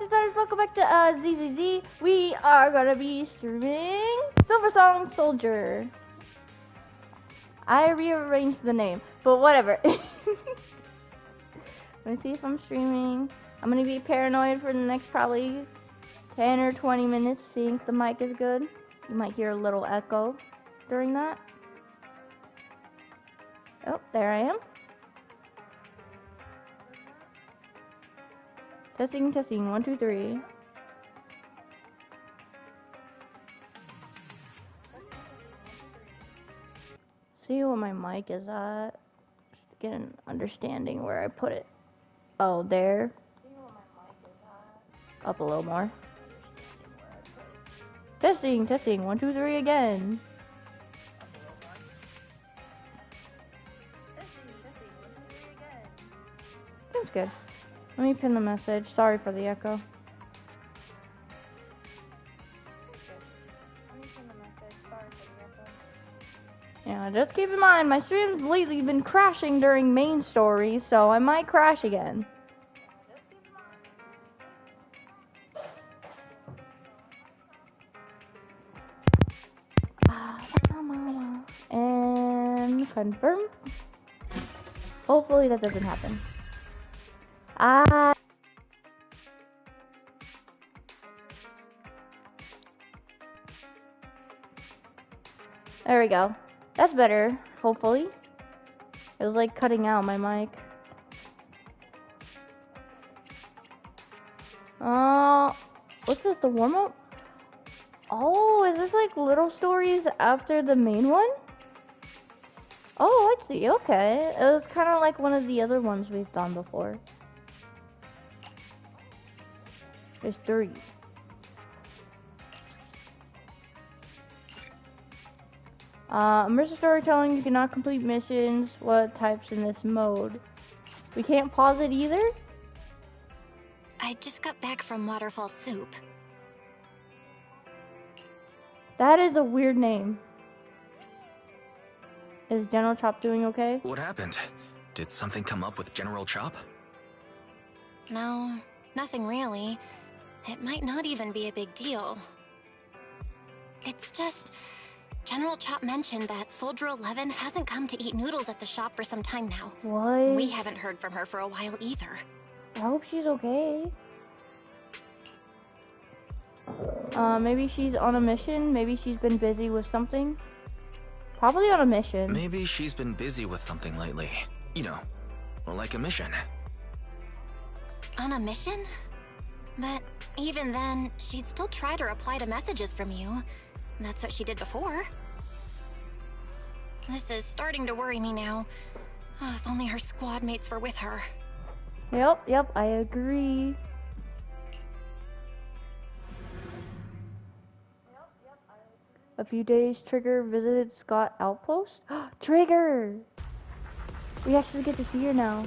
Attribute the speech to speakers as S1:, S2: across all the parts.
S1: Monsters, welcome back to ZZZ. We are gonna be streaming Silver Song Soldier. I rearranged the name, but whatever. Let me see if I'm streaming. I'm gonna be paranoid for the next probably 10 or 20 minutes, seeing if the mic is good. You might hear a little echo during that. Oh, there I am. Testing, testing, 1, 2, 3. See what my mic is at. Just to get an understanding where I put it. Oh, there. Up a little more. Testing, testing, 1, 2, 3 again. Seems good. Let me pin the message. Sorry for the echo. Yeah, just keep in mind, my stream's lately been crashing during main story, so I might crash again. And confirm. Hopefully that doesn't happen. There we go. That's better, hopefully. It was like cutting out my mic. What's this, the warm-up? Oh, is this like little stories after the main one? Oh, I see, okay. It was kind of like one of the other ones we've done before. There's 3. Immersive storytelling, you cannot complete missions. What types in this mode? We can't pause it either?
S2: I just got back from Waterfall Soup.
S1: That is a weird name. Is General Chop doing okay?
S3: What happened? Did something come up with General Chop?
S2: No, nothing really. It might not even be a big deal. It's just... General Chop mentioned that Soldier 11 hasn't come to eat noodles at the shop for some time now.
S1: What?
S2: We haven't heard from her for a while either.
S1: I hope she's okay. Maybe she's on a mission. Maybe she's been busy with something. Probably on a mission.
S3: Maybe she's been busy with something lately. You know, like a mission.
S2: On a mission? But even then, she'd still try to reply to messages from you. That's what she did before. This is starting to worry me now. Oh, if only her squad mates were with her.
S1: Yep, I agree. A few days, Trigger visited Scott Outpost. Trigger! We actually get to see her now.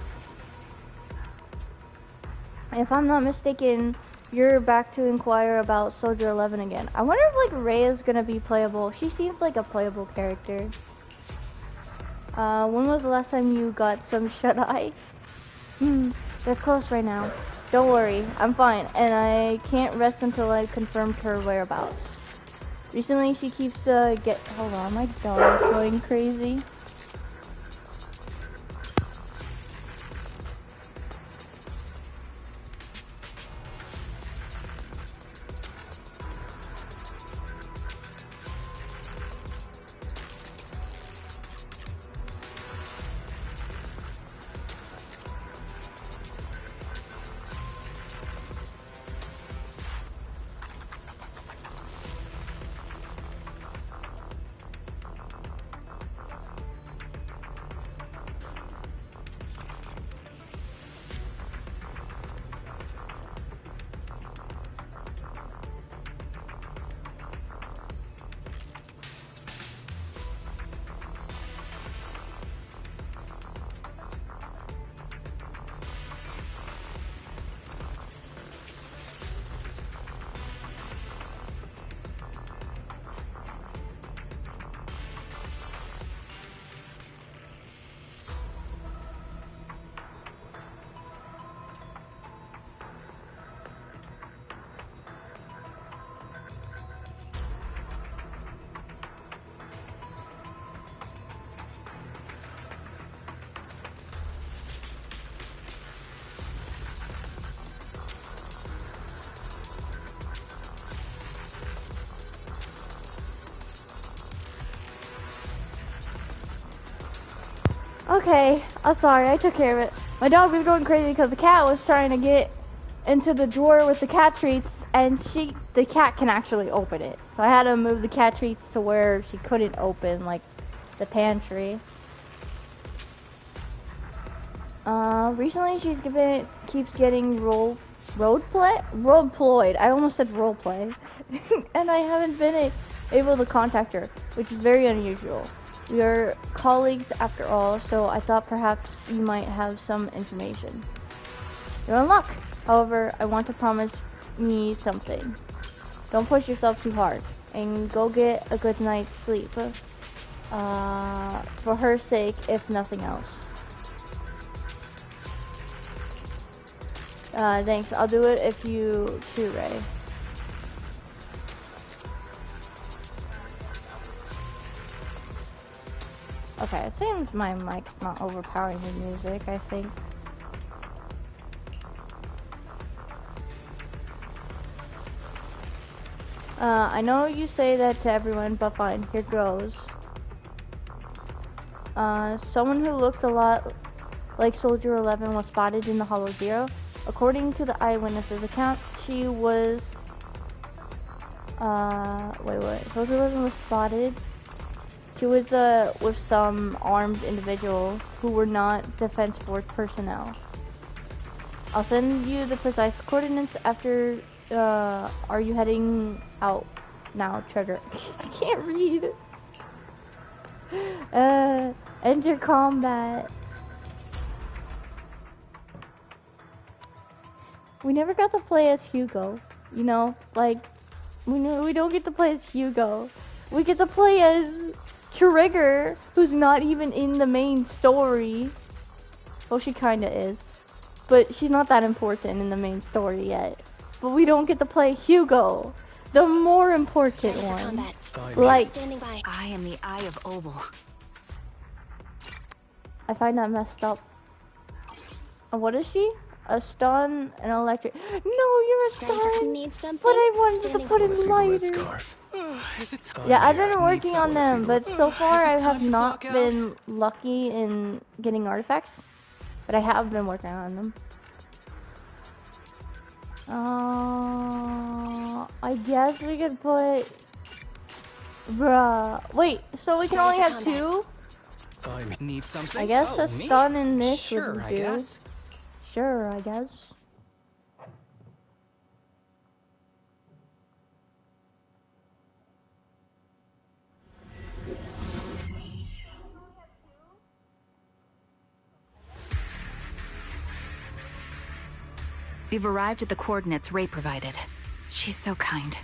S1: If I'm not mistaken, you're back to inquire about Soldier 11 again. I wonder if like Rey is gonna be playable. She seems like a playable character. When was the last time you got some shut-eye? They're close right now. Don't worry, I'm fine, and I can't rest until I confirmed her whereabouts. Recently, she keeps hold on, my dog is going crazy. Okay, I'm sorry, I took care of it. My dog was going crazy because the cat was trying to get into the drawer with the cat treats, and the cat can actually open it. So I had to move the cat treats to where she couldn't open, like the pantry. Recently keeps getting role-played. I almost said roleplay. And I haven't been able to contact her, which is very unusual. We are colleagues after all, so I thought perhaps you might have some information. You're in luck. However, I want to promise me something. Don't push yourself too hard, and go get a good night's sleep. For her sake, if nothing else. Thanks. I'll do it if you too, Ray. Okay, it seems my mic's not overpowering the music, I think. I know you say that to everyone, but fine, here goes. Someone who looks a lot like Soldier 11 was spotted in the Hollow Zero. According to the eyewitness's account, she was, Soldier 11 was spotted. She was, with some armed individual who were not Defense Force personnel. I'll send you the precise coordinates after, are you heading out now, Trigger? I can't read. Enter combat. We never got to play as Hugo, you know, like, we don't get to play as Hugo. We get to play as Trigger, who's not even in the main story. Well, she kinda is, but she's not that important in the main story yet. But we don't get to play Hugo, the more important one. Like,
S4: I am the Eye of Obel.
S1: I find that messed up. What is she? A stun, an electric. No, you're a stun.
S2: Need something?
S1: But I wanted to put in lighter.
S3: Scarf.
S1: Yeah, I've been working on them, but so far I have not been lucky in getting artifacts. But I have been working on them. I guess we could put... Bruh. Wait, so we can only have two?
S5: I need something.
S1: I guess a stun in this
S5: Sure,
S1: would
S5: I
S1: do.
S5: guess.
S1: Sure, I guess.
S4: We've arrived at the coordinates Ray provided. She's so kind.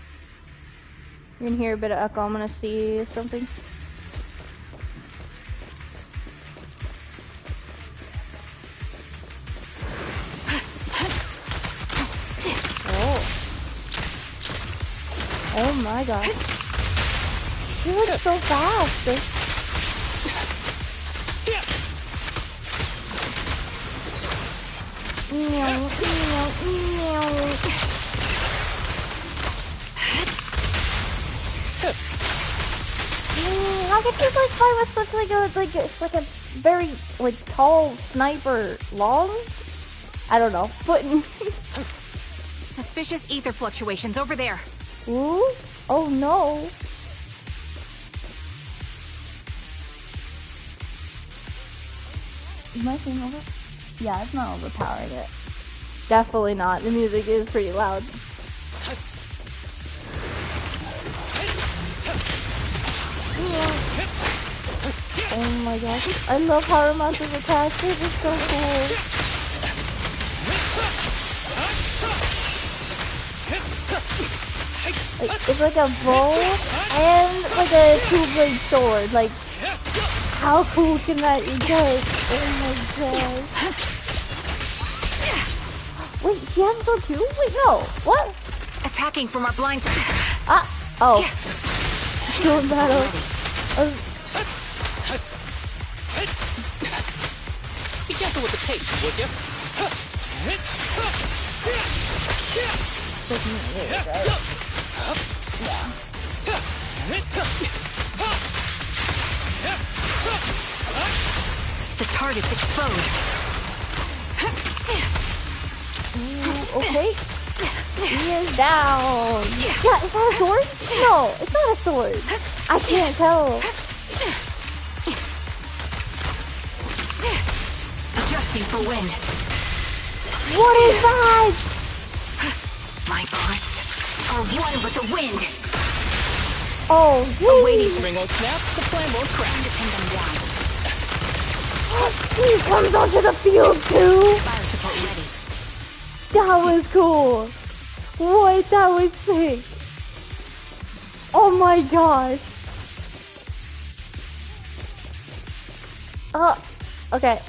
S1: You can hear a bit of echo. I'm gonna see something. Oh my god. She looks so fast. How could you like fight with such like a very like tall sniper long? I don't know. But
S4: Suspicious ether fluctuations over there.
S1: ooh, oh no. Is my thing over? Yeah, it's not overpowering it. Definitely not. The music is pretty loud. Oh my gosh. I love how Master's attacks. They're just so cool. Like, it's like a bow and like a two-blade sword. Like, how cool can that get? Oh my god. Wait, she has a sword too? Wait, no. What?
S4: Attacking from our blind side.
S1: Ah, oh. Doing battle.
S5: Be gentle with the pace, would you?
S4: The target's exposed.
S1: Ooh, okay. He is down. Yeah, is that a sword? No, it's not a sword. I can't tell.
S4: Adjusting for wind.
S1: What is that?
S4: My bullets are one with the wind.
S1: Oh,
S4: Awaiting
S1: geez.
S5: Spring won't snap, the plan won't crack.
S4: Time to pin them down.
S1: He comes onto the field too.
S4: Fire support ready.
S1: That was cool. What? That was sick. Oh my gosh. Okay.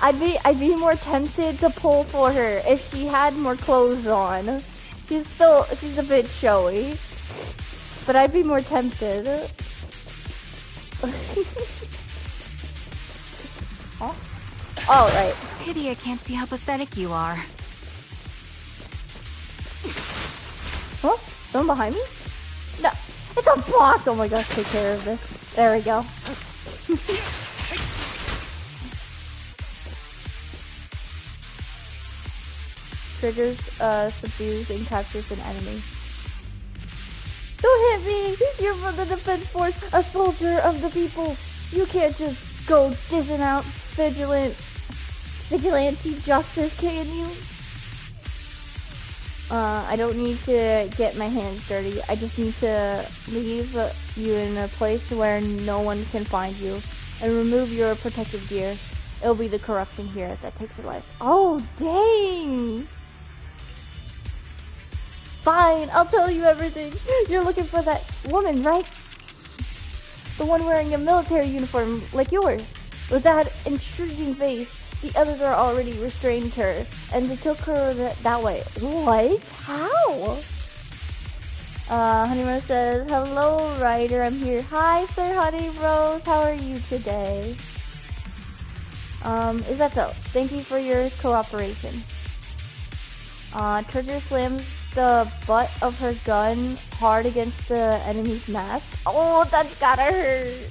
S1: I'd be more tempted to pull for her if she had more clothes on. She's a bit showy. But I'd be more tempted. Huh? Oh, right.
S4: Pity I can't see how pathetic you are.
S1: Huh? Someone behind me? No. It's a box! Oh my gosh, take care of this. There we go. Triggers, subdues, and captures an enemy. Don't hit me! You're from the defense force, a soldier of the people. You can't just go dishing out vigilante justice, can you? I don't need to get my hands dirty. I just need to leave you in a place where no one can find you and remove your protective gear. It'll be the corruption here that takes your life. Oh, dang! Fine, I'll tell you everything. You're looking for that woman, right? The one wearing a military uniform like yours. With that intriguing face, the others are already restrained her, and they took her that way. What? How? Honey Rose says, hello, Ryder, I'm here. Hi, Sir Honey Rose, how are you today? Is that so? Thank you for your cooperation. Trigger slams the butt of her gun hard against the enemy's mask. Oh, that's gotta hurt.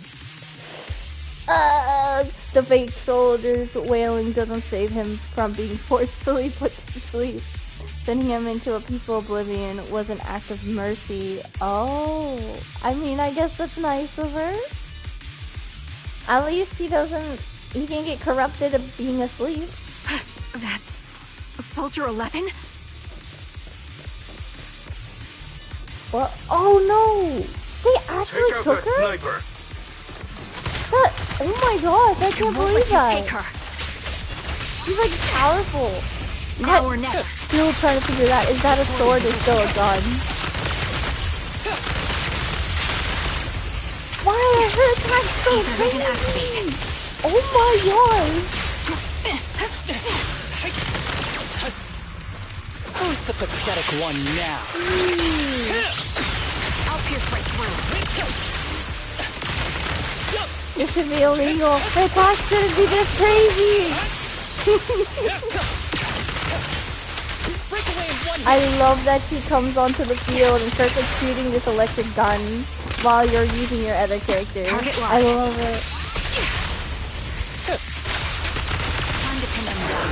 S1: The fake soldier's wailing doesn't save him from being forcefully put to sleep. Sending him into a peaceful oblivion was an act of mercy. Oh, I mean, I guess that's nice of her. At least he can't get corrupted of being asleep.
S4: That's Soldier 11?
S1: What? Oh no! They actually took her?
S6: Sniper.
S1: Oh my gosh, I can't
S4: Won't
S1: believe
S4: let you
S1: that.
S4: take her.
S1: She's like powerful.
S4: Now or never.
S1: Still trying to figure that. Is that a sword or still a gun? Why are her attacks so
S4: Vision
S1: crazy?
S4: activate.
S1: Oh my gosh.
S5: Who's the pathetic one now?
S4: I'll pierce right through.
S1: This should be illegal. The attacks shouldn't be this crazy. I love that she comes onto the field and starts like shooting this electric gun while you're using your other character.
S4: Target locked.
S1: I love it.
S4: Time to pin them down.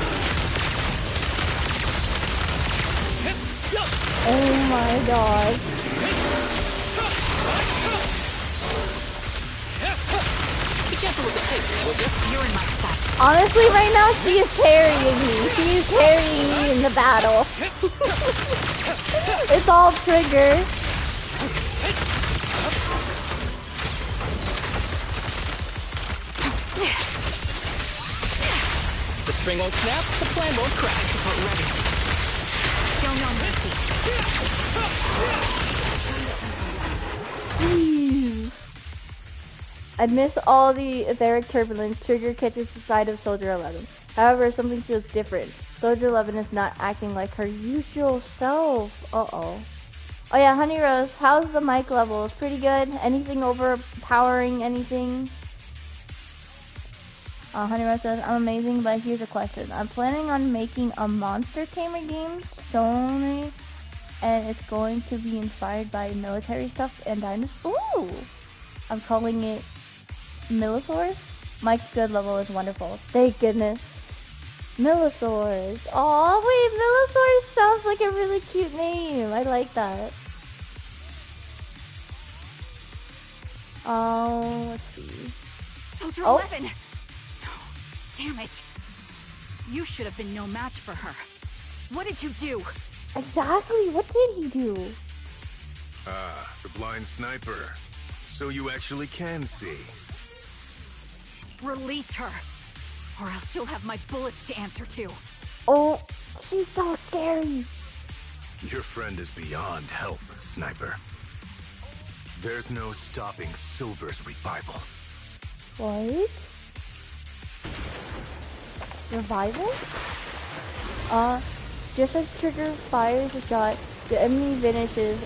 S1: Oh my god.
S5: Be careful with the pace, would you?
S4: You're in my sight.
S1: Honestly, right now, she is carrying me. She is carrying me in the battle. It's all Trigger.
S5: The string won't snap, the plan won't crack.
S4: Support ready. Show no mercy.
S1: Amidst all the etheric turbulence, Trigger catches the side of Soldier 11. However, something feels different. Soldier 11 is not acting like her usual self. Uh-oh. Oh yeah, Honey Rose, how's the mic levels? Pretty good? Anything overpowering anything? Honey Rose says, I'm amazing, but here's a question. I'm planning on making a Monster Tamer game, Sony, and it's going to be inspired by military stuff and dinosaurs. Ooh! I'm calling it Millosaurus. Mike's good level is wonderful. Thank goodness. Millosaurus. Aw, wait, Millosaurus sounds like a really cute name. I like that. Let's see.
S4: Soldier 11! No, damn it. You should have been no match for her. What did you do?
S1: Exactly, what did he do?
S6: Ah, the blind sniper. So you actually can see.
S4: Release her, or else you'll have my bullets to answer to.
S1: Oh, she's so scary.
S6: Your friend is beyond help, Sniper. There's no stopping Silver's revival.
S1: What? Revival? Just as Trigger fires a shot, the enemy vanishes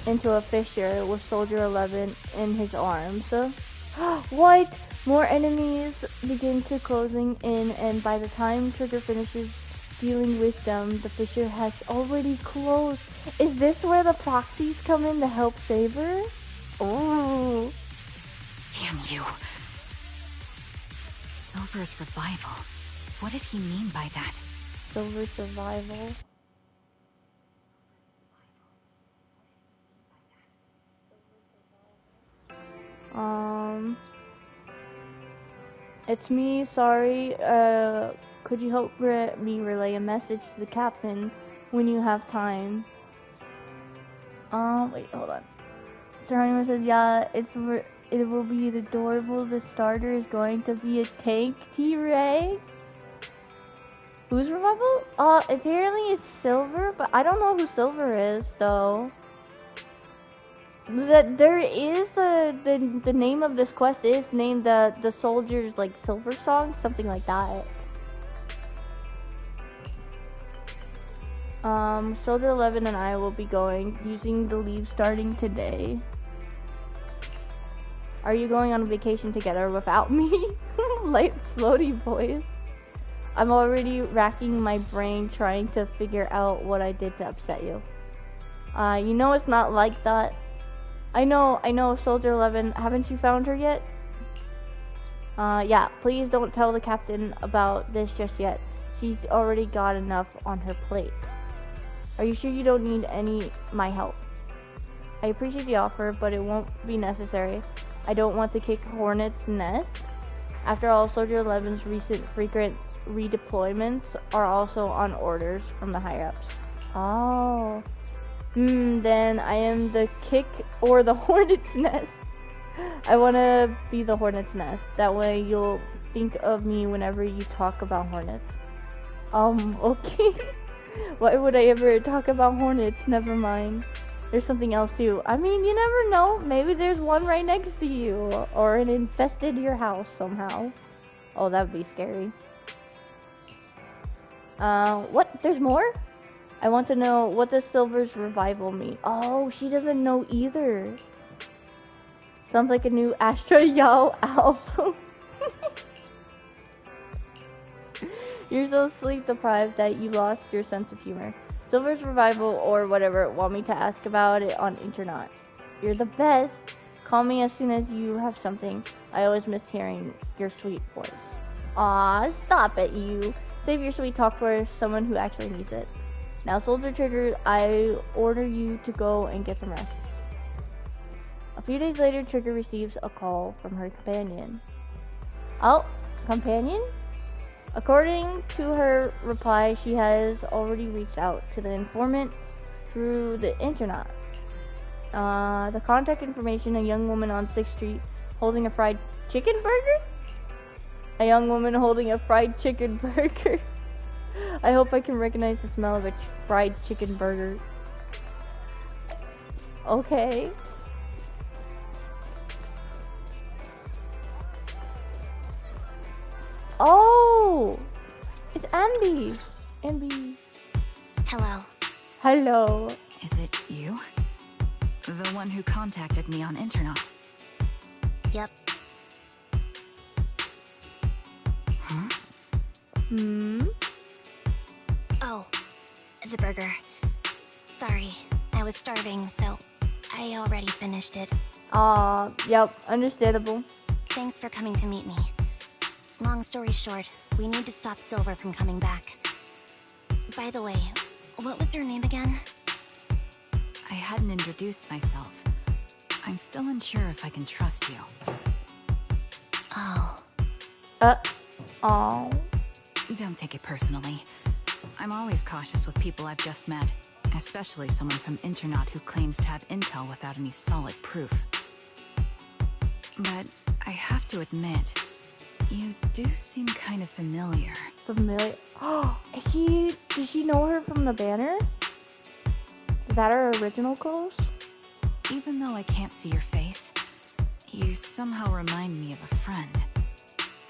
S1: into a fissure with Soldier 11 in his arms. What? More enemies begin to closing in, and by the time Trigger finishes dealing with them, the fissure has already closed. Is this where the proxies come in to help save her? Oh.
S4: Damn you. Silver's revival. What did he mean by that?
S1: Silver survival. It's me, sorry. Could you help me relay a message to the captain when you have time? Wait, hold on. Sir Honeyman said, yeah, it will be adorable. The starter is going to be a tank T-Ray. Who's revival? Apparently it's Silver, but I don't know who Silver is, though. That there is the name of this quest is named the Soldier's like Silver Song, something like that. Soldier 11 and I will be going using the leave starting today. Are you going on vacation together without me? Light floaty voice. I'm already racking my brain trying to figure out what I did to upset you. You know it's not like that. I know, Soldier 11, haven't you found her yet? Yeah, please don't tell the captain about this just yet. She's already got enough on her plate. Are you sure you don't need my help? I appreciate the offer, but it won't be necessary. I don't want to kick Hornet's nest. After all, Soldier 11's recent frequent redeployments are also on orders from the higher-ups. Oh. Then I am the kick or the hornet's nest. I want to be the hornet's nest. That way you'll think of me whenever you talk about hornets. Okay. Why would I ever talk about hornets? Never mind. There's something else too. I mean, you never know. Maybe there's one right next to you. Or it infested your house somehow. Oh, that would be scary. What? There's more? I want to know, what does Silver's revival mean? Oh, she doesn't know either. Sounds like a new Astra Yao album. You're so sleep deprived that you lost your sense of humor. Silver's revival or whatever, want me to ask about it on Internet. You're the best. Call me as soon as you have something. I always miss hearing your sweet voice. Aw, stop it, you. Save your sweet talk for someone who actually needs it. Now, Soldier Trigger, I order you to go and get some rest. A few days later, Trigger receives a call from her companion. Oh, companion? According to her reply, she has already reached out to the informant through the internet. The contact information, a young woman on 6th Street holding a fried chicken burger? A young woman holding a fried chicken burger. I hope I can recognize the smell of a fried chicken burger. Okay. Oh! It's Andy! Andy.
S2: Hello.
S1: Hello.
S4: Is it you? The one who contacted me on Internet?
S2: Yep.
S4: Huh?
S2: Oh, the burger. Sorry, I was starving, so I already finished it.
S1: Yep, understandable.
S2: Thanks for coming to meet me. Long story short, we need to stop Silver from coming back. By the way, what was your name again?
S4: I hadn't introduced myself. I'm still unsure if I can trust you.
S2: Oh.
S1: Oh.
S4: Don't take it personally. I'm always cautious with people I've just met, especially someone from Internaut who claims to have intel without any solid proof. But I have to admit, you do seem kind of familiar.
S1: Familiar? Oh, does she know her from the banner? Is that her original clothes?
S4: Even though I can't see your face, you somehow remind me of a friend.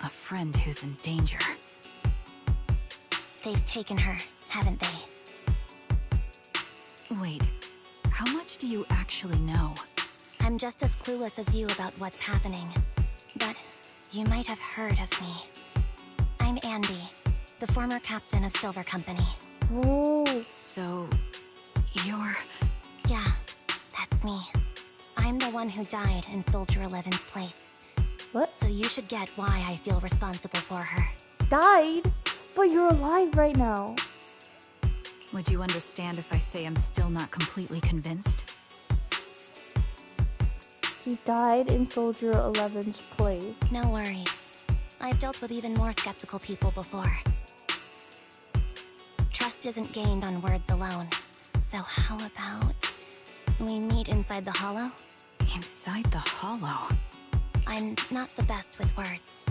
S4: A friend who's in danger.
S2: They've taken her, haven't they?
S4: Wait, how much do you actually know?
S2: I'm just as clueless as you about what's happening. But you might have heard of me. I'm Andy, the former captain of Silver Company.
S1: Oh.
S4: So, you're...
S2: Yeah, that's me. I'm the one who died in Soldier 11's place.
S1: What?
S2: So you should get why I feel responsible for her.
S1: Died? But you're alive right now.
S4: Would you understand if I say I'm still not completely convinced?
S1: He died in Soldier 11's place.
S2: No worries. I've dealt with even more skeptical people before. Trust isn't gained on words alone. So how about we meet inside the hollow?
S4: Inside the hollow?
S2: I'm not the best with words.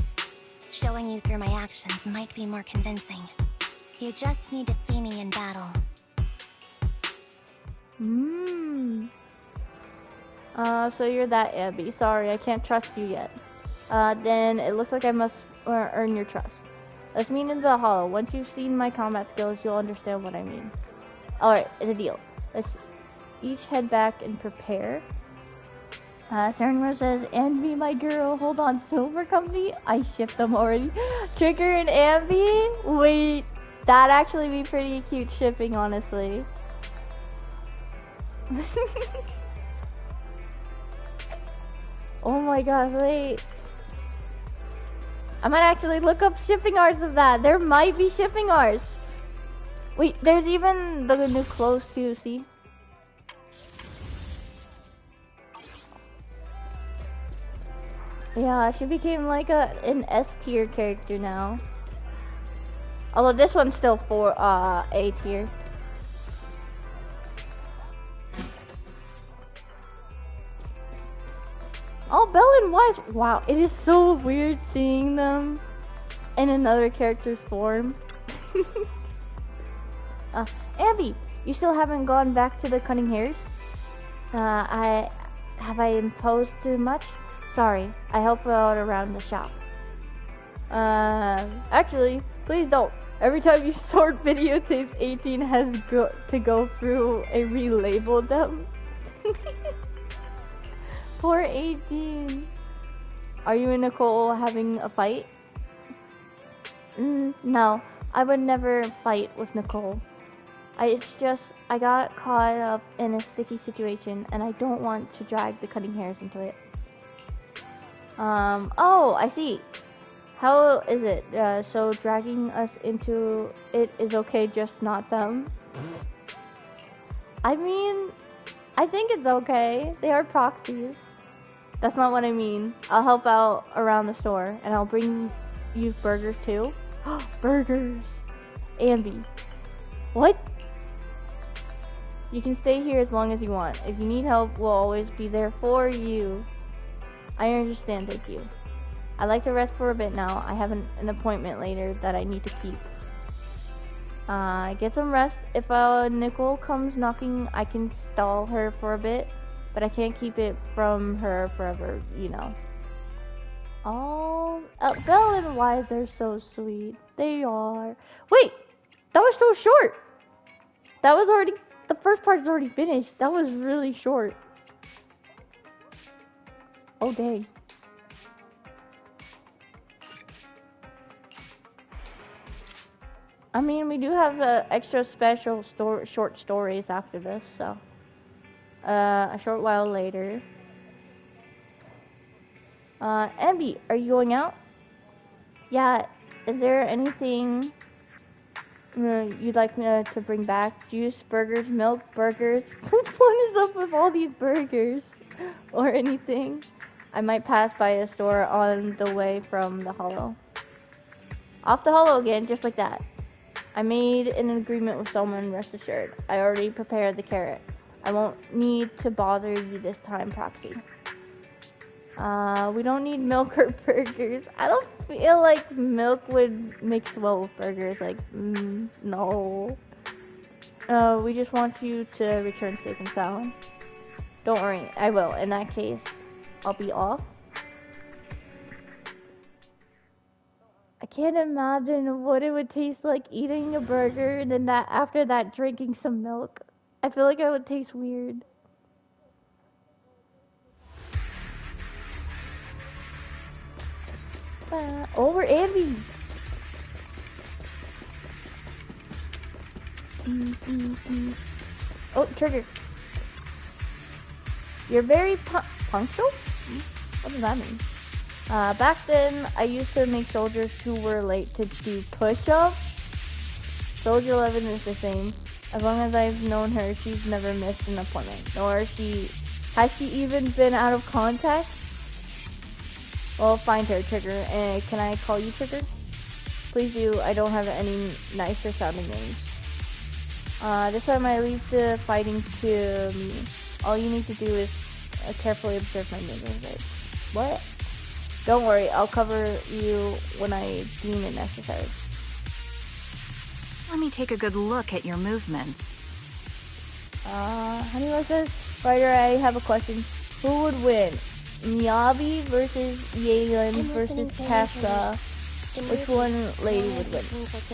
S2: Showing you through my actions might be more convincing. You just need to see me in battle.
S1: So you're that Abby. Sorry, I can't trust you yet. Then it looks like I must earn your trust. Let's meet in the hollow. Once you've seen my combat skills, you'll understand what I mean. Alright, it's a deal. Let's each head back and prepare. Serenmore says, Ambi, my girl, hold on, Silver Company? I shipped them already. Trigger and Ambi? Wait, that'd actually be pretty cute shipping, honestly. Oh my gosh, wait. I might actually look up shipping arts of that. There might be shipping arts. Wait, there's even the new clothes too, see? Yeah, she became like an S tier character now. Although this one's still for A tier. Oh, Belle and Wise. Wow, it is so weird seeing them in another character's form. Abby, you still haven't gone back to the cutting hairs? Have I imposed too much? Sorry, I help out around the shop. Actually, please don't. Every time you sort videotapes, 18 has to go through and relabel them. Poor 18. Are you and Nicole having a fight? No, I would never fight with Nicole. It's just, I got caught up in a sticky situation and I don't want to drag the cutting hairs into it. Oh, I see. How is it? So dragging us into it is okay, just not them? I mean, I think it's okay. They are proxies. That's not what I mean. I'll help out around the store and I'll bring you burgers too. Burgers. Ambi. What? You can stay here as long as you want. If you need help, we'll always be there for you. I understand, thank you. I'd like to rest for a bit now. I have an appointment later that I need to keep. Get some rest. If Nicole comes knocking, I can stall her for a bit. But I can't keep it from her forever, you know. Oh, Belle and Wise are so sweet. They are. Wait, that was so short. That was already, the first part is already finished. That was really short. Oh, dang. I mean, we do have extra special short stories after this, so. A short while later. Abby, are you going out? Yeah, is there anything you'd like me to bring back? Juice, burgers, milk, burgers? What is up with all these burgers? Or anything? I might pass by a store on the way from the Hollow. Off the Hollow again, just like that. I made an agreement with someone, rest assured. I already prepared the carrot. I won't need to bother you this time, Proxy. We don't need milk or burgers. I don't feel like milk would mix well with burgers. Like, no. We just want you to return safe and sound. Don't worry, I will. In that case, I'll be off. I can't imagine what it would taste like eating a burger and then after that drinking some milk. I feel like it would taste weird. Oh, we're Andy. Oh, trigger. You're very punctual? What does that mean? Back then, I used to make soldiers who were late to do push-ups. Soldier 11 is the same. As long as I've known her, she's never missed an appointment. Nor has she even been out of contact. Well, find her, Trigger. And can I call you Trigger? Please do. I don't have any nicer sounding names. This time I leave the fighting to me. All you need to do is carefully observe my movements. What? Don't worry, I'll cover you when I deem it necessary.
S4: Let me take a good look at your movements.
S1: Honeywell says, Spider, I have a question. Who would win? Miyabi versus Yayyyyyyy versus Kafka? Which one lady would win?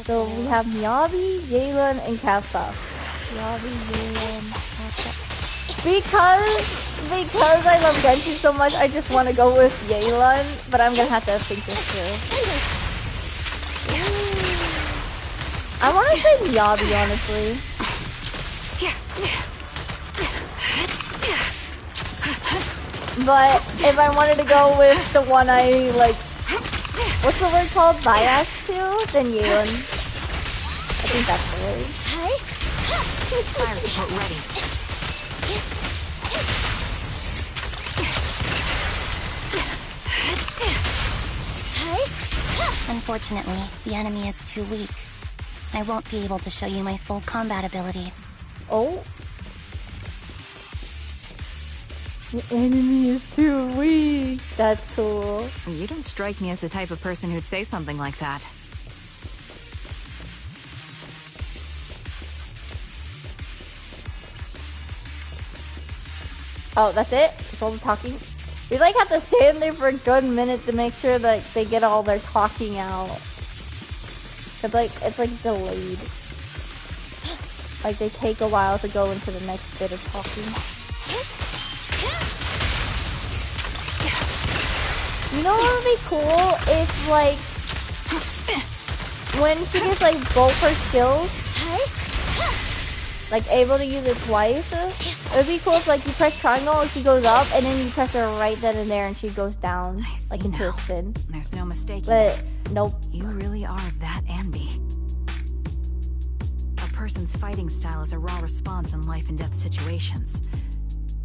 S1: So we have Miyabi, Yayyyyyyy, and Kafka. Miyabi, Yayyyyyyy, Kafka. Because I love Genshin so much, I just want to go with Yayyyyyyy, but I'm gonna have to think this through. I want to say Miyabi, honestly. But if I wanted to go with the one I like, what's the word called? Bias to? Then Yayyyyyyy. I think that's the word.
S4: Fire support ready.
S2: Unfortunately, the enemy is too weak. I won't be able to show you my full combat abilities.
S1: Oh. The enemy is too weak. That's cool.
S4: You don't strike me as the type of person who'd say something like that.
S1: Oh, that's it? That's all the talking? We like have to stand there for a good minute to make sure that they get all their talking out. Cause like, it's like delayed. Like they take a while to go into the next bit of talking. You know what would be cool? If like, when she gets like both her skills, like able to use it twice, it would be cool if like you press triangle and she goes up, and then you press her right then and there and she goes down, like into a spin.
S4: There's no mistaking
S1: But
S4: it.
S1: nope.
S4: You really are that Anby. A person's fighting style is a raw response in life and death situations.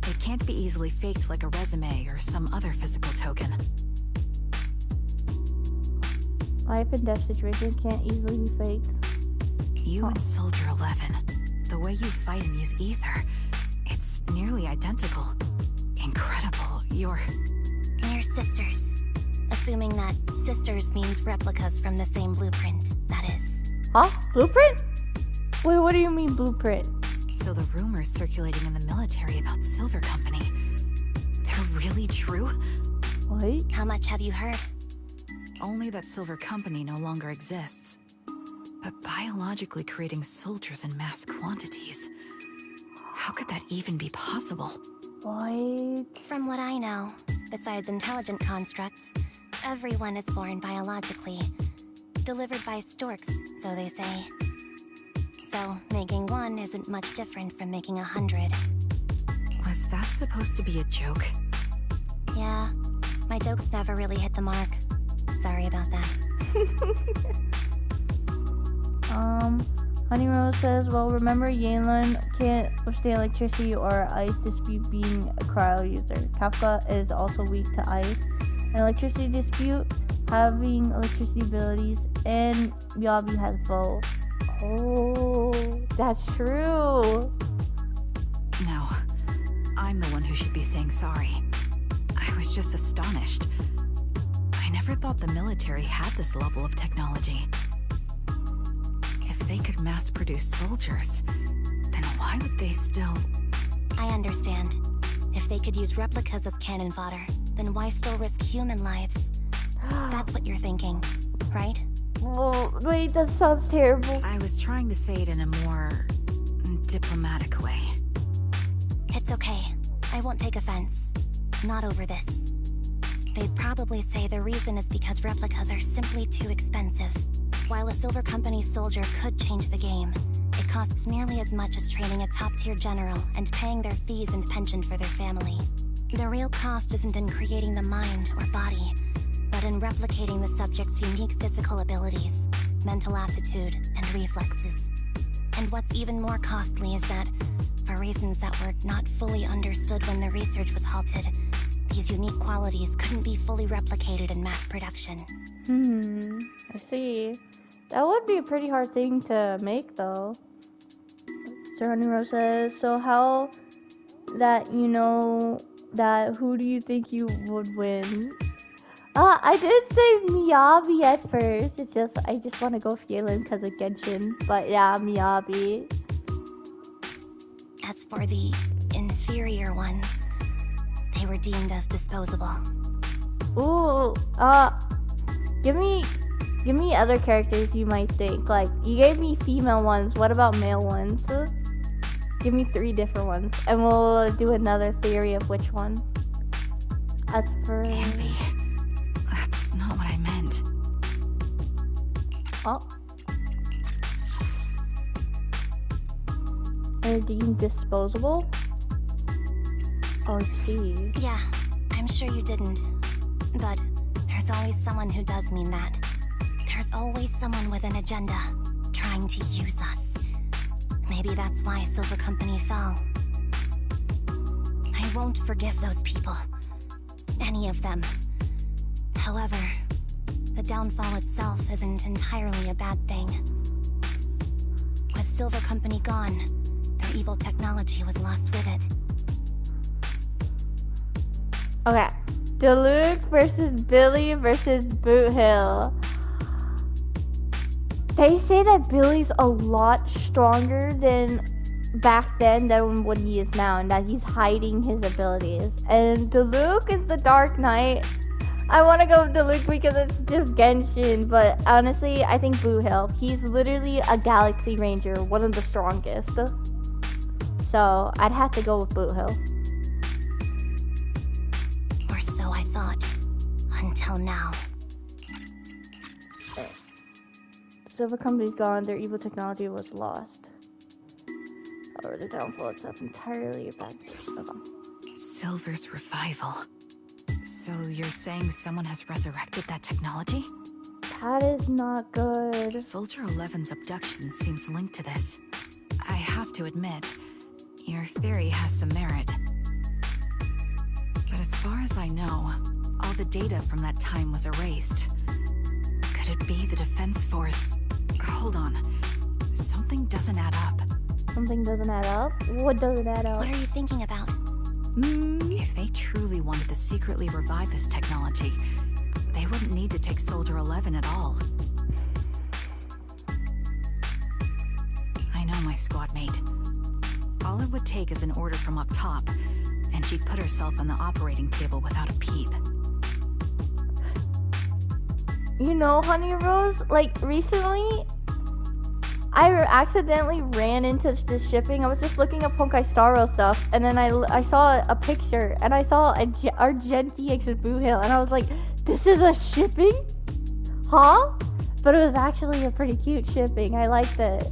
S4: It can't be easily faked like a resume or some other physical token.
S1: Life and death situation can't easily be faked.
S4: You and Soldier 11, the way you fight and use ether, it's nearly identical. Incredible. You're
S2: sisters. Assuming that sisters means replicas from the same blueprint, that is.
S1: Huh? Blueprint? Wait, what do you mean blueprint?
S4: So the rumors circulating in the military about Silver Company, they're really true?
S1: What?
S2: How much have you heard?
S4: Only that Silver Company no longer exists. But biologically creating soldiers in mass quantities, how could that even be possible?
S1: What?
S2: From what I know, besides intelligent constructs, everyone is born biologically. Delivered by storks, so they say. So, making one isn't much different from making 100.
S4: Was that supposed to be a joke?
S2: Yeah, my jokes never really hit the mark. Sorry about that.
S1: Honey Rose says, well, remember Yaylin can't withstand electricity or ice despite being a cryo user. Kafka is also weak to ice. An electricity dispute, having electricity abilities, and Yabi has both. Oh, that's true.
S4: No, I'm the one who should be saying sorry. I was just astonished. I never thought the military had this level of technology. If they could mass-produce soldiers, then why would they still...
S2: I understand. If they could use replicas as cannon fodder, then why still risk human lives? That's what you're thinking, right?
S1: Oh, wait, that sounds terrible.
S4: I was trying to say it in a more diplomatic way.
S2: It's okay. I won't take offense. Not over this. They'd probably say the reason is because replicas are simply too expensive. While a Silver Company soldier could change the game, it costs nearly as much as training a top-tier general and paying their fees and pension for their family. The real cost isn't in creating the mind or body, but in replicating the subject's unique physical abilities, mental aptitude, and reflexes. And what's even more costly is that, for reasons that were not fully understood when the research was halted, these unique qualities couldn't be fully replicated in mass production.
S1: I see. That would be a pretty hard thing to make, though. Sir Honey Rose says, so how that you know that who do you think you would win? I did say Miyabi at first. It's just, I just want to go for Yaylin because of Genshin. But yeah, Miyabi.
S2: As for the inferior ones, they were deemed as disposable.
S1: Ooh, give me other characters you might think. Like, you gave me female ones. What about male ones? Give me 3 different ones, and we'll do another theory of which one. As for
S4: Ambi, that's not what I meant.
S1: oh, are deemed disposable? Oh, I see.
S2: Yeah, I'm sure you didn't. But there's always someone who does mean that. There's always someone with an agenda, trying to use us. Maybe that's why Silver Company fell. I won't forgive those people. Any of them. However, the downfall itself isn't entirely a bad thing. With Silver Company gone, their evil technology was lost with it.
S1: Okay. Diluc versus Billy versus Boot Hill. They say that Billy's a lot stronger than back then than what he is now, and that he's hiding his abilities. And Diluc is the Dark Knight. I want to go with Diluc because it's just Genshin, but honestly, I think Boot Hill. He's literally a Galaxy Ranger, one of the strongest. So, I'd have to go with Boot Hill.
S2: Or so I thought. Until now.
S1: Silver Company's gone, their evil technology was lost. Or the downfall itself entirely a bad thing. Okay.
S4: Silver's revival. So you're saying someone has resurrected that technology?
S1: That is not good.
S4: Soldier 11's abduction seems linked to this. I have to admit, your theory has some merit. But as far as I know, all the data from that time was erased. Could it be the Defense Force? Hold on. Something doesn't add up.
S1: Something doesn't add up? What doesn't add up?
S2: What are you thinking about?
S4: If they truly wanted to secretly revive this technology, they wouldn't need to take Soldier 11 at all. I know my squad mate. All it would take is an order from up top, and she'd put herself on the operating table without a peep.
S1: You know, Honey Rose, like, recently, I accidentally ran into this shipping. I was just looking up Honkai Star Rail stuff, and then I saw a picture, and I saw our Gen TX at Boot Hill, and I was like, this is a shipping? Huh? But it was actually a pretty cute shipping. I liked it.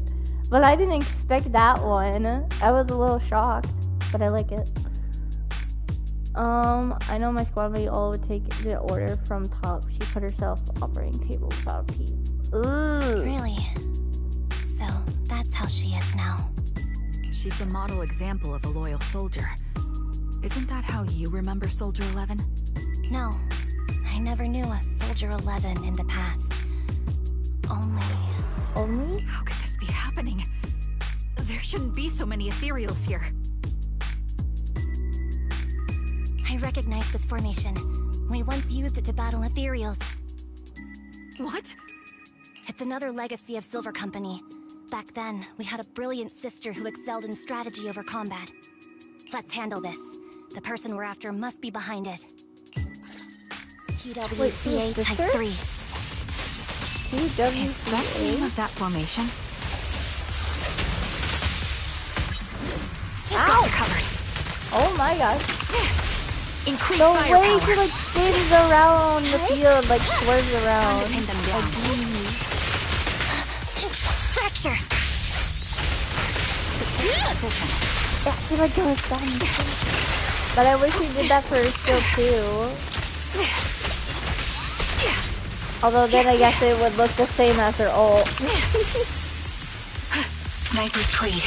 S1: But I didn't expect that one. I was a little shocked, but I like it. I know my squad mate all would take the order from top. She put herself operating table without a peep. Ooh.
S2: Really? So, that's how she is now.
S4: She's the model example of a loyal soldier. Isn't that how you remember Soldier 11?
S2: No, I never knew a Soldier 11 in the past.
S1: Only?
S4: How could this be happening? There shouldn't be so many ethereals here.
S2: I recognize this formation. We once used it to battle ethereals.
S4: What?
S2: It's another legacy of Silver Company. Back then, we had a brilliant sister who excelled in strategy over combat. Let's handle this. The person we're after must be behind it. TWCA Type 3.
S4: Is that the name of that formation?
S1: Ow!
S4: Covered.
S1: Oh my gosh.
S4: Increase
S1: The
S4: firepower.
S1: way she like spins around the field, like swerves around.
S4: Time to pin them down.
S2: Fracture!
S4: Position.
S1: Yeah, she like goes down. But I wish she did that for her skill too. Although then I guess it would look the same as her ult.
S4: Sniper's Creed.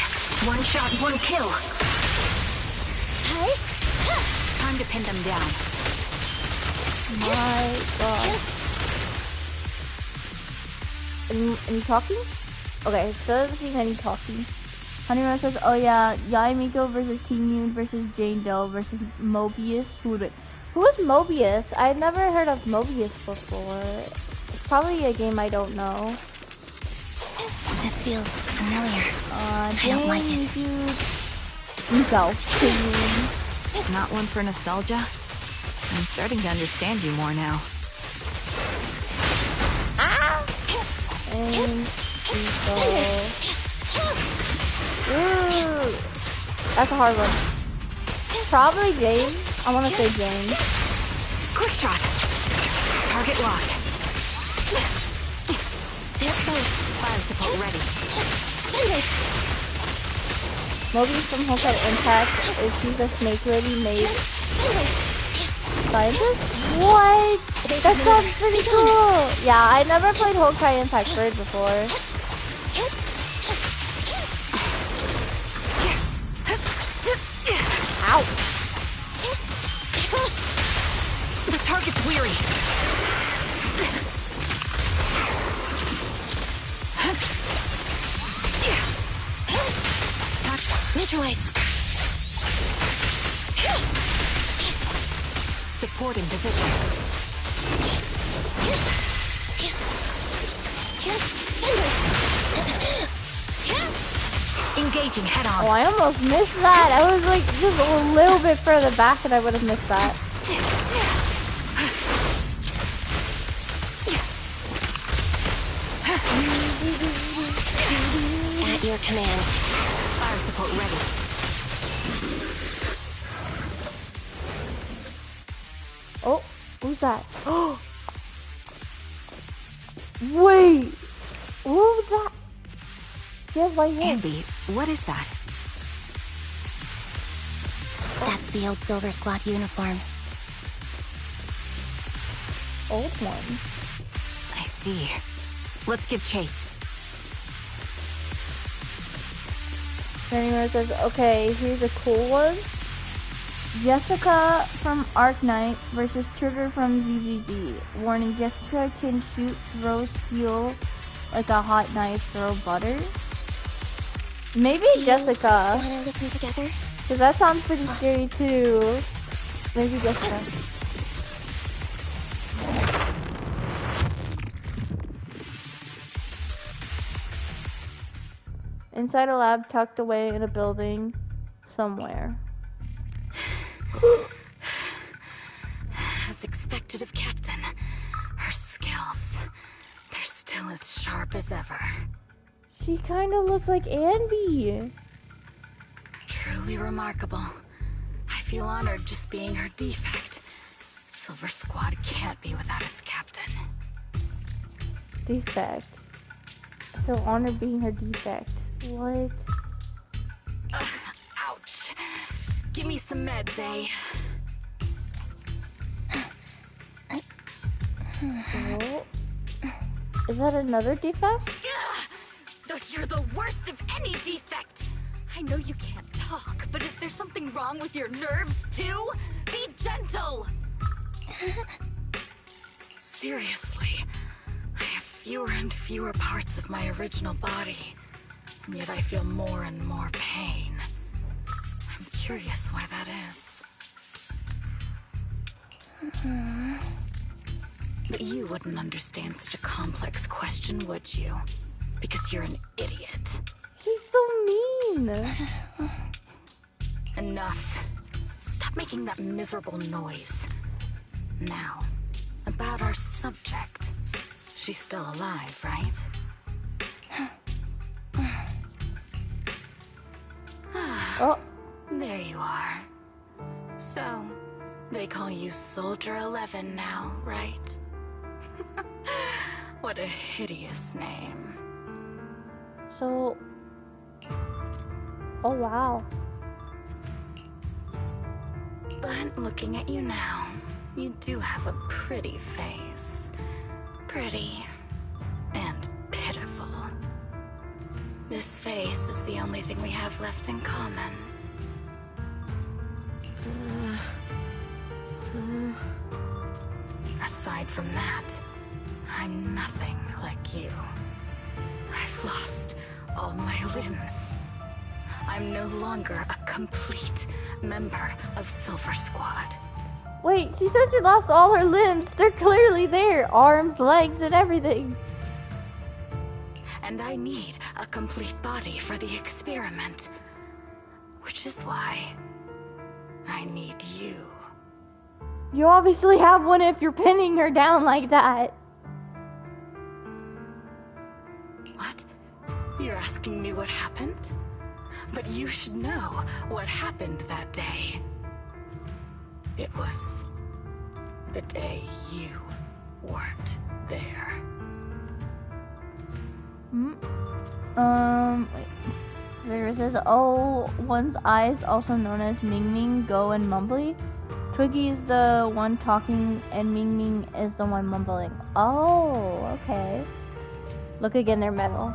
S4: One shot, one kill. Time to pin them down.
S1: My god. Any talking? Okay, so I doesn't see any talking. Honeyman says, oh yeah, Yayyyyyyyyyyy versus Team Moon versus Jane Doe versus Mobius. Who would win? Who is Mobius? I've never heard of Mobius before. It's probably a game I don't know.
S2: This feels familiar. I
S1: Jane,
S2: don't like it.
S1: Nico.
S4: Not one for nostalgia? I'm starting to understand you more now.
S1: And Nico. Ooh. That's a hard one. Probably Jane. I want to say Jane.
S4: Quick shot. Target locked. Fire support ready.
S1: Mobius from Homecoming Impact is she's a snake lady made scientist? What? That sounds pretty cool. Yeah, I never played Honkai Impact Bird before. Ow.
S4: The target's weary.
S2: Neutralize.
S4: Support in position. Engaging head on.
S1: Oh, I almost missed that. I was like just a little bit further back and I would have missed that.
S2: At your command.
S4: Fire support ready.
S1: Oh, who's that? Oh, wait. What was that? She has white hair.
S4: Ambi, what is that?
S2: That's the old Silver Squad uniform.
S1: Old one.
S4: I see. Let's give chase.
S1: Anyway, says, okay, here's a cool one. Jessica from Arc Knight versus Trigger from ZZZ. Warning, Jessica can shoot, throw steel like a hot knife, throw butter. Maybe Jessica,
S2: Wanna listen together?
S1: because that sounds pretty scary too. Maybe Jessica. Inside a lab tucked away in a building somewhere.
S4: As expected of Captain, her skills, they're still as sharp as ever.
S1: She kind of looks like Andy.
S4: Truly remarkable. I feel honored just being her defect. Silver Squad can't be without its captain.
S1: Defect. I feel honored being her defect. What?
S4: Ouch. Give me some meds, eh?
S1: Oh. Is that another defect?
S7: You're the worst of any defect! I know you can't talk, but is there something wrong with your nerves, too? Be gentle! Seriously, I have fewer and fewer parts of my original body, and yet I feel more and more pain. I'm curious why that is. But you wouldn't understand such a complex question, would you? Because you're an idiot.
S1: He's so mean.
S7: Enough. Stop making that miserable noise. Now, about our subject. She's still alive, right?
S1: Oh.
S7: There you are. So, they call you Soldier 11 now, right? What a hideous name.
S1: So... Oh, wow.
S7: But looking at you now, you do have a pretty face. Pretty and pitiful. This face is the only thing we have left in common. Aside from that, I'm nothing like you. I've lost all my limbs. I'm no longer a complete member of Silver Squad.
S1: Wait, she says she lost all her limbs. They're clearly there. Arms, legs, and everything.
S7: And I need a complete body for the experiment. Which is why I need you.
S1: You obviously have one if you're pinning her down like that.
S7: What? You're asking me what happened? But you should know what happened that day. It was the day you weren't there.
S1: Wait. There it says, oh, one's eyes, also known as Ming Ming, Go, and Mumbly. Twiggy is the one talking, and Ming Ming is the one mumbling. Oh, okay. Look again, they're metal.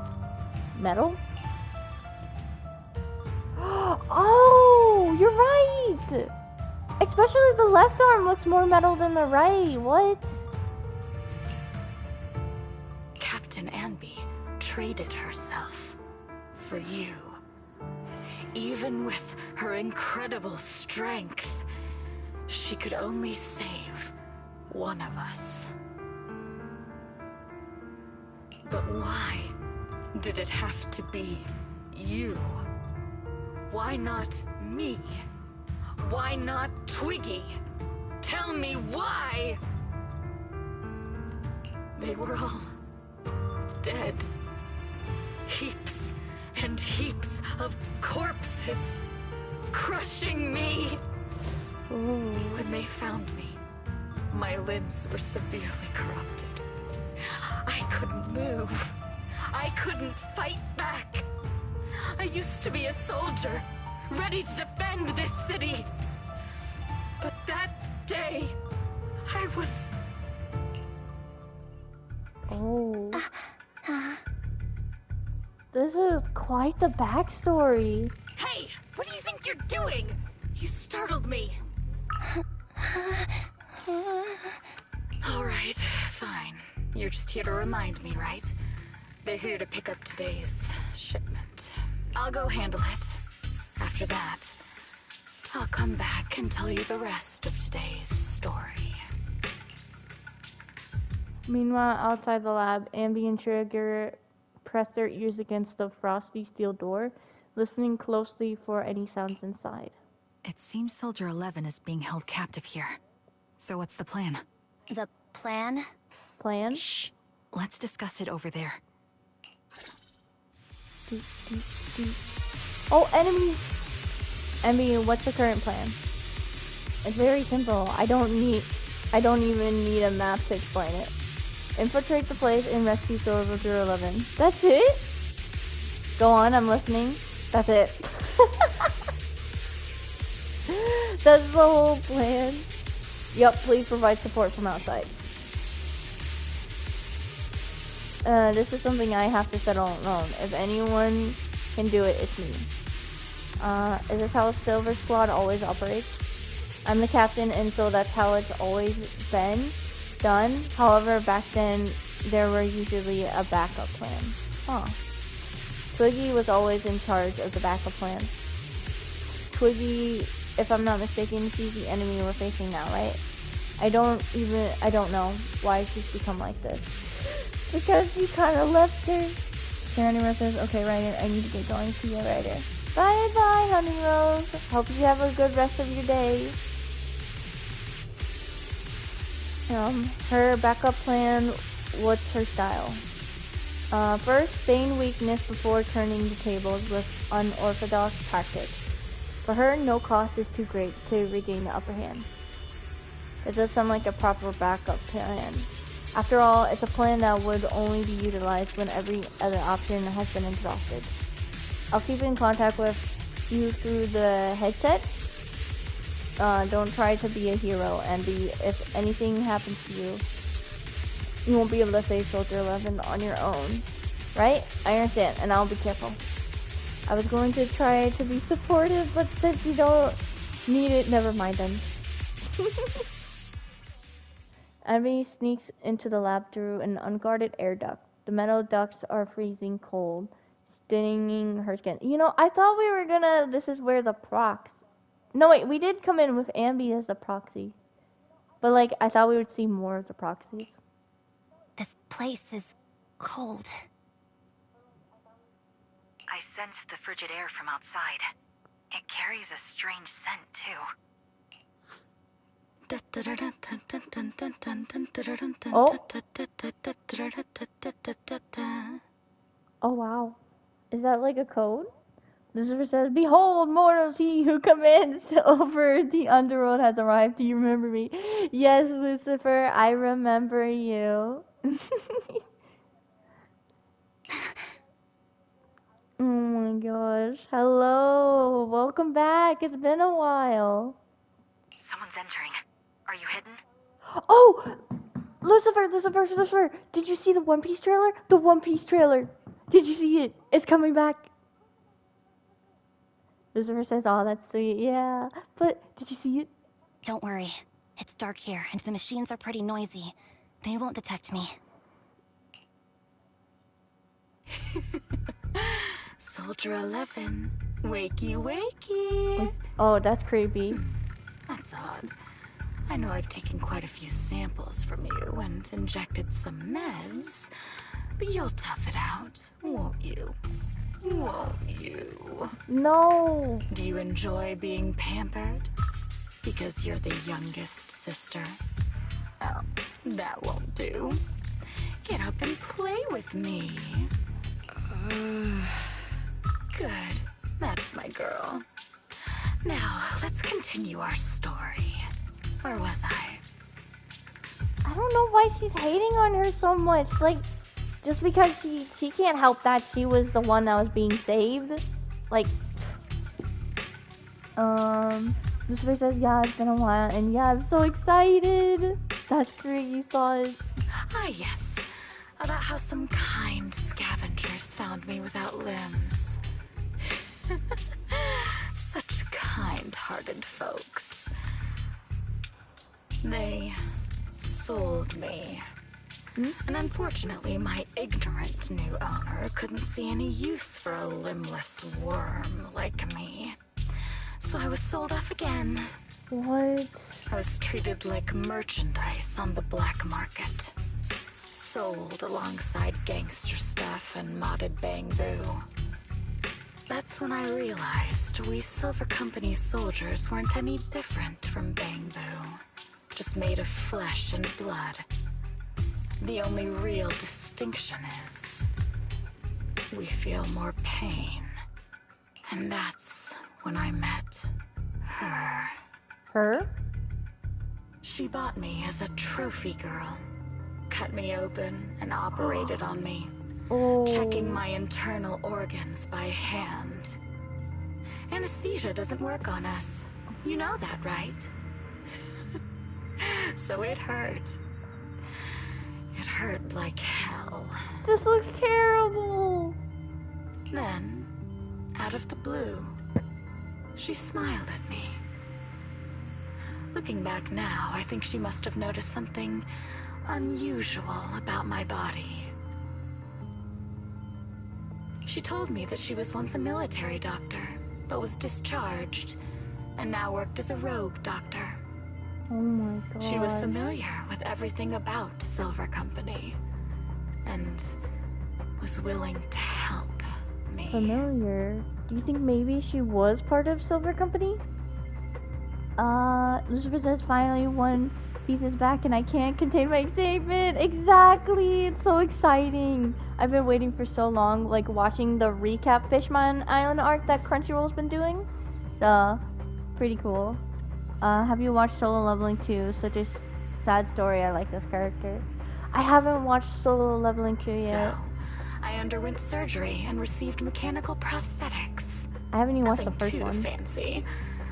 S1: Metal? Oh, you're right! Especially the left arm looks more metal than the right. What?
S7: Captain Anby traded herself for you. Even with her incredible strength, she could only save one of us. But why did it have to be you? Why not me? Why not Twiggy? Tell me why! They were all dead. Heaps and heaps of corpses crushing me.
S1: Ooh.
S7: When they found me, my limbs were severely corrupted. I couldn't move. I couldn't fight back. I used to be a soldier, ready to defend this city. But that day, I was...
S1: Oh. This is quite the backstory.
S7: Hey, what do you think you're doing? You startled me. All right, fine. You're just here to remind me, right? They're here to pick up today's shipment. I'll go handle it. After that, I'll come back and tell you the rest of today's story.
S1: Meanwhile, outside the lab, Anby and Trigger press their ears against the frosty steel door, listening closely for any sounds inside.
S4: It seems Soldier 11 is being held captive here. So what's the plan?
S2: The plan?
S1: Plan?
S4: Shh. Let's discuss it over there.
S1: Oh, enemies! Anby, what's the current plan? It's very simple. I don't even need a map to explain it. Infiltrate the place and rescue Soldier 11. That's it? Go on, I'm listening. That's it. That's the whole plan. Yup, please provide support from outside. this is something I have to settle alone. If anyone can do it, it's me. Is this how Silver Squad always operates? I'm the captain, and so that's how it's always been done. However, back then, there were usually a backup plan. Huh. Twiggy was always in charge of the backup plan. Twiggy, if I'm not mistaken, she's the enemy we're facing now, right? I don't know why she's become like this. Because you kind of left her. Honey says, okay, Ryder, I need to get going. See you, Ryder. Bye-bye, Honey Rose. Hope you have a good rest of your day. Her backup plan, what's her style? First, feign weakness before turning the tables with unorthodox tactics. For her, no cost is too great to regain the upper hand. It does sound like a proper backup plan. After all, it's a plan that would only be utilized when every other option has been exhausted. I'll keep in contact with you through the headset. Don't try to be a hero, and if anything happens to you, you won't be able to save Soldier 11 on your own. Right? I understand, and I'll be careful. I was going to try to be supportive, but since you don't need it, never mind then. Enemy sneaks into the lab through an unguarded air duct. The metal ducts are freezing cold, stinging her skin. You know, I thought we were gonna... This is where the procs... No, wait, we did come in with Ambi as the proxy. But, like, I thought we would see more of the proxies.
S2: This place is cold.
S4: I sense the frigid air from outside. It carries a strange scent, too.
S1: Oh, wow. Is that like a code? Lucifer says, behold, mortals, he who commands over the underworld has arrived. Do you remember me? Yes, Lucifer, I remember you. Oh my gosh. Hello. Welcome back. It's been a while.
S4: Someone's entering. Are you hidden?
S1: Oh! Lucifer! Did you see the One Piece trailer? The One Piece trailer! Did you see it? It's coming back. Lucifer says, oh, that's sweet. Yeah. But, did you see it?
S2: Don't worry. It's dark here, and the machines are pretty noisy. They won't detect me.
S7: Soldier 11, wakey wakey.
S1: Oh, that's creepy.
S7: That's odd. I know I've taken quite a few samples from you and injected some meds, but you'll tough it out, won't you? Won't you?
S1: No.
S7: Do you enjoy being pampered? Because you're the youngest sister? Oh, that won't do. Get up and play with me. Good. That's my girl. Now, let's continue our story. Where was I?
S1: I don't know why she's hating on her so much. Like, just because she can't help that she was the one that was being saved. Like, Lucifer says, yeah, it's been a while, and yeah, I'm so excited. That's great, you saw it.
S7: Ah, yes. About how some kind scavengers found me without limbs. Such kind-hearted folks. They sold me. And unfortunately, my ignorant new owner couldn't see any use for a limbless worm like me. So I was sold off again.
S1: What?
S7: I was treated like merchandise on the black market. Sold alongside gangster stuff and modded bamboo. That's when I realized we Silver Company soldiers weren't any different from bamboo. Just made of flesh and blood. The only real distinction is we feel more pain. And that's when I met her.
S1: Her?
S7: She bought me as a trophy girl. Cut me open and operated on me.
S1: Oh.
S7: Checking my internal organs by hand. Anesthesia doesn't work on us. You know that, right? So it hurt. It hurt like hell.
S1: This looks terrible.
S7: Then, out of the blue, she smiled at me. Looking back now, I think she must have noticed something unusual about my body. She told me that she was once a military doctor, but was discharged, and now worked as a rogue doctor.
S1: Oh my god.
S7: She was familiar with everything about Silver Company, and was willing to help me.
S1: Familiar? Do you think maybe she was part of Silver Company? Elizabeth says finally One Piece is back and I can't contain my excitement. Exactly! It's so exciting. I've been waiting for so long, like watching the recap Fishman Island arc that Crunchyroll's been doing. Pretty cool. Have you watched Solo Leveling 2? Such a sad story. I like this character. I haven't watched Solo Leveling 2 yet.
S7: So, I underwent surgery and received mechanical prosthetics.
S1: I haven't even watched the
S7: Nothing
S1: first
S7: too
S1: one.
S7: fancy.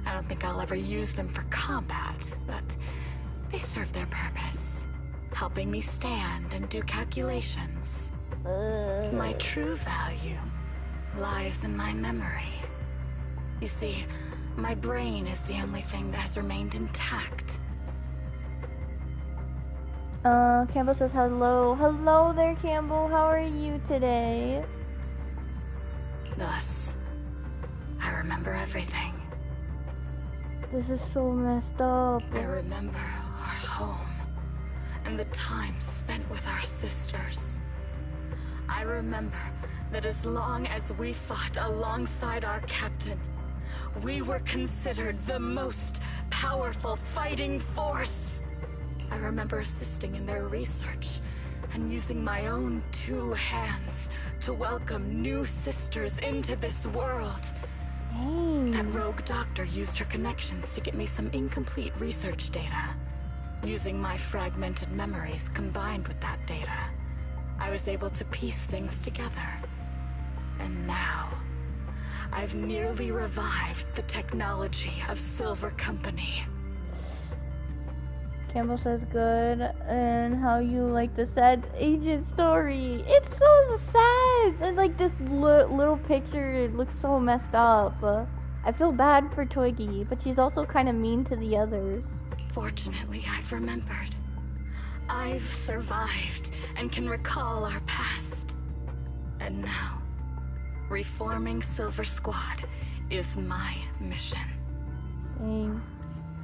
S7: I don't think I'll ever use them for combat, but they serve their purpose, helping me stand and do calculations. My true value lies in my memory. You see, my brain is the only thing that has remained intact.
S1: Campbell says hello. Hello there, Campbell. How are you today?
S7: Thus, I remember everything.
S1: This is so messed up.
S7: I remember our home and the time spent with our sisters. I remember that as long as we fought alongside our captain, we were considered the most powerful fighting force. I remember assisting in their research and using my own 2 hands to welcome new sisters into this world.
S1: Dang.
S7: That rogue doctor used her connections to get me some incomplete research data. Using my fragmented memories combined with that data, I was able to piece things together. And now, I've nearly revived the technology of Silver Company.
S1: Campbell says good, and how you like the sad agent story. It's so sad, and like this little picture, it looks so messed up. I feel bad for Toigi, but she's also kind of mean to the others.
S7: Fortunately, I've remembered. I've survived and can recall our past. And now, reforming Silver Squad is my mission.
S1: Dang.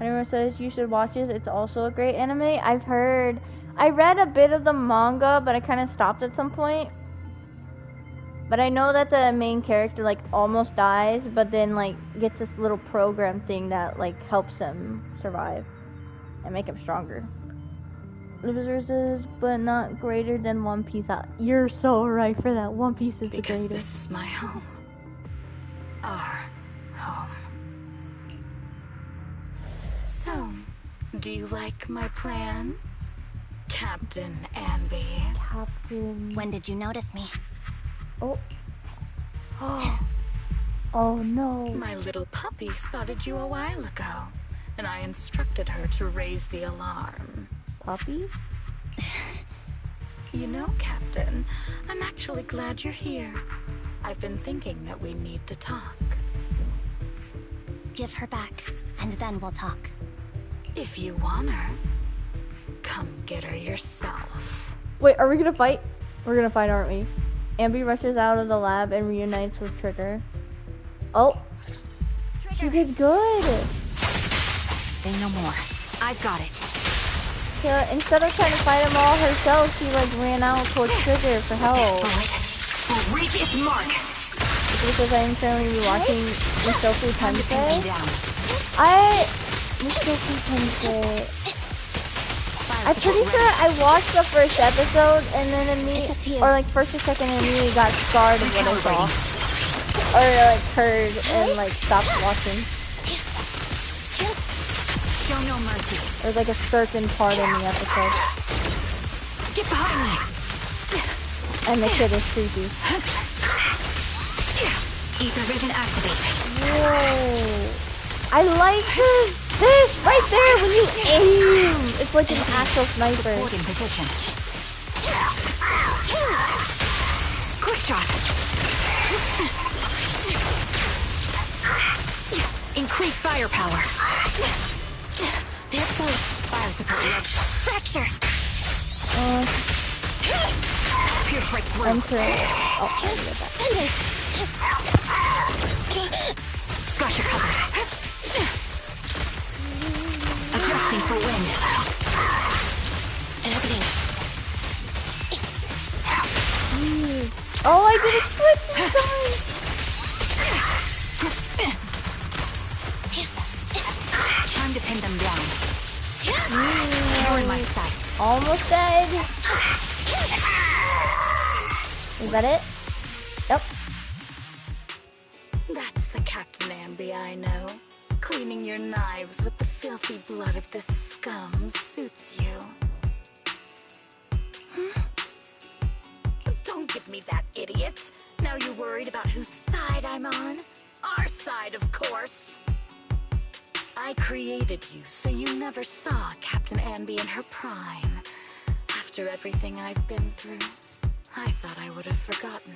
S1: Anyone says you should watch it. It's also a great anime. I've heard. I read a bit of the manga, but I kind of stopped at some point. But I know that the main character like almost dies, but then like gets this little program thing that like helps him survive and make him stronger. Losers is, but not greater than One Piece. You're so right for that. One Piece is
S7: Because
S1: the greatest.
S7: this is my home. Our home. So, do you like my plan, Captain Anby?
S1: Captain.
S2: When did you notice me?
S1: Oh. Oh no.
S7: My little puppy spotted you a while ago, and I instructed her to raise the alarm.
S1: Puppy?
S7: You know, Captain, I'm actually glad you're here. I've been thinking that we need to talk.
S2: Give her back, and then we'll talk.
S7: If you want her, come get her yourself.
S1: Wait, are we gonna fight? We're gonna fight, aren't we? Ambi rushes out of the lab and reunites with Trigger. Oh, she did good.
S4: Say no more. I've got it.
S1: Yeah, instead of trying to fight them all herself, she like ran out towards Trigger for help.
S4: Bullet will reach its mark.
S1: Because I'm currently rewatching Mushoku Tensei.
S4: Down.
S1: Mushoku Tensei. I'm pretty sure I watched the first episode and then immediately, or like first or second, and immediately got scarred of what I saw, or like heard and like stopped watching.
S4: Show no mercy.
S1: There's like a certain part in the episode,
S4: Get behind me.
S1: and the kid is creepy.
S4: Ether vision activate.
S1: Whoa! I like this right there when you aim. It's like an actual sniper.
S4: Support in position. shot. Increase firepower.
S2: They're close. Fire support ready. Fracture!
S4: Pierce right through.
S1: Enter. Oh, I did that.
S4: Got you covered. Adjusting for wind.
S2: Opening.
S1: Oh, I did a switch inside.
S4: Time to pin them down. You're in my sights.
S1: Almost dead. Is that it? Yep.
S7: That's the Captain Ambi I know. Cleaning your knives with the filthy blood of this scum suits you. Don't give me that, idiot. Now you're worried about whose side I'm on? Our side, of course. I created you so you never saw Captain Ambi in her prime. After everything I've been through, I thought I would have forgotten.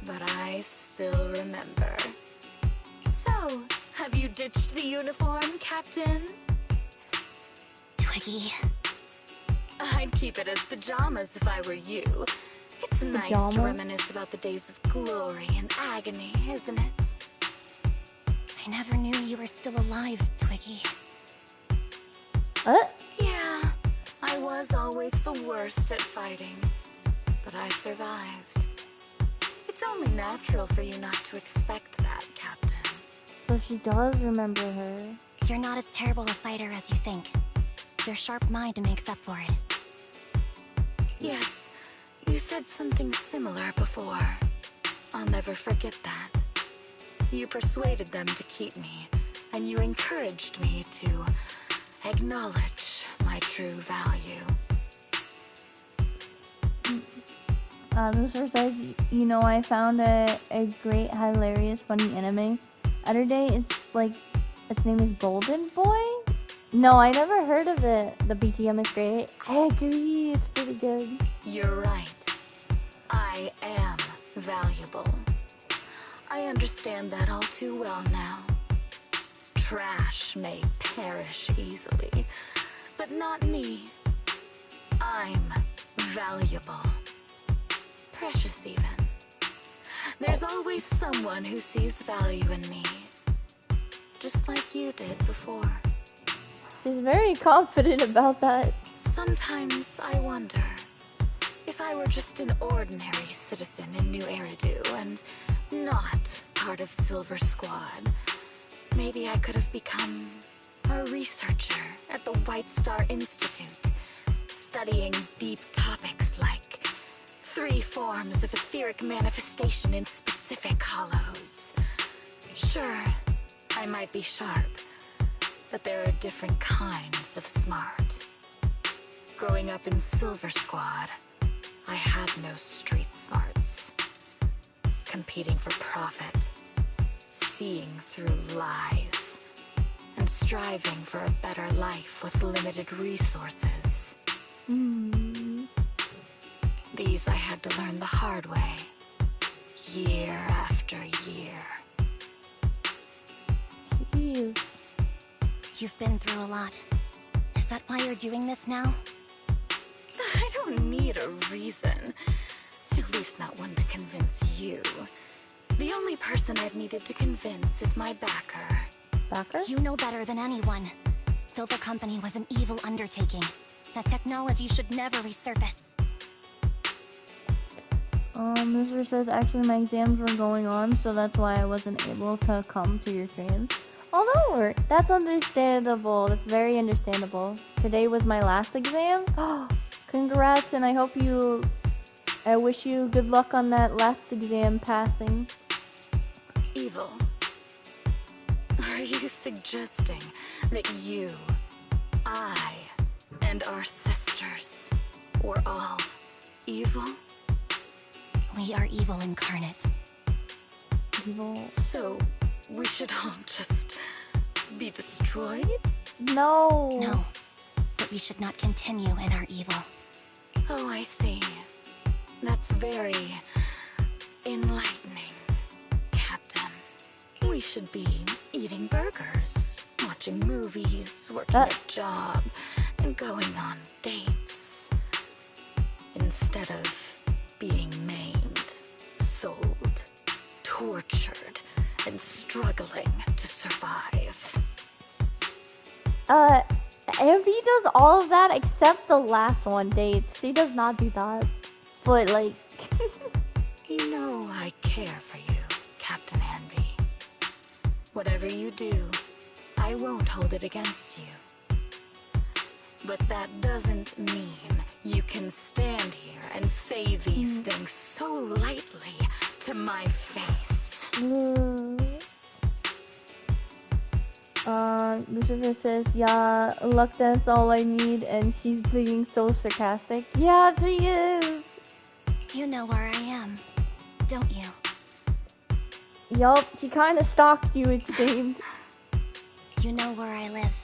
S7: But I still remember. So, have you ditched the uniform, Captain?
S2: Twiggy.
S7: I'd keep it as pajamas if I were you. It's nice to reminisce about the days of glory and agony, isn't it?
S2: I never knew you were still alive, Twiggy.
S1: What?
S7: Yeah, I was always the worst at fighting. But I survived. It's only natural for you not to expect that, Captain.
S1: So she does remember her.
S2: You're not as terrible a fighter as you think. Your sharp mind makes up for it.
S7: Yes, you said something similar before. I'll never forget that. You persuaded them to keep me, and you encouraged me to acknowledge my true value.
S1: This verse says, you know, I found a great, hilarious, funny anime. Other day, it's like, its name is Golden Boy? No, I never heard of it. The BTM is great. I agree, it's pretty good.
S7: You're right. I am valuable. I understand that all too well now. Trash may perish easily, but not me. I'm valuable. Precious even. There's always someone who sees value in me. Just like you did before.
S1: She's very confident about that.
S7: Sometimes I wonder if I were just an ordinary citizen in New Eridu and not part of Silver Squad, maybe I could have become a researcher at the White Star Institute, studying deep topics like 3 forms of etheric manifestation in specific hollows. Sure, I might be sharp, but there are different kinds of smart. Growing up in Silver Squad, I had no street smarts. Competing for profit, seeing through lies, and striving for a better life with limited resources. These I had to learn the hard way, year after year.
S1: Jeez.
S2: You've been through a lot. Is that why you're doing this now?
S7: I don't need a reason. At least not one to convince you. The only person I've needed to convince is my backer.
S1: Backer?
S2: You know better than anyone. Silver Company was an evil undertaking. That technology should never resurface.
S1: This verse says, actually my exams were going on, so that's why I wasn't able to come to your stream. Oh, don't worry. That's understandable. That's very understandable. Today was my last exam. Congrats, and I wish you good luck on that last exam passing.
S7: Evil. Are you suggesting that you, I, and our sisters were all evil?
S2: We are evil incarnate.
S1: Evil.
S7: So, we should all just be destroyed?
S1: No.
S2: No, but we should not continue in our evil.
S7: Oh, I see. That's very enlightening, Captain. We should be eating burgers, watching movies, working a job, and going on dates. Instead of being maimed, sold, tortured, and struggling to survive.
S1: Ambi does all of that except the last one, dates. She does not do that. But, like...
S7: You know I care for you, Captain Ambi. Whatever you do, I won't hold it against you. But that doesn't mean you can stand here and say these things so lightly to my face.
S1: Lucifer says, yeah, luck, that's all I need, and she's being so sarcastic. Yeah, she is!
S2: You know where I am, don't you?
S1: Yup, she kinda stalked you, it seemed.
S2: You know where I live,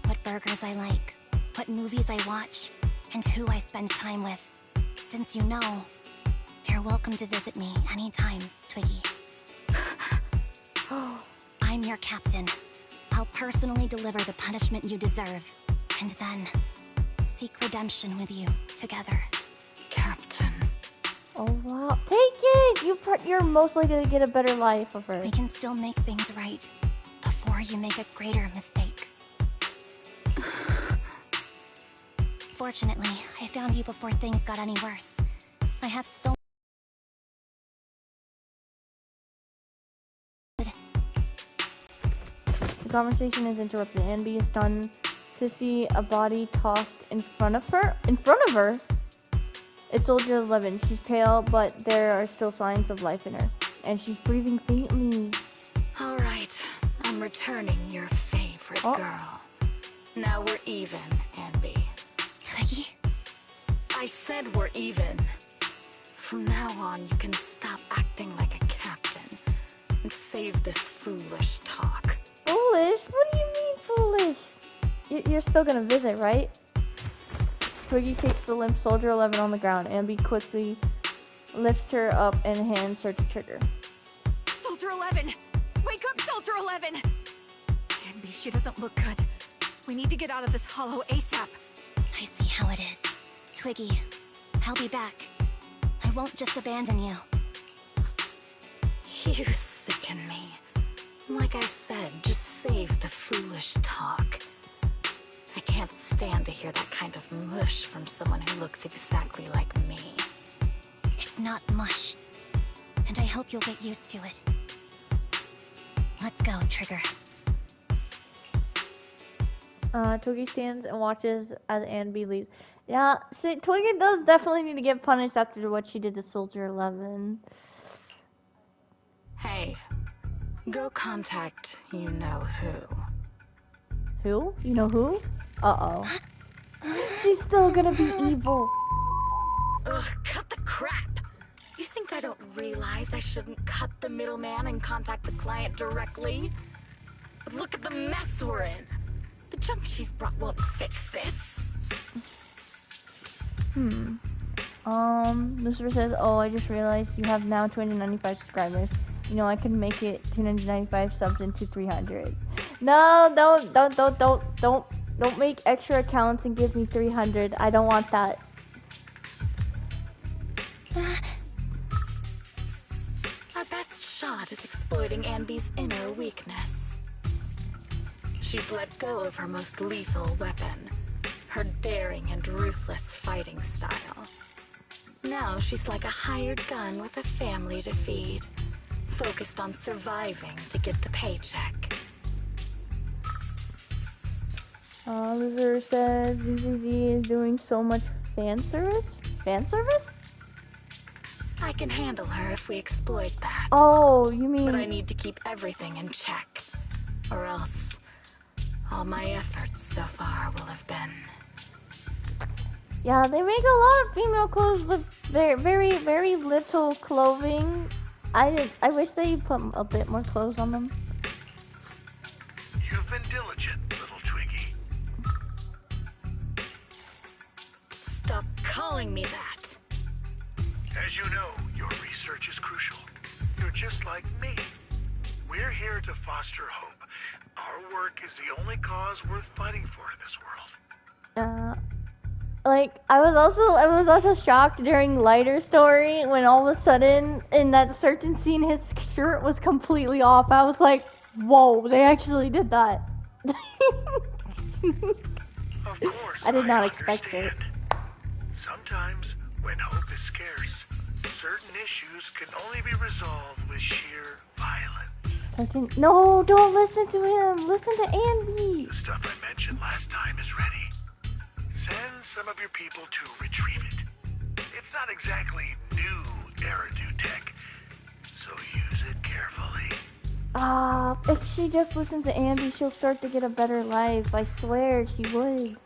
S2: what burgers I like, what movies I watch, and who I spend time with. Since you know, you're welcome to visit me anytime, Twiggy. I'm your captain. I'll personally deliver the punishment you deserve, and then seek redemption with you together.
S7: Captain.
S1: Oh wow, take it! You're most likely to get a better life of her.
S2: We can still make things right before you make a greater mistake. Fortunately, I found you before things got any worse. I have so
S1: The conversation is interrupted. Ambi is stunned to see a body tossed in front of her. In front of her? It's Soldier 11. She's pale, but there are still signs of life in her. And she's breathing faintly.
S7: Alright, I'm returning your favorite girl. Now we're even, Ambi.
S2: Twiggy?
S7: I said we're even. From now on, you can stop acting like a captain and save this foolish talk.
S1: Foolish? What do you mean foolish? You're still gonna visit, right? Twiggy kicks the limp Soldier 11 on the ground. Ambi quickly lifts her up and hands her to Trigger.
S4: Soldier 11! Wake up, Soldier 11! Ambi, she doesn't look good. We need to get out of this hollow ASAP.
S2: I see how it is. Twiggy, I'll be back. I won't just abandon you.
S7: You sicken me. Like I said, just save the foolish talk. I can't stand to hear that kind of mush from someone who looks exactly like me.
S2: It's not mush. And I hope you'll get used to it. Let's go, Trigger.
S1: Twiggy stands and watches as Ambi leaves. Yeah, see, Twiggy does definitely need to get punished after what she did to Soldier 11.
S7: Hey, go contact you-know-who.
S1: Who? You know who? Uh-oh. She's still gonna be evil.
S7: Ugh, cut the crap! You think I don't realize I shouldn't cut the middleman and contact the client directly? But look at the mess we're in! The junk she's brought won't fix this.
S1: Lucifer says, oh, I just realized you have now 295 subscribers. You know, I can make it 295 subs into 300. No, don't make extra accounts and give me 300. I don't want that.
S7: Our best shot is exploiting Ambi's inner weakness. She's let go of her most lethal weapon, her daring and ruthless fighting style. Now she's like a hired gun with a family to feed, focused on surviving to get the paycheck.
S1: Loser says ZZZ is doing so much fan service? Fan service?
S7: I can handle her if we exploit that.
S1: Oh, you mean...
S7: But I need to keep everything in check, or else all my efforts so far will have been...
S1: Yeah, they make a lot of female clothes with very, very little clothing. I wish they put a bit more clothes on them.
S6: You've been diligent, little Twiggy.
S7: Stop calling me that.
S6: As you know, your research is crucial.
S8: You're just like me. We're here to foster hope. Our work is the only cause worth fighting for in this world.
S1: Like, I was also shocked during Lighter's story when all of a sudden, in that certain scene, his shirt was completely off. I was like, whoa, they actually did that.
S8: Of course,
S1: I did not expect it.
S8: Sometimes, when hope is scarce, certain issues can only be resolved with sheer violence.
S1: No, don't listen to him. Listen to Andy.
S8: The stuff I mentioned last time is ready. Send some of your people to retrieve it. It's not exactly new Eridu tech, so use it carefully.
S1: If she just listens to Andy, she'll start to get a better life. I swear she would.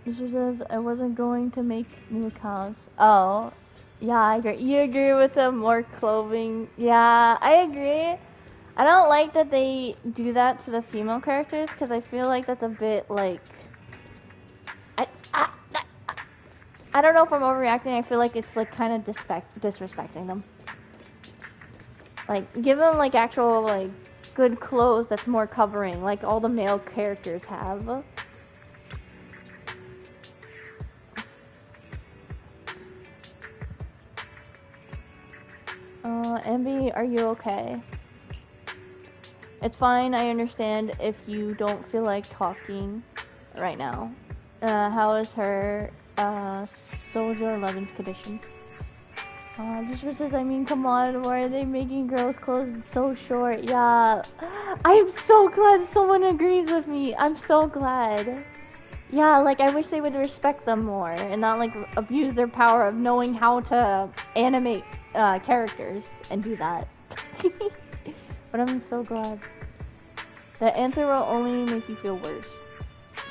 S1: She says, I wasn't going to make new accounts. Oh, yeah, I agree. You agree with the more clothing? Yeah, I agree. I don't like that they do that to the female characters, because I feel like that's a bit, like... I don't know if I'm overreacting. I feel like it's, like, kind of disrespecting them. Like, give them, like, actual, like, good clothes that's more covering, like all the male characters have. Emby, are you okay? It's fine, I understand if you don't feel like talking right now. How is her, Soldier 11's condition? Just says, I mean, come on, why are they making girls' clothes so short? Yeah, I'm so glad someone agrees with me. I'm so glad. Yeah, like, I wish they would respect them more and not, like, abuse their power of knowing how to animate characters and do that. But I'm so glad. The answer will only make you feel worse.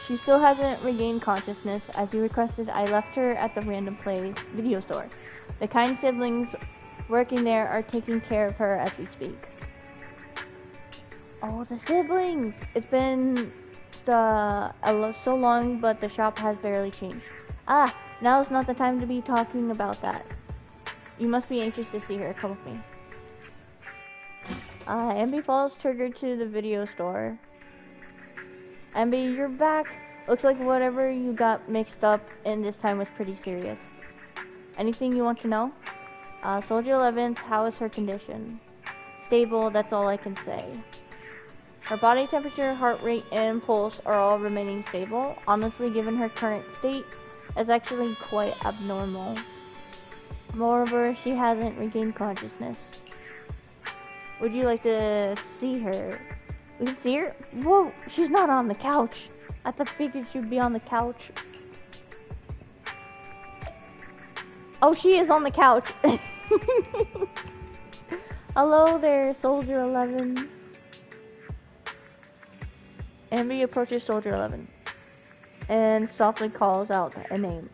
S1: She still hasn't regained consciousness. As you requested, I left her at the Random Plays video store. The kind siblings working there are taking care of her as we speak. Oh, the siblings! It's been so long, but the shop has barely changed. Ah, now is not the time to be talking about that. You must be anxious to see her. Come with me. Emby follows Trigger to the video store. Emby, you're back. Looks like whatever you got mixed up in this time was pretty serious. Anything you want to know? Soldier 11, how is her condition? Stable, that's all I can say. Her body temperature, heart rate, and pulse are all remaining stable. Honestly, given her current state, it's actually quite abnormal. Moreover, she hasn't regained consciousness. Would you like to see her? We can see her? Whoa, she's not on the couch. I figured she'd be on the couch. Oh, she is on the couch. Hello there, Soldier 11. Emby approaches Soldier 11 and softly calls out a name.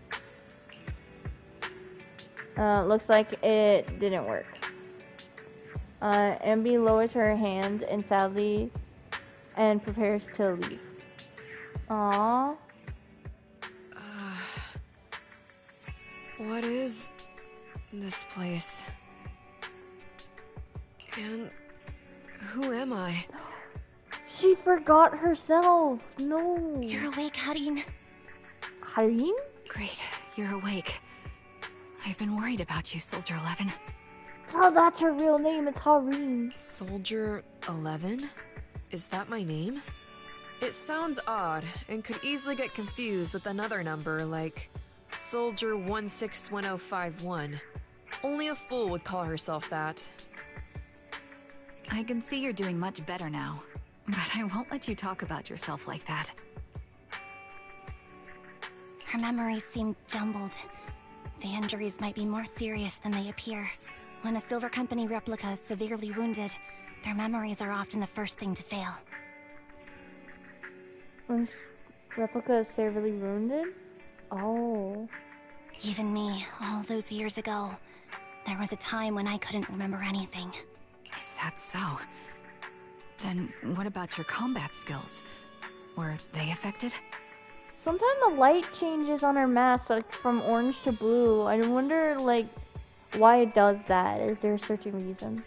S1: Looks like it didn't work. Emby lowers her hand and sadly and prepares to leave. Aww.
S9: What is this place? And who am I?
S1: She forgot herself. No.
S2: You're awake, Harin.
S1: Harin?
S4: Great, you're awake. I've been worried about you, Soldier 11.
S1: Oh, that's her real name. It's Harin.
S9: Soldier 11? Is that my name? It sounds odd and could easily get confused with another number like Soldier 161051. Only a fool would call herself that.
S4: I can see you're doing much better now, but I won't let you talk about yourself like that.
S2: Her memories seem jumbled. The injuries might be more serious than they appear. When a Silver Company replica is severely wounded, their memories are often the first thing to fail.
S1: When replica is severely wounded? Oh.
S2: Even me, all those years ago, there was a time when I couldn't remember anything.
S4: Is that so? Then what about your combat skills? Were they affected?
S1: Sometimes the light changes on her mask, like from orange to blue. I wonder, like, why it does that. Is there a certain reason?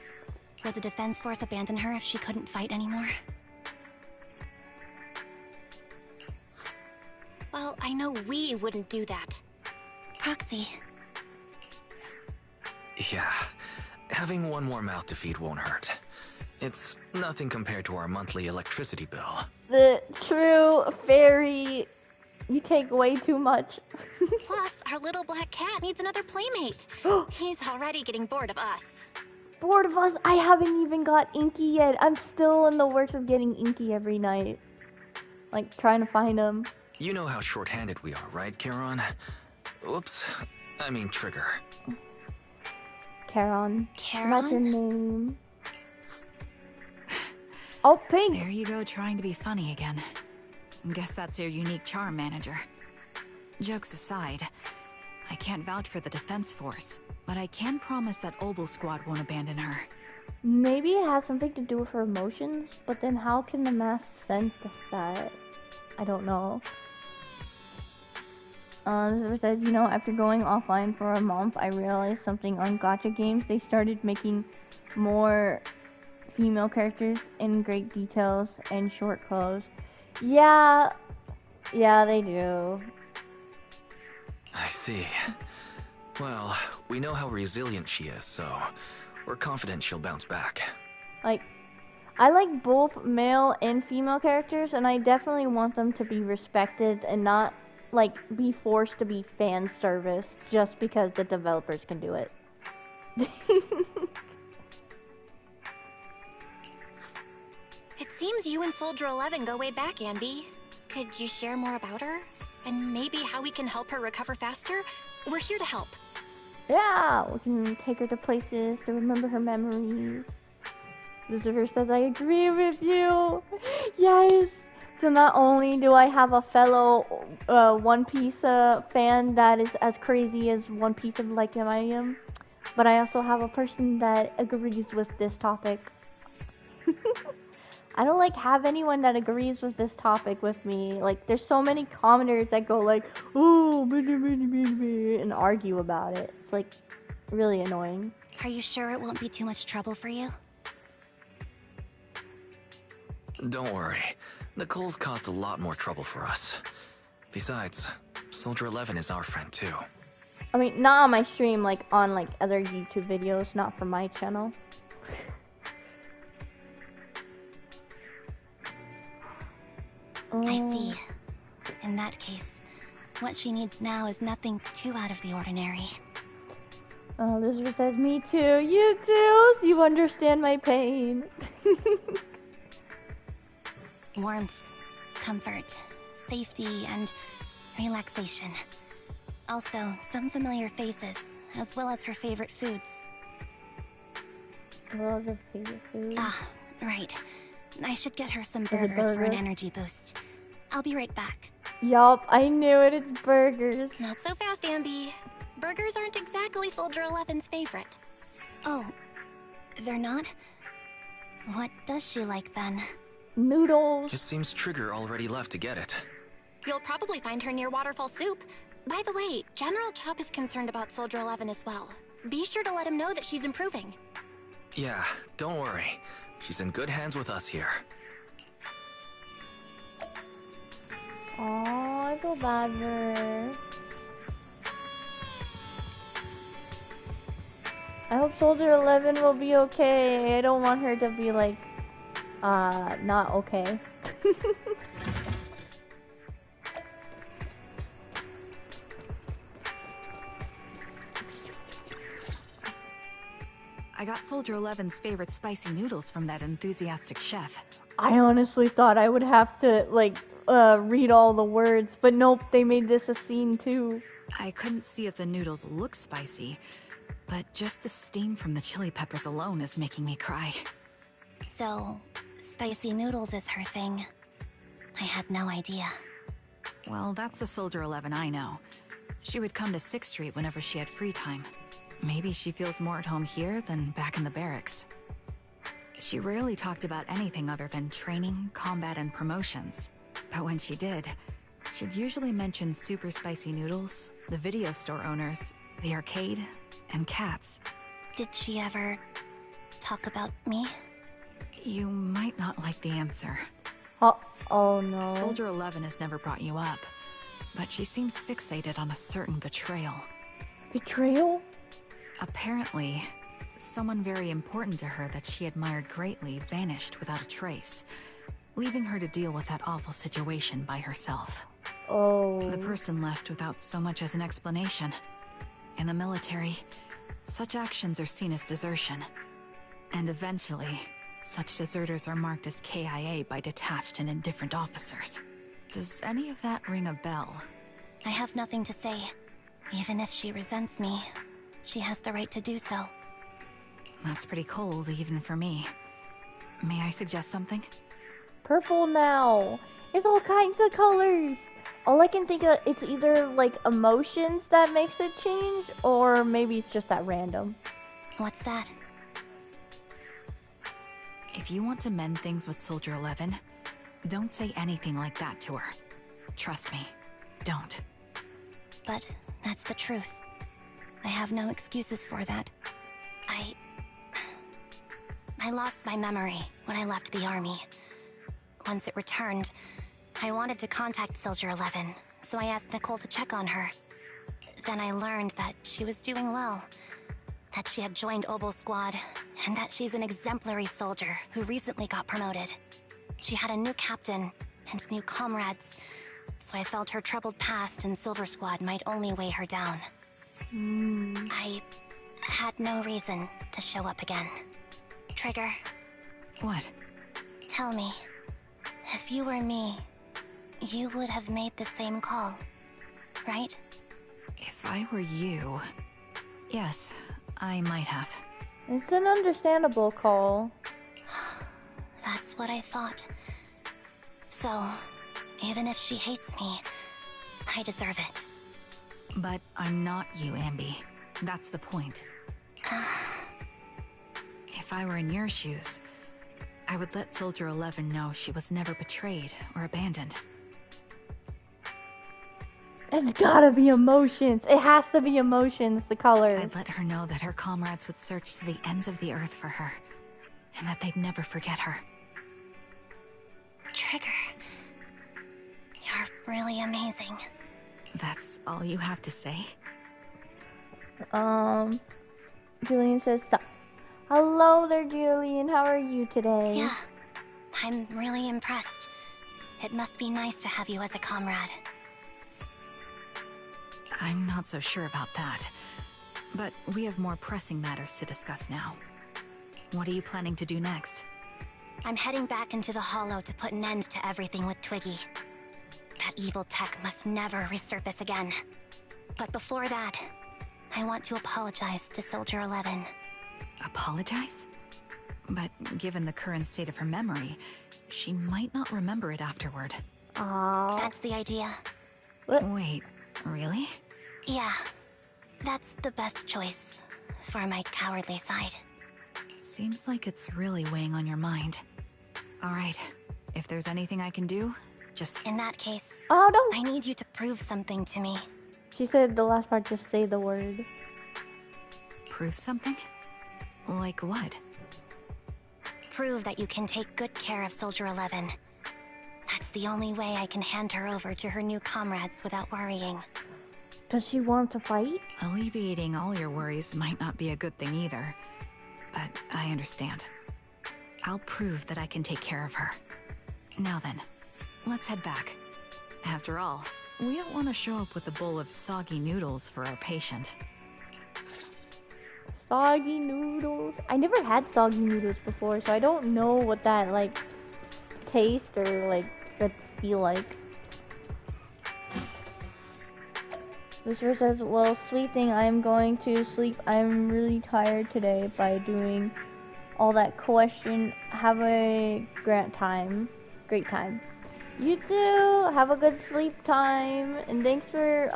S2: Would the Defense Force abandon her if she couldn't fight anymore? Well, I know we wouldn't do that. Proxy.
S3: Yeah, having one more mouth to feed won't hurt. It's nothing compared to our monthly electricity bill.
S1: The true fairy, you take way too much.
S2: Plus, our little black cat needs another playmate. He's already getting bored of us.
S1: Bored of us? I haven't even got Inky yet. I'm still in the works of getting Inky every night. Like, trying to find him.
S3: You know how short-handed we are, right, Charon? Oops, I mean Trigger.
S1: Charon.
S2: Charon?
S1: That's your name. Oh, Pink!
S4: There you go, trying to be funny again. Guess that's your unique charm, manager. Jokes aside, I can't vouch for the Defense Force, but I can promise that Obel Squad won't abandon her.
S1: Maybe it has something to do with her emotions, but then how can the mask sense that? I don't know. This says, you know, after going offline for a month, I realized something on gacha games. They started making more female characters in great details and short clothes. Yeah, they do.
S3: I see. Well, we know how resilient she is, so we're confident she'll bounce back.
S1: Like, I like both male and female characters, and I definitely want them to be respected and not, like, be forced to be fan service just because the developers can do it.
S2: It seems you and Soldier 11 go way back, Anby. Could you share more about her? And maybe how we can help her recover faster? We're here to help.
S1: Yeah, we can take her to places to remember her memories. Lucifer says, I agree with you. Yes. So not only do I have a fellow One Piece fan that is as crazy as One Piece of like I am, but I also have a person that agrees with this topic. I don't like have anyone that agrees with this topic with me. Like, there's so many commenters that go like, ooh, and argue about it. It's like really annoying.
S2: Are you sure it won't be too much trouble for you?
S3: Don't worry. Nicole's caused a lot more trouble for us. Besides, Soldier 11 is our friend too.
S1: I mean, not on my stream, like on like other YouTube videos, not for my channel.
S2: I see. In that case, what she needs now is nothing too out of the ordinary.
S1: Oh, Lucifer says, me too. You too. You understand my pain.
S2: Warmth, comfort, safety, and relaxation. Also, some familiar faces, as well as her favorite foods.
S1: Well, the favorite food.
S2: Ah, right. I should get her some burgers for an energy boost. I'll be right back.
S1: Yup, I knew it. It's burgers.
S2: Not so fast, Anby. Burgers aren't exactly Soldier 11's favorite. Oh, they're not? What does she like then?
S1: Noodles.
S3: It seems Trigger already left to get it.
S2: You'll probably find her near Waterfall Soup. By the way, General Chop is concerned about Soldier 11 as well. Be sure to let him know that she's improving.
S3: Yeah, don't worry. She's in good hands with us here.
S1: Aw, I feel bad for her. I hope Soldier 11 will be okay. I don't want her to be like, not okay.
S4: I got Soldier 11's favorite spicy noodles from that enthusiastic chef.
S1: I honestly thought I would have to, like, read all the words, but nope, they made this a scene too.
S4: I couldn't see if the noodles look spicy, but just the steam from the chili peppers alone is making me cry.
S2: So, spicy noodles is her thing. I had no idea.
S4: Well, that's the Soldier 11 I know. She would come to 6th Street whenever she had free time. Maybe she feels more at home here than back in the barracks. She rarely talked about anything other than training, combat, and promotions. But when she did, She'd usually mention super spicy noodles, the video store owners, the arcade, and cats.
S2: Did she ever talk about me?
S4: You might not like the answer.
S1: Oh no.
S4: Soldier 11 has never brought you up, but she seems fixated on a certain betrayal.
S1: Betrayal?
S4: Apparently, someone very important to her that she admired greatly vanished without a trace, leaving her to deal with that awful situation by herself.
S1: Oh.
S4: The person left without so much as an explanation. In the military, such actions are seen as desertion. And eventually, such deserters are marked as KIA by detached and indifferent officers. Does any of that ring a bell?
S2: I have nothing to say. Even if she resents me, she has the right to do so.
S4: That's pretty cold, even for me. May I suggest something?
S1: Purple now. It's all kinds of colors. All I can think of, it's either like emotions that makes it change, or maybe it's just that random.
S2: What's that?
S4: If you want to mend things with Soldier 11, don't say anything like that to her. Trust me, don't.
S2: But that's the truth. I have no excuses for that. I lost my memory when I left the army. Once it returned, I wanted to contact Soldier 11, so I asked Nicole to check on her. Then I learned that she was doing well, that she had joined Obel Squad, and that she's an exemplary soldier who recently got promoted. She had a new captain and new comrades, so I felt her troubled past in Silver Squad might only weigh her down. I had no reason to show up again. Trigger.
S4: What?
S2: Tell me, if you were me, you would have made the same call, right?
S4: If I were you... Yes, I might have.
S1: It's an understandable call.
S2: That's what I thought. So, even if she hates me, I deserve it.
S4: But I'm not you, Ambi. That's the point. If I were in your shoes, I would let Soldier 11 know she was never betrayed or abandoned.
S1: It's gotta be emotions. It has to be emotions, the colors.
S4: I'd let her know that her comrades would search to the ends of the earth for her, and that they'd never forget her.
S2: Trigger, you're really amazing.
S4: That's all you have to say?
S1: Julian says, sup. Hello there, Julian. How are you today?
S2: Yeah, I'm really impressed. It must be nice to have you as a comrade.
S4: I'm not so sure about that. But we have more pressing matters to discuss now. What are you planning to do next?
S2: I'm heading back into the Hollow to put an end to everything with Twiggy. That evil tech must never resurface again. But before that, I want to apologize to Soldier 11.
S4: Apologize? But given the current state of her memory, she might not remember it afterward.
S1: Aww.
S2: That's the idea.
S1: What?
S4: Wait, really?
S2: Yeah, that's the best choice for my cowardly side.
S4: Seems like it's really weighing on your mind. Alright, if there's anything I can do, just...
S2: In that case,
S1: Oh, no.
S2: I need you to prove something to me.
S1: She said the last part, just say the word.
S4: Prove something? Like what?
S2: Prove that you can take good care of Soldier 11. That's the only way I can hand her over to her new comrades without worrying.
S1: Does she want to fight?
S4: Alleviating all your worries might not be a good thing either. But I understand. I'll prove that I can take care of her. Now then, let's head back. After all, we don't want to show up with a bowl of soggy noodles for our patient.
S1: Soggy noodles. I never had soggy noodles before, so I don't know what that, like, taste or, like, that feel like. Whisper says, well, sweet thing, I'm going to sleep. I'm really tired today by doing all that question. Have a great time. You too. Have a good sleep time. And thanks for,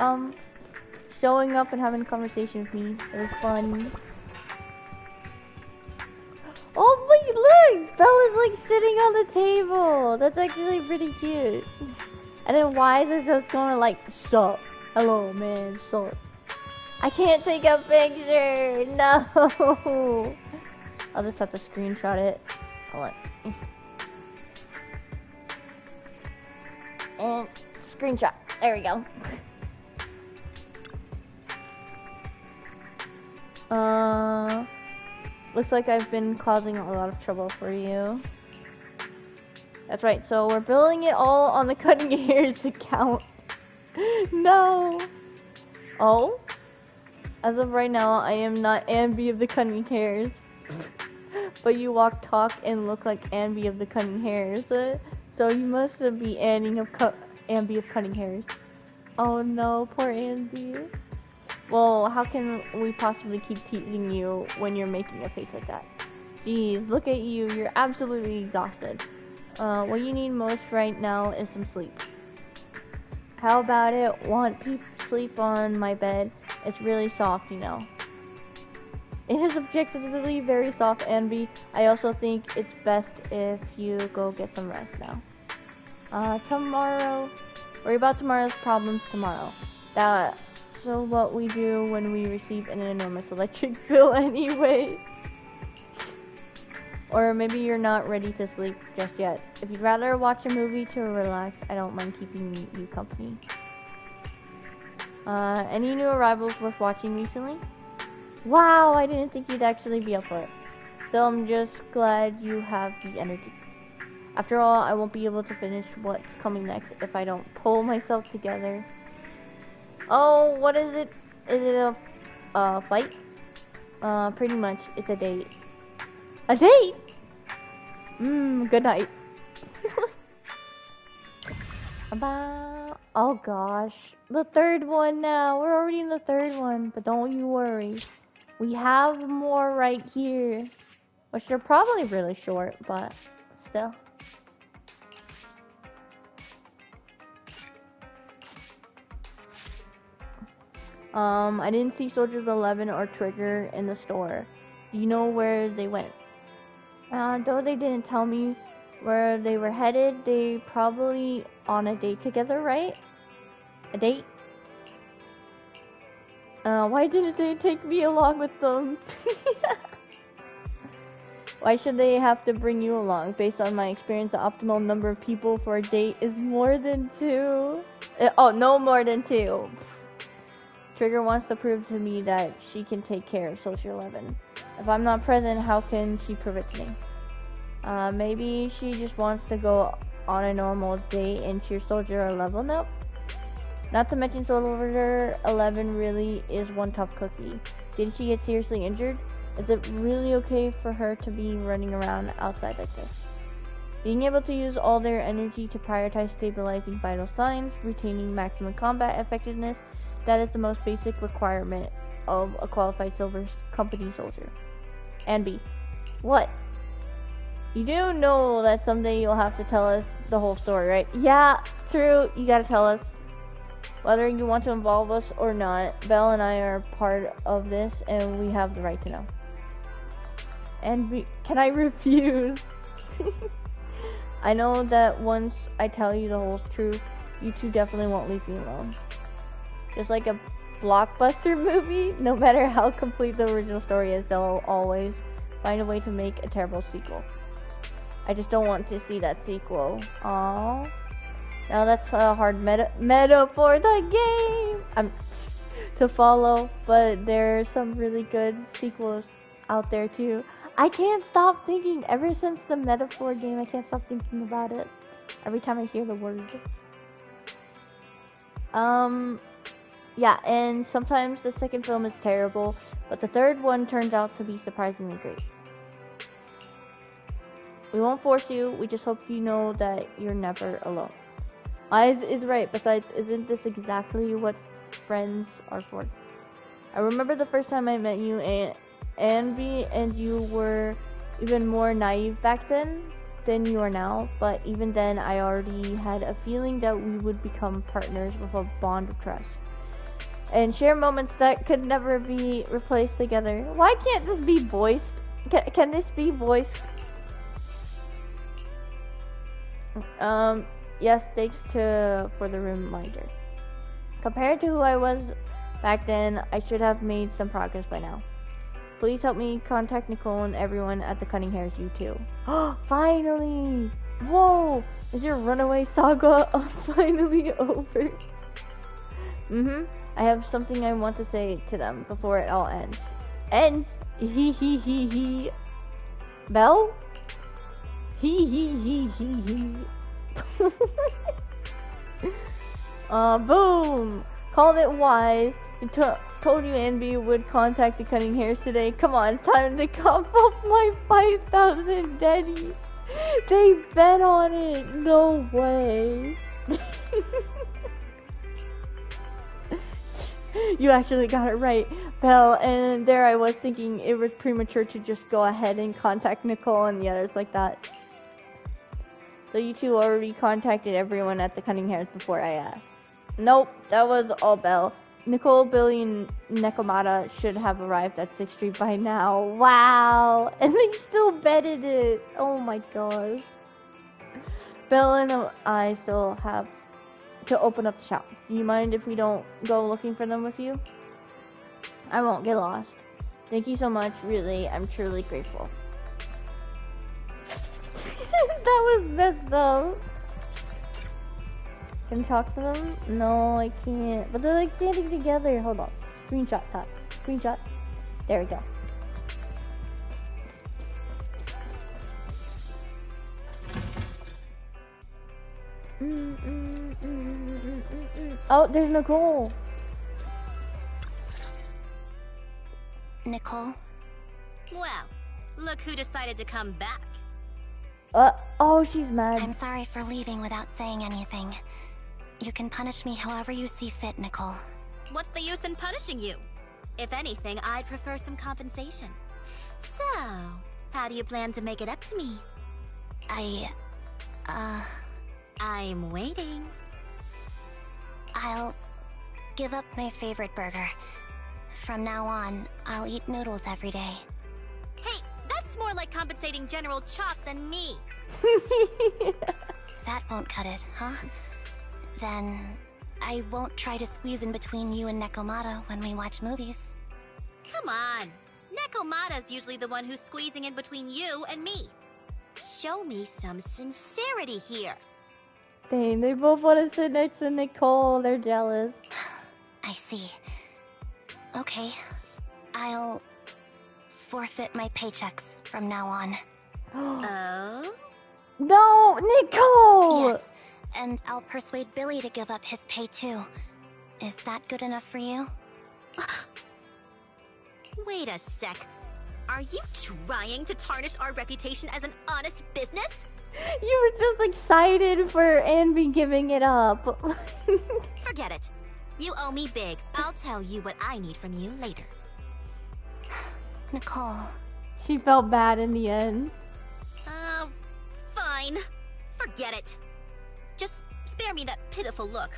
S1: showing up and having a conversation with me. It was fun. Oh wait, look! Bella's like sitting on the table. That's actually pretty cute. And then why is it just going like, sup? Hello, man, sup? I can't take a picture. No. I'll just have to screenshot it. Hold on. And screenshot. There we go. Looks like I've been causing a lot of trouble for you. That's right, so we're building it all on the Cutting Hairs account. No! Oh? As of right now, I am not Ambi of the Cutting Hairs. But you walk, talk, and look like Ambi of the Cutting Hairs. So you must be Ambi of Cutting Hairs. Oh no, poor Ambi. Well, how can we possibly keep teasing you when you're making a face like that? Jeez, look at you, you're absolutely exhausted. What you need most right now is some sleep. How about it? Want to sleep on my bed? It's really soft, you know. It is objectively very soft, Ambi. I also think it's best if you go get some rest now. Tomorrow. Worry about tomorrow's problems tomorrow. That's what we do when we receive an enormous electric bill anyway. Or maybe you're not ready to sleep just yet. If you'd rather watch a movie to relax, I don't mind keeping you company. Any new arrivals worth watching recently? Wow, I didn't think you'd actually be up for it. So I'm just glad you have the energy. After all, I won't be able to finish what's coming next if I don't pull myself together. Oh, what is it? Is it a fight? Pretty much, it's a date. A date? Good night. Oh gosh. The third one now. We're already in the third one, but don't you worry. We have more right here. Which are probably really short, but still. I didn't see Soldiers 11 or Trigger in the store. Do you know where they went? Though they didn't tell me where they were headed, they probably on a date together, right? A date? Why didn't they take me along with them? Why should they have to bring you along? Based on my experience, the optimal number of people for a date is more than 2. No more than 2. Trigger wants to prove to me that she can take care of Soldier 11. If I'm not present, how can she prove it to me? Maybe she just wants to go on a normal date and cheer Soldier 11 up? Not to mention Soldier 11 really is one tough cookie. Did she get seriously injured? Is it really okay for her to be running around outside like this? Being able to use all their energy to prioritize stabilizing vital signs, retaining maximum combat effectiveness, that is the most basic requirement of a qualified Silver Company soldier. And B. What? You do know that someday you'll have to tell us the whole story, right? Yeah, true, you gotta tell us. Whether you want to involve us or not, Belle and I are part of this and we have the right to know. And B. Can I refuse? I know that once I tell you the whole truth, you two definitely won't leave me alone. Just like a blockbuster movie, no matter how complete the original story is, they'll always find a way to make a terrible sequel. I just don't want to see that sequel. Aww. Now that's a hard meta for the game to follow, but there's some really good sequels out there too. I can't stop thinking, ever since the metaphor game, I can't stop thinking about it. Every time I hear the word. Yeah, and sometimes the second film is terrible, but the third one turns out to be surprisingly great. We won't force you, we just hope you know that you're never alone. Eyes is right, besides, isn't this exactly what friends are for? I remember the first time I met you, and you were even more naive back then than you are now, but even then I already had a feeling that we would become partners with a bond of trust. And share moments that could never be replaced together. Why can't this be voiced? Can this be voiced? Yes, thanks for the reminder. Compared to who I was back then, I should have made some progress by now. Please help me contact Nicole and everyone at the Cutting Hairs U too. Finally! Whoa! Is your runaway saga finally over? I have something I want to say to them before it all ends. Ends? He. Belle? He. Boom! Called it wise. Told you Anby would contact the Cutting Hairs today. Come on, time to cough up my 5,000 Denny. They bet on it. No way. You actually got it right, Belle. And there I was thinking it was premature to just go ahead and contact Nicole and the others like that. So you two already contacted everyone at the Cutting Hairs before I asked. Nope, that was all Belle. Nicole, Billy, and Nekomata should have arrived at 6th Street by now. Wow! And they still betted it! Oh my gosh. Belle and I still have to open up the shop. Do you mind if we don't go looking for them with you? I won't get lost. Thank you so much, really. I'm truly grateful. That was messed up. Can I talk to them? No, I can't. But they're like standing together. Hold on. Screenshot time. Screenshot. There we go. Oh, there's Nicole.
S2: Nicole?
S10: Well, look who decided to come back.
S1: Oh, she's mad.
S2: I'm sorry for leaving without saying anything. You can punish me however you see fit, Nicole.
S10: What's the use in punishing you? If anything, I'd prefer some compensation. So, how do you plan to make it up to me? I'm waiting.
S2: I'll give up my favorite burger. From now on, I'll eat noodles every day.
S10: Hey, that's more like compensating General Chop than me.
S2: That won't cut it, huh? Then I won't try to squeeze in between you and Nekomata when we watch movies.
S10: Come on. Nekomata's usually the one who's squeezing in between you and me. Show me some sincerity here.
S1: Dang, they both want to sit next to Nicole. They're jealous.
S2: I see. Okay. I'll forfeit my paychecks from now on.
S10: Oh?
S1: No, Nicole!
S2: Yes, and I'll persuade Billy to give up his pay too. Is that good enough for you?
S10: Wait a sec. Are you trying to tarnish our reputation as an honest business?
S1: You were just excited for Anby giving it up.
S10: Forget it. You owe me big. I'll tell you what I need from you later.
S2: Nicole.
S1: She felt bad in the end.
S10: Fine. Forget it. Just spare me that pitiful look.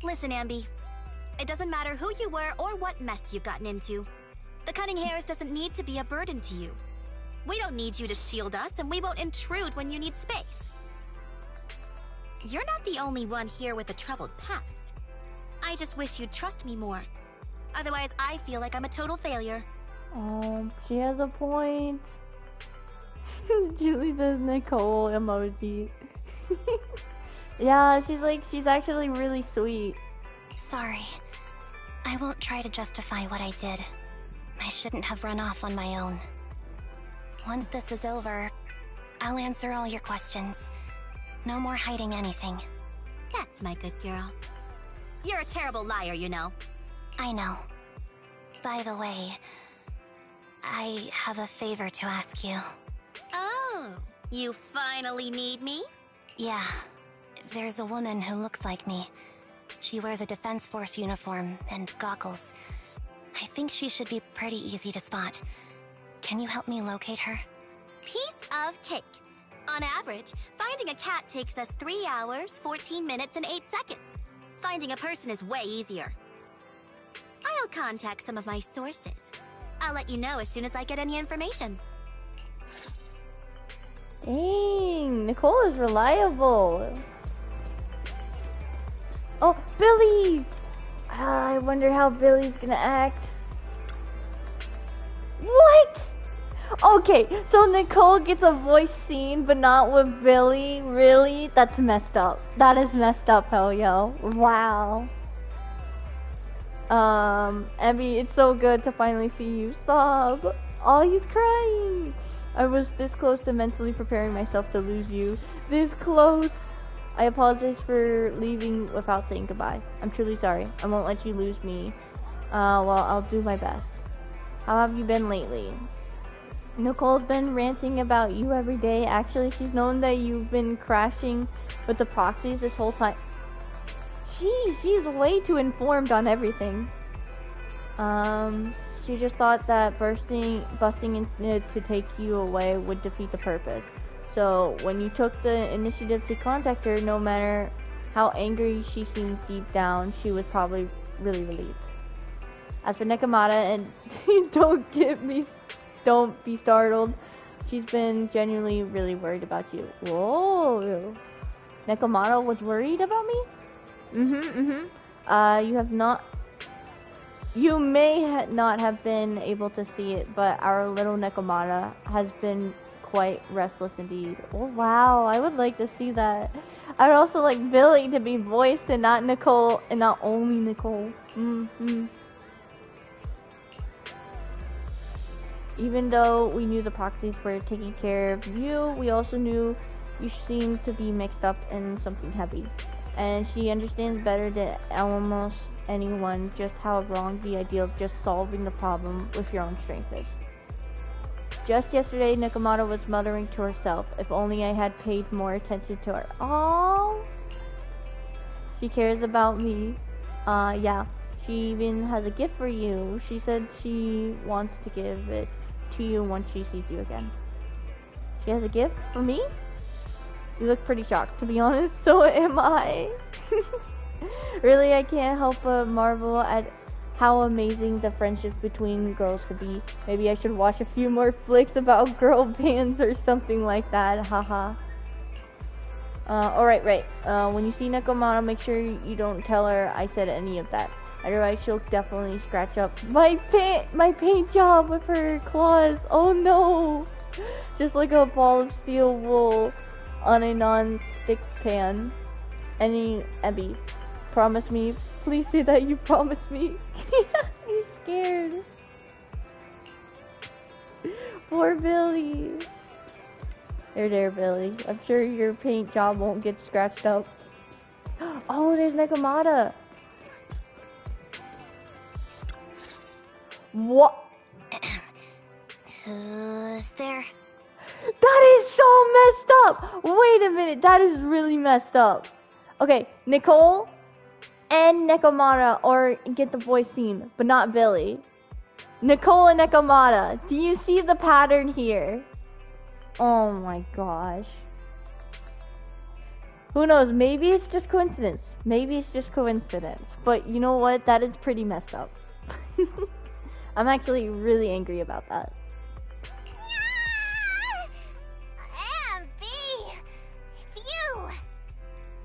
S10: Listen, Anby. It doesn't matter who you were or what mess you've gotten into. The Cutting Hairs doesn't need to be a burden to you. We don't need you to shield us, and we won't intrude when you need space. You're not the only one here with a troubled past. I just wish you'd trust me more. Otherwise, I feel like I'm a total failure.
S1: She has a point. Julie says Nicole emoji. Yeah, she's actually really sweet.
S2: Sorry. I won't try to justify what I did. I shouldn't have run off on my own. Once this is over, I'll answer all your questions. No more hiding anything.
S10: That's my good girl. You're a terrible liar, you know.
S2: I know. By the way, I have a favor to ask you.
S10: Oh, you finally need me?
S2: Yeah. There's a woman who looks like me. She wears a Defense Force uniform and goggles. I think she should be pretty easy to spot. Can you help me locate her?
S10: Piece of cake. On average, finding a cat takes us 3 hours, 14 minutes, and 8 seconds. Finding a person is way easier. I'll contact some of my sources. I'll let you know as soon as I get any information.
S1: Dang, Nicole is reliable. Oh, Billy! I wonder how Billy's gonna act. What? Okay, so Nicole gets a voice scene, but not with Billy. Really? That's messed up. That is messed up, hell yo. Wow. Abby, it's so good to finally see you sob. Oh, he's crying. I was this close to mentally preparing myself to lose you. This close. I apologize for leaving without saying goodbye. I'm truly sorry. I won't let you lose me. Well, I'll do my best. How have you been lately? Nicole's been ranting about you every day. Actually, she's known that you've been crashing with the proxies this whole time. Jeez, she's way too informed on everything. She just thought that busting in to take you away would defeat the purpose. So, when you took the initiative to contact her, no matter how angry she seemed deep down, she was probably really relieved. As for Nekomata, and don't be startled. She's been genuinely really worried about you. Whoa. Nekomata was worried about me? You may not have been able to see it, but our little Nekomata has been quite restless indeed. Oh wow, I would like to see that. I'd also like Billy to be voiced and not Nicole, and not only Nicole. Even though we knew the proxies were taking care of you, we also knew you seemed to be mixed up in something heavy. And she understands better than almost anyone just how wrong the idea of just solving the problem with your own strength is. Just yesterday, Nekomata was muttering to herself, if only I had paid more attention to her. Aww. She cares about me. Yeah. She even has a gift for you. She said she wants to give it to you once she sees you again. She has a gift for me? You look pretty shocked, to be honest. So am I. Really, I can't help but marvel at how amazing the friendship between girls could be. Maybe I should watch a few more flicks about girl bands or something like that. Haha. Alright, right. When you see Nekomata, make sure you don't tell her I said any of that. Otherwise, she'll definitely scratch up my paint job with her claws. Oh no! Just like a ball of steel wool on a non-stick pan. Abby, promise me. Please say that you promise me. He's scared. Poor Billy. There, Billy. I'm sure your paint job won't get scratched up. Oh, there's Nekomata. What?
S2: Who's there?
S1: That is so messed up! Wait a minute, that is really messed up. Okay, Nicole and Nekomata, or get the voice scene, but not Billy. Nicole and Nekomata. Do you see the pattern here? Oh my gosh. Who knows, maybe it's just coincidence. Maybe it's just coincidence. But you know what? That is pretty messed up. I'm actually really angry about that.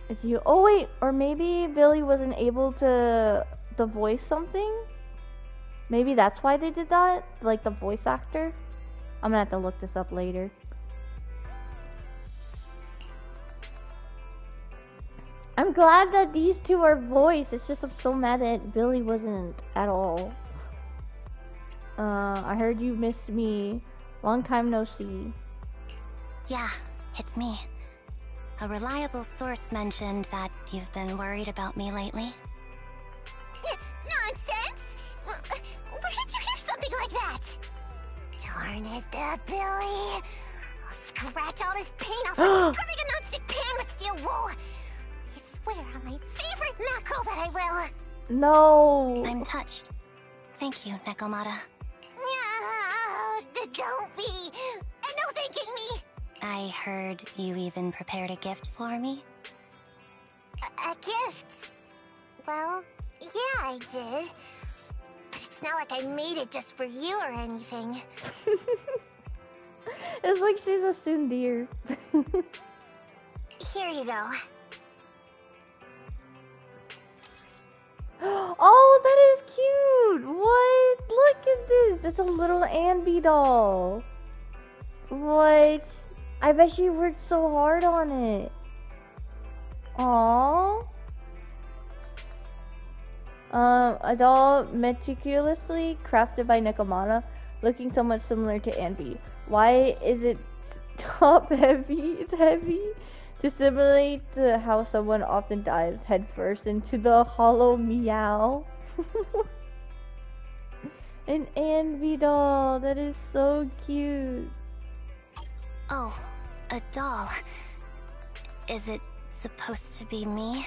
S1: It's you. Oh wait, or maybe Billy wasn't able to voice something? Maybe that's why they did that? Like the voice actor? I'm gonna have to look this up later. I'm glad that these two are voiced. It's just I'm so mad that Billy wasn't at all. I heard you missed me. Long time no see.
S2: Yeah, it's me. A reliable source mentioned that you've been worried about me lately.
S10: Nonsense! Where did you hear something like that? Darn it, Billy. I'll scratch all this paint off like scrubbing a nonstick pan with steel wool. I swear on my favorite mackerel that I will.
S1: No.
S2: I'm touched. Thank you, Nekomata.
S10: Don't be. No thanking me.
S2: I heard you even prepared a gift for me.
S10: A gift? Well, yeah, I did. But it's not like I made it just for you or anything.
S1: It's like she's a Sindir.
S10: Here you go.
S1: Oh, that is cute! What? Look at this! It's a little Anby doll. What? I bet she worked so hard on it. Aww. A doll meticulously crafted by Nekomata, looking somewhat similar to Anby. Why is it top heavy? It's heavy. To simulate how someone often dives headfirst into the hollow meow. An Anby doll. That is so cute.
S2: Oh, a doll. Is it supposed to be me?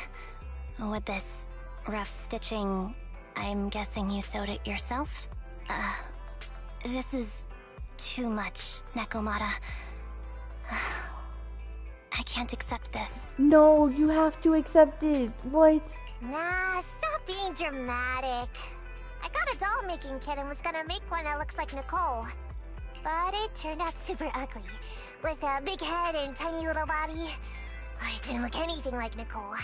S2: With this rough stitching, I'm guessing you sewed it yourself? This is too much, Nekomata. I can't accept this.
S1: No, you have to accept it. What?
S10: Nah, stop being dramatic. I got a doll making kit and was gonna make one that looks like Nicole. But it turned out super ugly. With a big head and tiny little body. It didn't look anything like Nicole.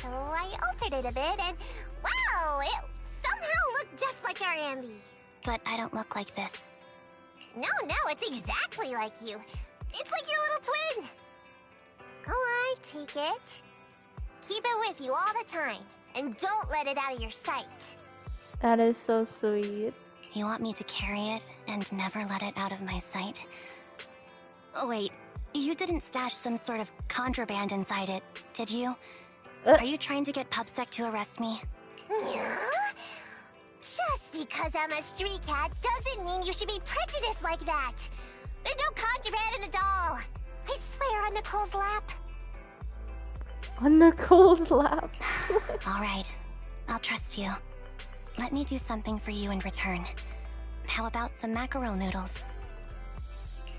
S10: So I altered it a bit and wow, it somehow looked just like our Ambi.
S2: But I don't look like this.
S10: No, it's exactly like you. It's like your little twin. Go on, take it. Keep it with you all the time. And don't let it out of your sight.
S1: That is so sweet.
S2: You want me to carry it and never let it out of my sight? Oh, wait, you didn't stash some sort of contraband inside it, did you? Are you trying to get PubSec to arrest me?
S10: Yeah? Just because I'm a street cat doesn't mean you should be prejudiced like that. There's no contraband in the doll. I swear on Nicole's lap.
S1: On Nicole's lap.
S2: All right, I'll trust you. Let me do something for you in return. How about some mackerel noodles?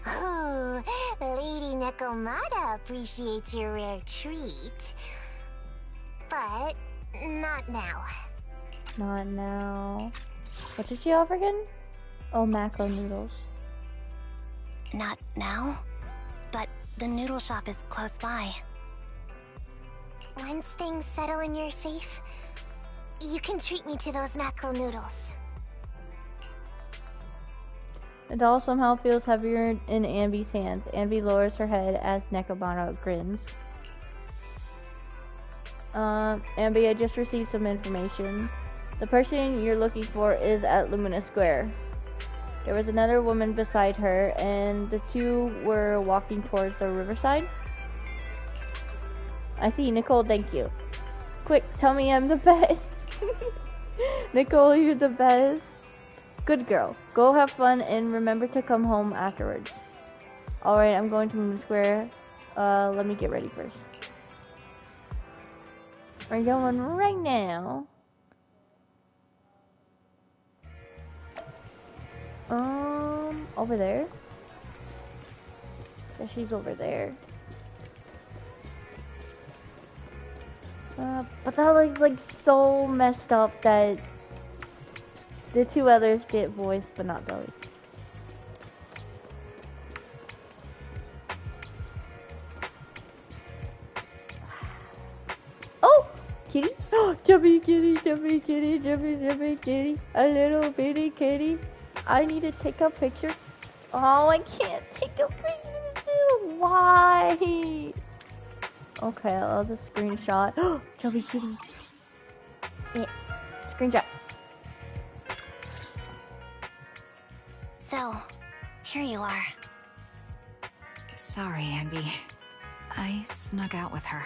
S10: Oh, Lady Nekomata appreciates your rare treat. But not now.
S1: Not now. What did she offer again? Oh, macro noodles.
S2: Not now? But the noodle shop is close by.
S10: Once things settle and you're safe, you can treat me to those mackerel noodles.
S1: The doll somehow feels heavier in Ambi's hands. Ambi lowers her head as Nekomata grins. Ambi, I just received some information. The person you're looking for is at Lumina Square. There was another woman beside her, and the two were walking towards the riverside. I see, Nicole, thank you. Quick, tell me I'm the best. Nicole, you're the best. Good girl. Go have fun and remember to come home afterwards. Alright, I'm going to Moon Square. Let me get ready first. We're going right now. Over there. Yeah, she's over there. But that looks like so messed up that the two others get voiced, but not Belly. Oh! Kitty? Oh, jumpy kitty, jumpy kitty, jumpy, jumpy kitty. A little bitty kitty. I need to take a picture. Oh, I can't take a picture still. Why? Okay, I'll just screenshot. Oh, jumpy kitty. Yeah. Screenshot.
S2: So, here you are.
S4: Sorry, Anby. I snuck out with her.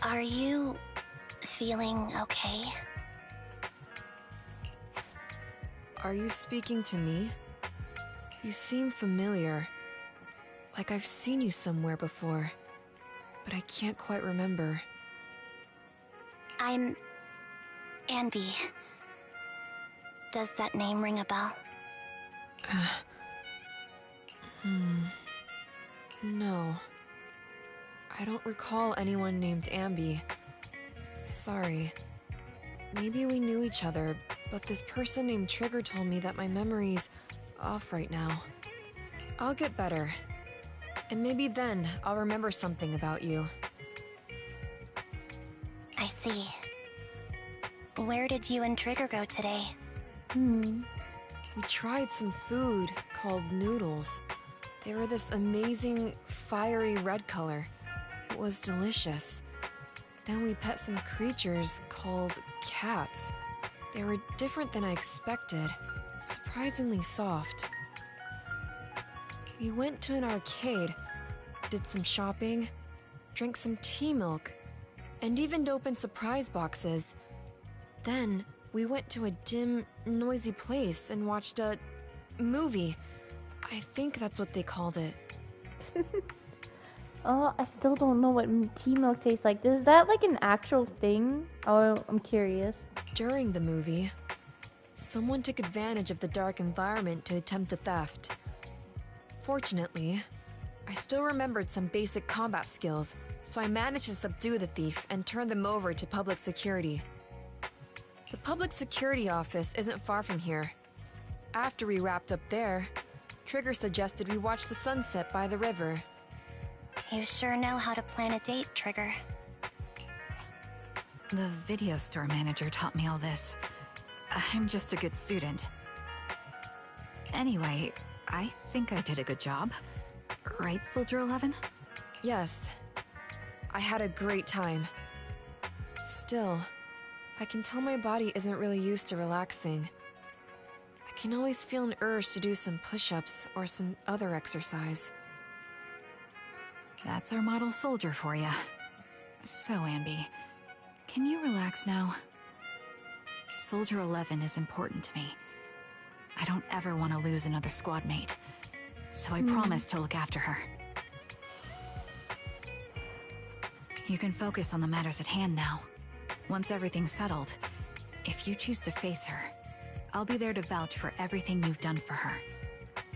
S2: Are you feeling okay?
S9: Are you speaking to me? You seem familiar. Like I've seen you somewhere before. But I can't quite remember.
S2: I'm Anby. Does that name ring a bell?
S9: No. I don't recall anyone named Ambi. Sorry. Maybe we knew each other, but this person named Trigger told me that my memory's off right now. I'll get better. And maybe then I'll remember something about you.
S2: I see. Where did you and Trigger go today?
S9: We tried some food called noodles. They were this amazing, fiery red color. It was delicious. Then we pet some creatures called cats. They were different than I expected, surprisingly soft. We went to an arcade, did some shopping, drank some tea milk, and even opened surprise boxes. Then we went to a dim, noisy place and watched a movie. I think that's what they called it.
S1: Oh, I still don't know what tea milk tastes like. Is that like an actual thing? Oh, I'm curious.
S9: During the movie, someone took advantage of the dark environment to attempt a theft. Fortunately, I still remembered some basic combat skills, so I managed to subdue the thief and turn them over to public security. The public security office isn't far from here. After we wrapped up there, Trigger suggested we watch the sunset by the river.
S2: You sure know how to plan a date, Trigger.
S4: The video store manager taught me all this. I'm just a good student. Anyway, I think I did a good job. Right, Soldier 11?
S9: Yes. I had a great time. Still, I can tell my body isn't really used to relaxing. I can always feel an urge to do some push-ups or some other exercise.
S4: That's our model soldier for you. So, Ambi, can you relax now? Soldier 11 is important to me. I don't ever want to lose another squad mate, so I promise to look after her. You can focus on the matters at hand now. Once everything's settled, if you choose to face her, I'll be there to vouch for everything you've done for her.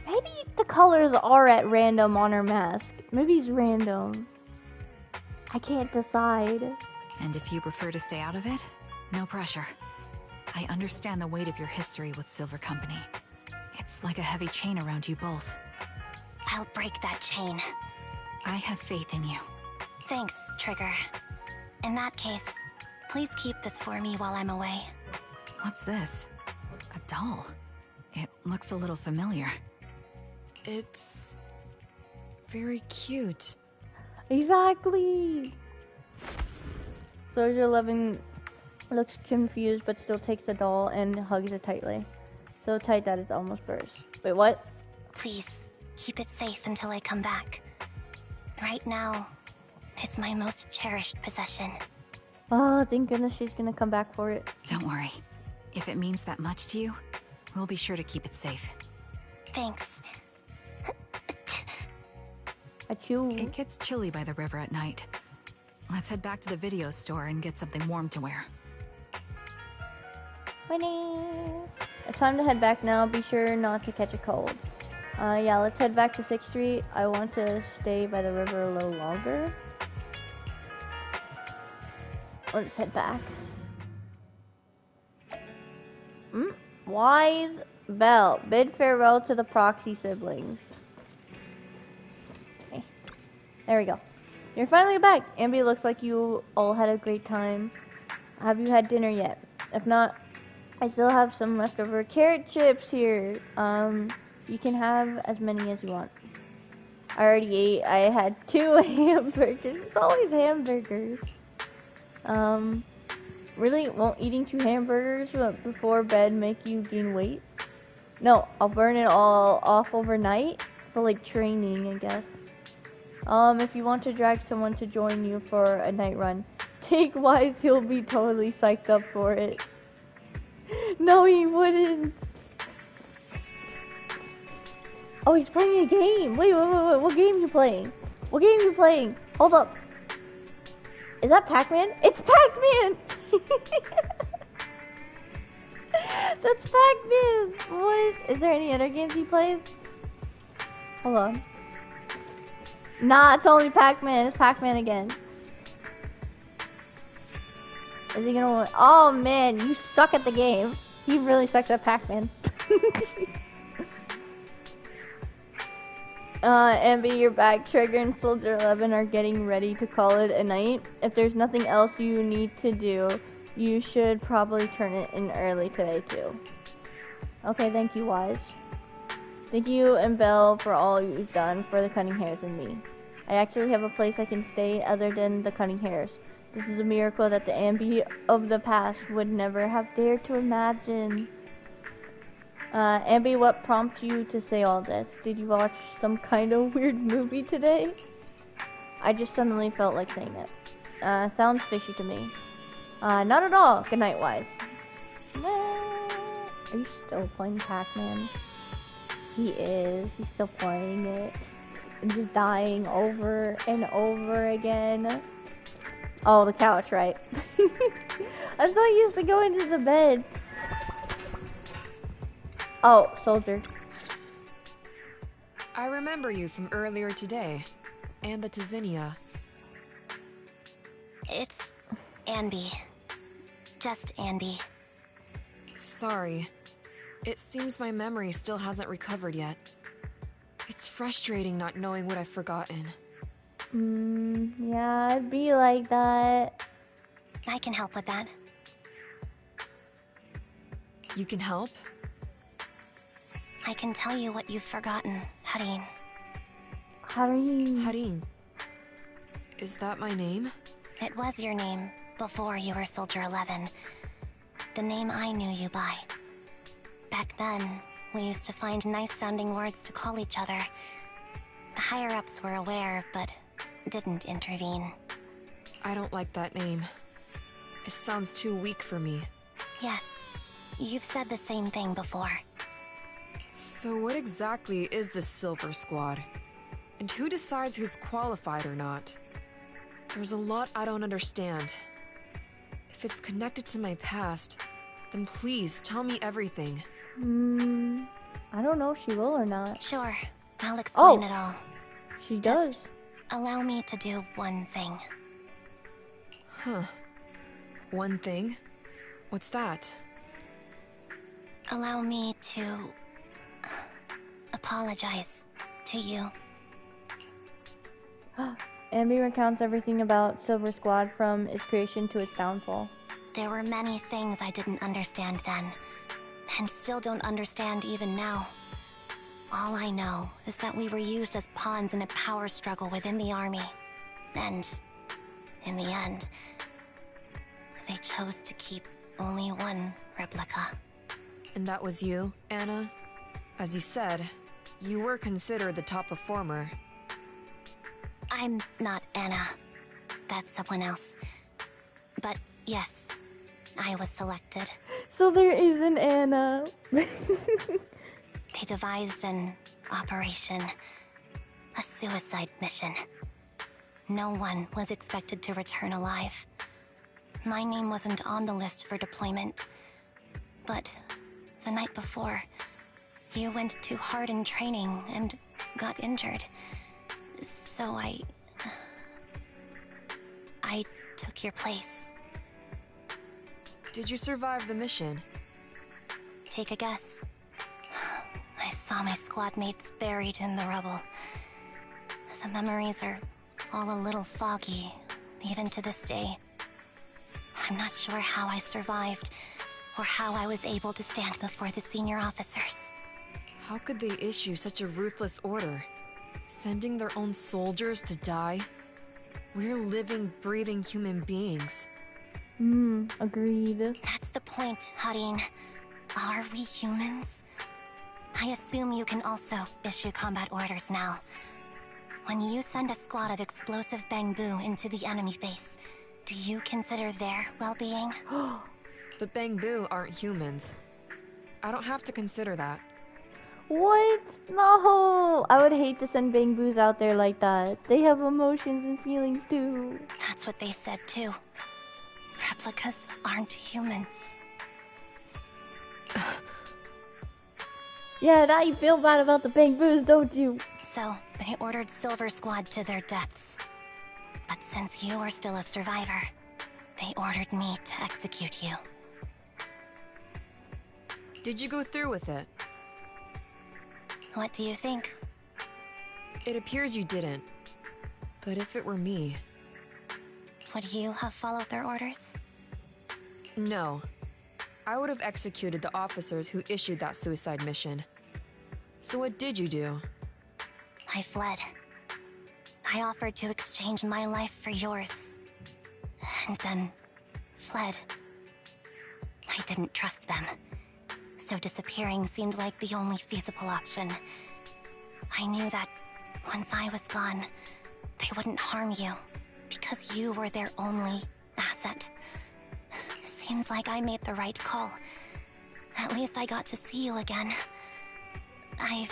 S1: Maybe the colors are at random on her mask. Maybe it's random. I can't decide.
S4: And if you prefer to stay out of it, no pressure. I understand the weight of your history with Silver Company. It's like a heavy chain around you both.
S2: I'll break that chain.
S4: I have faith in you.
S2: Thanks, Trigger. In that case, please keep this for me while I'm away.
S4: What's this? A doll. It looks a little familiar.
S9: It's very cute.
S1: Exactly. Soldier 11 looks confused but still takes the doll and hugs it tightly. So tight that it almost bursts. Wait, what?
S2: Please, keep it safe until I come back. Right now, it's my most cherished possession.
S1: Oh, thank goodness she's gonna come back for it.
S4: Don't worry. If it means that much to you, we'll be sure to keep it safe.
S2: Thanks.
S1: Achoo.
S4: It gets chilly by the river at night. Let's head back to the video store and get something warm to wear.
S1: Winnie. It's time to head back now. Be sure not to catch a cold. Yeah, let's head back to 6th Street. I want to stay by the river a little longer. Let's head back. Wise Bell. Bid farewell to the Proxy siblings. Okay. There we go. You're finally back. Ambi, looks like you all had a great time. Have you had dinner yet? If not, I still have some leftover carrot chips here. You can have as many as you want. I already ate. I had 2 hamburgers. It's always hamburgers. Really? Won't eating 2 hamburgers before bed make you gain weight? No, I'll burn it all off overnight. So like training, I guess. If you want to drag someone to join you for a night run, take Wise. He'll be totally psyched up for it. No, he wouldn't. Oh, he's playing a game. Wait. What game are you playing? What game are you playing? Hold up. Is that Pac-Man? It's Pac-Man! That's Pac-Man! What? Is there any other games he plays? Hold on. Nah, it's only Pac-Man. It's Pac-Man again. Is he gonna win? Oh man, you suck at the game. He really sucks at Pac-Man. Ambi, your back trigger and Soldier 11 are getting ready to call it a night. If there's nothing else you need to do, you should probably turn it in early today too. Okay, thank you, Wise. Thank you and Belle for all you've done for the Cunning Hares and me. I actually have a place I can stay other than the Cunning Hares. This is a miracle that the Ambi of the past would never have dared to imagine. Ambi, what prompted you to say all this? Did you watch some kind of weird movie today? I just suddenly felt like saying it. Sounds fishy to me. Not at all. Good night, Wise. Are you still playing Pac-Man? He is. He's still playing it. And just dying over and over again. Oh, the couch, right? I'm so used to going to the bed. Oh, Soldier.
S9: I remember you from earlier today. Ambitizinia.
S2: It's Anby. Just Anby.
S9: Sorry. It seems my memory still hasn't recovered yet. It's frustrating not knowing what I've forgotten.
S1: Yeah, it'd be like that.
S2: I can help with that.
S9: You can help?
S2: I can tell you what you've forgotten, Harin.
S9: Harin. Is that my name?
S2: It was your name before you were Soldier 11. The name I knew you by. Back then, we used to find nice-sounding words to call each other. The higher-ups were aware, but didn't intervene.
S9: I don't like that name. It sounds too weak for me.
S2: Yes, you've said the same thing before.
S9: So what exactly is this Silver Squad? And who decides who's qualified or not? There's a lot I don't understand. If it's connected to my past, then please tell me everything.
S1: I don't know if she will or not.
S2: Sure, I'll explain it all.
S1: She does.
S2: Just allow me to do one thing.
S9: Huh. One thing? What's that?
S2: Allow me to apologize to you.
S1: Ambi recounts everything about Silver Squad from its creation to its downfall.
S2: There were many things I didn't understand then, and still don't understand even now. All I know is that we were used as pawns in a power struggle within the army. And, in the end, they chose to keep only one replica.
S9: And that was you, Anna? As you said, you were considered the top performer.
S2: I'm not Anna. That's someone else. But yes, I was selected.
S1: So there is an Anna.
S2: They devised an operation. A suicide mission. No one was expected to return alive. My name wasn't on the list for deployment. But the night before, you went too hard in training and got injured. So I took your place.
S9: Did you survive the mission?
S2: Take a guess. I saw my squad mates buried in the rubble. The memories are all a little foggy, even to this day. I'm not sure how I survived, or how I was able to stand before the senior officers.
S9: How could they issue such a ruthless order? Sending their own soldiers to die? We're living, breathing human beings.
S1: Agreed.
S2: That's the point, Harin. Are we humans? I assume you can also issue combat orders now. When you send a squad of explosive Bangbu into the enemy base, do you consider their well-being?
S9: But Bangbu aren't humans. I don't have to consider that.
S1: What? No! I would hate to send Bangbus out there like that. They have emotions and feelings too.
S2: That's what they said too. Replicas aren't humans.
S1: Yeah, now you feel bad about the Bangbus, don't you?
S2: So, they ordered Silver Squad to their deaths. But since you are still a survivor, they ordered me to execute you.
S9: Did you go through with it?
S2: What do you think?
S9: It appears you didn't. But if it were me...
S2: Would you have followed their orders?
S9: No. I would have executed the officers who issued that suicide mission. So what did you do?
S2: I fled. I offered to exchange my life for yours. And then fled. I didn't trust them. So disappearing seemed like the only feasible option. I knew that once I was gone, they wouldn't harm you, because you were their only asset. Seems like I made the right call. At least I got to see you again. I've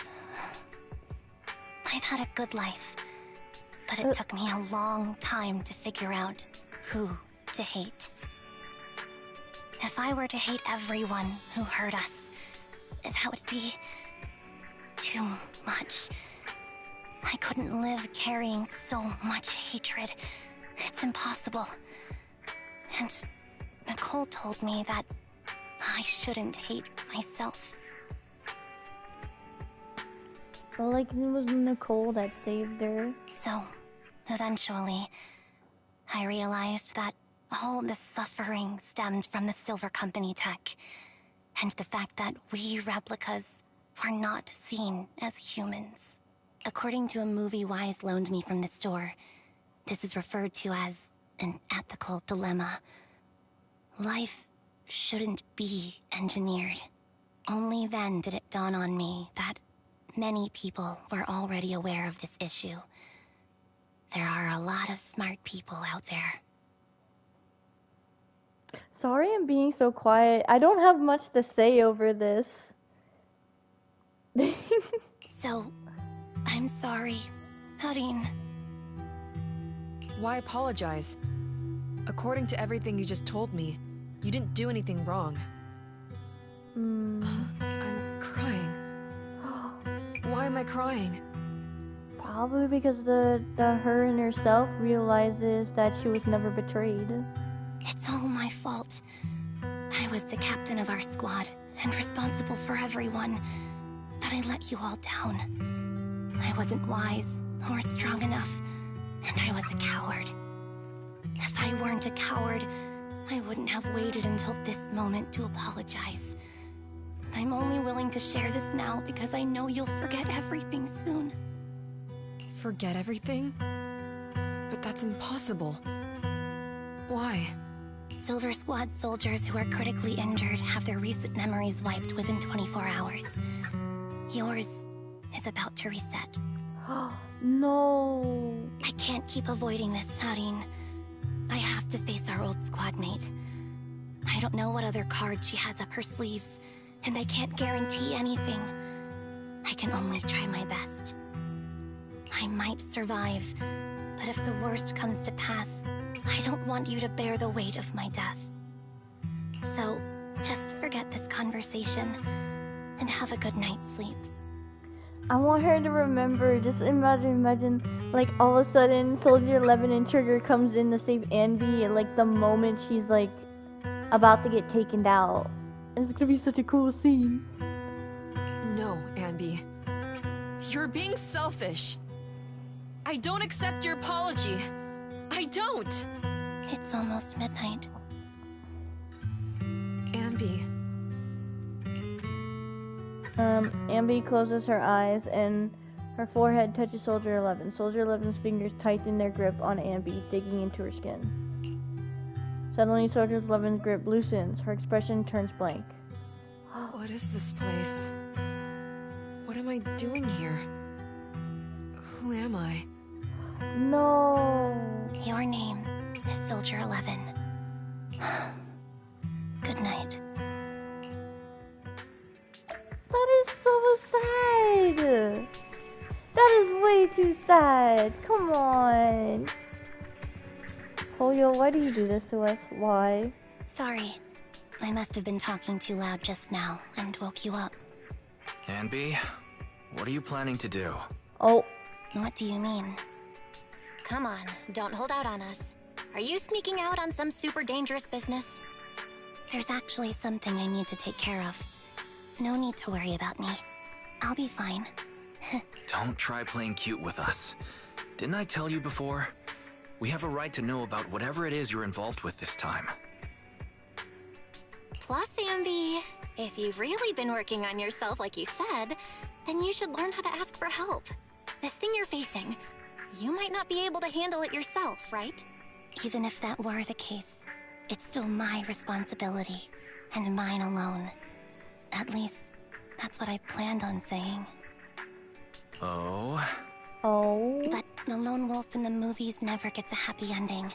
S2: had a good life, but it took me a long time to figure out who to hate. If I were to hate everyone who hurt us, that would be too much. I couldn't live carrying so much hatred. It's impossible. And Nicole told me that I shouldn't hate myself.
S1: Well, like, it was Nicole that saved her.
S2: So, eventually, I realized that all the suffering stemmed from the Silver Company tech, and the fact that we replicas were not seen as humans. According to a movie Wise loaned me from the store, this is referred to as an ethical dilemma. Life shouldn't be engineered. Only then did it dawn on me that many people were already aware of this issue. There are a lot of smart people out there.
S1: Sorry I'm being so quiet. I don't have much to say over this.
S2: So, I'm sorry, Harin.
S9: Why apologize? According to everything you just told me, you didn't do anything wrong. I'm crying. Why am I crying?
S1: Probably because the her and herself realizes that she was never betrayed.
S2: It's all my fault. I was the captain of our squad and responsible for everyone, but I let you all down. I wasn't wise or strong enough, and I was a coward. If I weren't a coward, I wouldn't have waited until this moment to apologize. I'm only willing to share this now because I know you'll forget everything soon.
S9: Forget everything? But that's impossible. Why?
S2: Silver Squad soldiers who are critically injured have their recent memories wiped within 24 hours. Yours is about to reset.
S1: No.
S2: I can't keep avoiding this, Harin. I have to face our old squad mate. I don't know what other cards she has up her sleeves, and I can't guarantee anything. I can only try my best. I might survive, but if the worst comes to pass, I don't want you to bear the weight of my death. So, just forget this conversation, and have a good night's sleep.
S1: I want her to remember, just imagine, like, all of a sudden, Soldier 11 and Trigger comes in to save Anby at, like, the moment she's, like, about to get taken out. It's gonna be such a cool scene.
S9: No, Anby. You're being selfish. I don't accept your apology. I don't!
S2: It's almost midnight.
S9: Anby.
S1: Anby closes her eyes and her forehead touches Soldier 11. Soldier 11's fingers tighten their grip on Anby, digging into her skin. Suddenly, Soldier 11's grip loosens. Her expression turns blank.
S9: What is this place? What am I doing here? Who am I?
S1: No.
S2: Your name is Soldier 11. Good night.
S1: That is so sad. That is way too sad. Come on. Polio, why do you do this to us? Why?
S2: Sorry. I must have been talking too loud just now and woke you up.
S3: Anby, what are you planning to do?
S1: Oh.
S2: What do you mean? Come on, don't hold out on us. Are you sneaking out on some super dangerous business? There's actually something I need to take care of. No need to worry about me. I'll be fine.
S3: Don't try playing cute with us. Didn't I tell you before? We have a right to know about whatever it is you're involved with this time.
S2: Plus, Ambi, if you've really been working on yourself like you said, then you should learn how to ask for help. This thing you're facing, you might not be able to handle it yourself, right? Even if that were the case, it's still my responsibility, and mine alone. At least, that's what I planned on saying.
S3: Oh?
S1: Oh?
S2: But the lone wolf in the movies never gets a happy ending.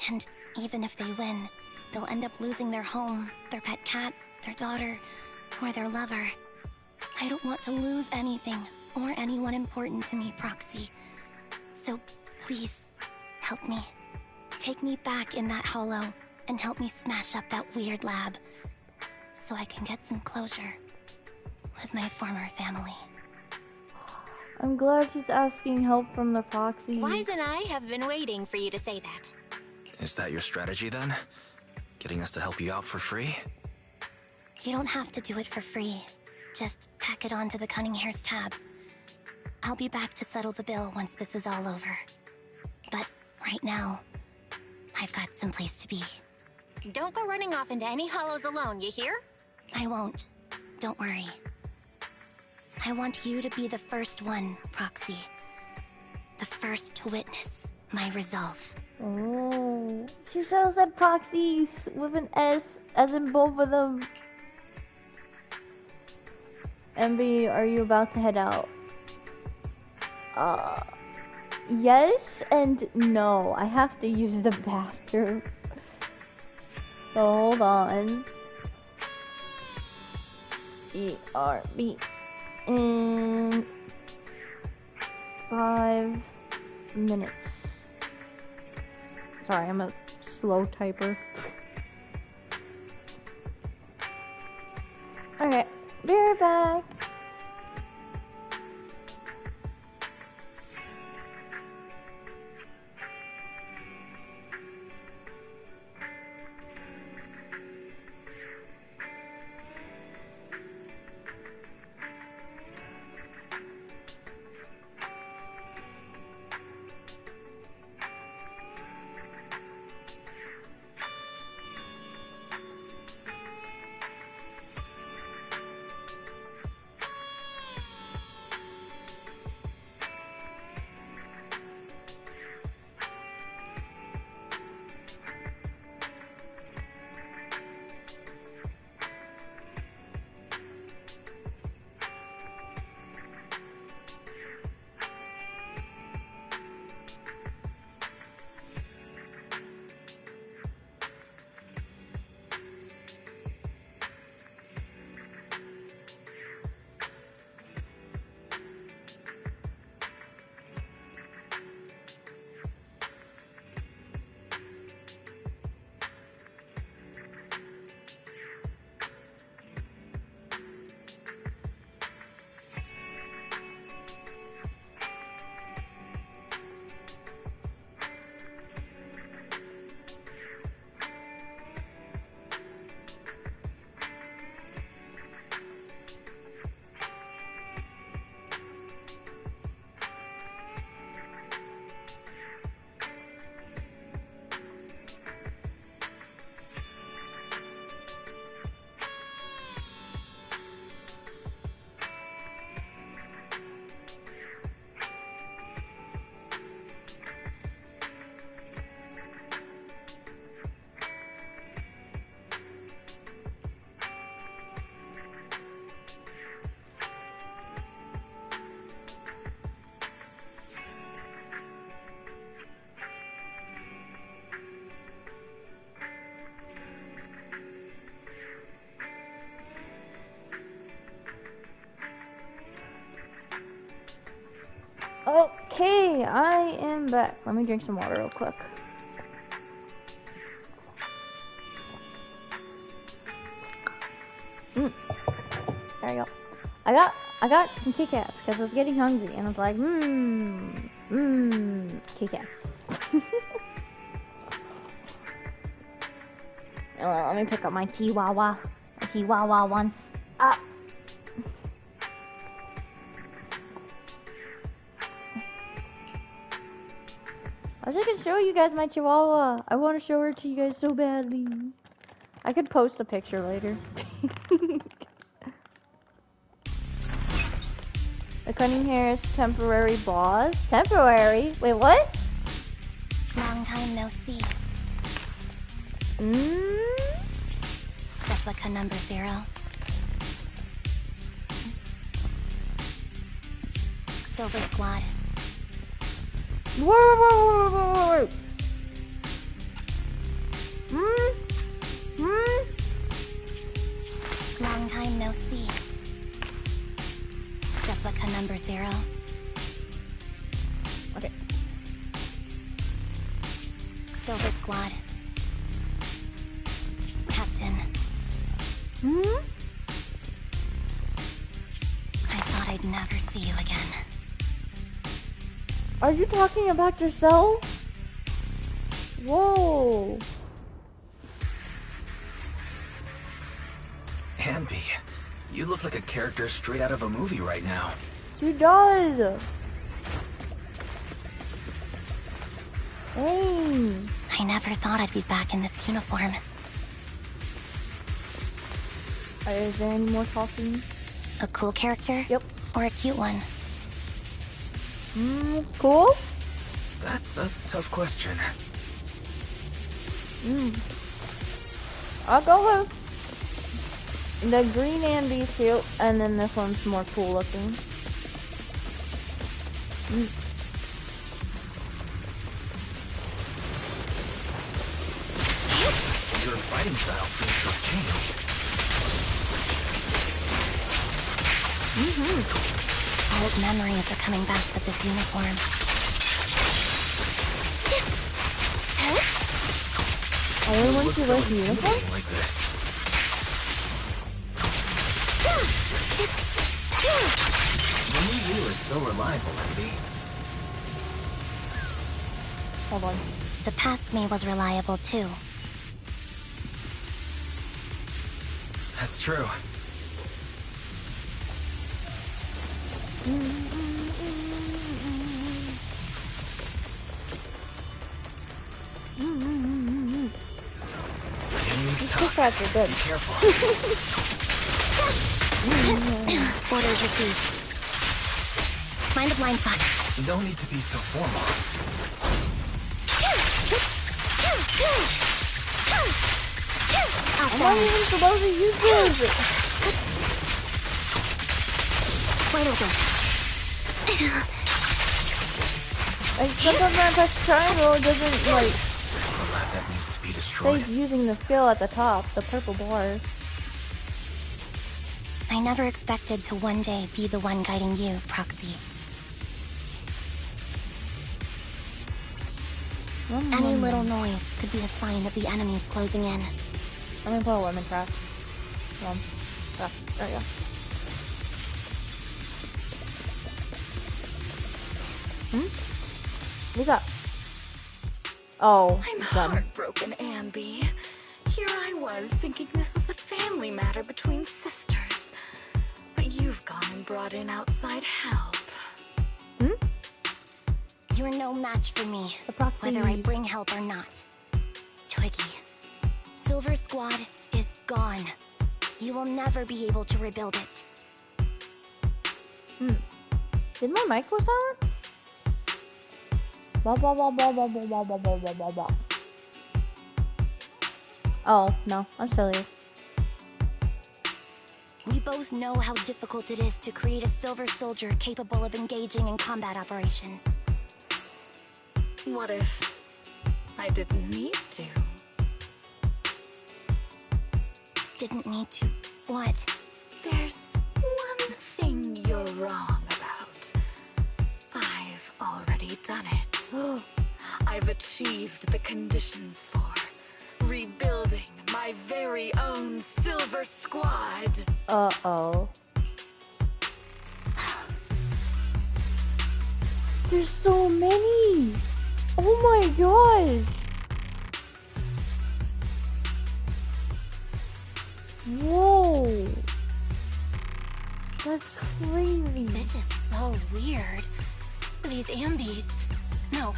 S2: And even if they win, they'll end up losing their home, their pet cat, their daughter, or their lover. I don't want to lose anything, or anyone important to me, Proxy. So, please, help me. Take me back in that hollow, and help me smash up that weird lab, so I can get some closure with my former family.
S1: I'm glad she's asking help from the Proxy.
S2: Wise and I have been waiting for you to say that.
S3: Is that your strategy then? Getting us to help you out for free?
S2: You don't have to do it for free. Just tack it onto the Cunning Hair's tab. I'll be back to settle the bill once this is all over. But right now, I've got someplace to be. Don't go running off into any hollows alone, you hear? I won't. Don't worry. I want you to be the first one, Proxy. The first to witness my resolve.
S1: Oh, she sells at Proxies with an S, as in both of them. Envy, are you about to head out? Yes and no. I have to use the bathroom. So hold on. ERB in 5 minutes. Sorry, I'm a slow typer. Okay, be right back. Okay, I am back. Let me drink some water real quick. There you go. I got some Kit Kats because I was getting hungry and I was like, Kit Kats. Let me pick up my Chihuahua. A Chihuahua once. I wish I could show you guys my chihuahua. I want to show her to you guys so badly. I could post a picture later. The cutting hair is temporary boss. Temporary? Wait, what?
S2: Long time no see. Replica number 0. Silver Squad.
S1: Whoa.
S2: Long time no see. Replica number 0.
S1: Okay.
S2: Silver Squad. Captain. I thought I'd never see you again.
S1: Are you talking about yourself? Whoa.
S3: Ambi, you look like a character straight out of a movie right now.
S1: She does. Dang.
S2: I never thought I'd be back in this uniform.
S1: Is there any more talking?
S2: A cool character?
S1: Yep.
S2: Or a cute one?
S1: Cool?
S3: That's a tough question.
S1: I'll go with the green Andy's cute, and then this one's more cool looking.
S3: Your fighting style seems to have changed.
S2: Old memories are coming back with this uniform.
S1: I really want to wear the uniform?
S3: Like this. The new you is so reliable, Ambi.
S1: Hold on.
S2: The past me was reliable too.
S3: That's true.
S1: These kickbacks are good.
S3: Be careful.
S2: Orders received. Find the blind spot.
S3: You don't need to be so formal.
S1: I'm not even supposed to use this.
S2: Wide open.
S1: Like, sometimes when I press triangle, it doesn't, like,
S3: The lab that needs to be destroyed.
S1: stay using the skill at the top, the purple bar.
S2: I never expected to one day be the one guiding you, Proxy. Any little noise could be a sign that the enemy's closing in.
S1: I'm gonna put a lemon trap. There we go. What's up? Oh,
S7: I'm
S1: done.
S7: heartbroken, Ambi. Here I was thinking this was a family matter between sisters. But you've gone and brought in outside help.
S2: You're no match for me,
S1: The proxy.
S2: whether I bring help or not. Twiggy, Silver Squad is gone. You will never be able to rebuild it.
S1: Did my mic go silent? Blah, blah, blah, blah, blah, blah, blah, blah, blah, blah, blah, blah. Oh, no, I'm silly.
S2: We both know how difficult it is to create a Silver Soldier capable of engaging in combat operations.
S7: What if I didn't need to?
S2: Didn't need to. What?
S7: There's one thing you're wrong about. I've already done it. I've achieved the conditions for rebuilding my very own Silver Squad.
S1: Uh-oh. There's so many! Oh my gosh! Whoa! That's crazy.
S2: This is so weird. These Ambies. No,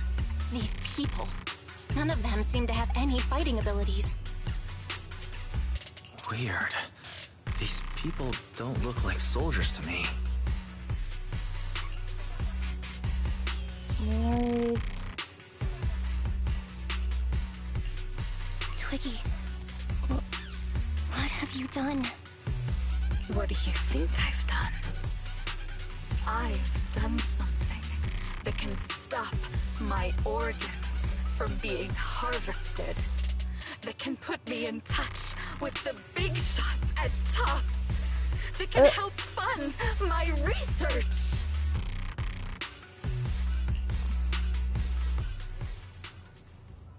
S2: These people. None of them seem to have any fighting abilities.
S3: Weird. These people don't look like soldiers to me.
S1: Right.
S2: Twiggy, what have you done?
S7: What do you think I've done? I've done something that can stop my organs from being harvested. That can put me in touch with the big shots at Tops. That can help fund my research.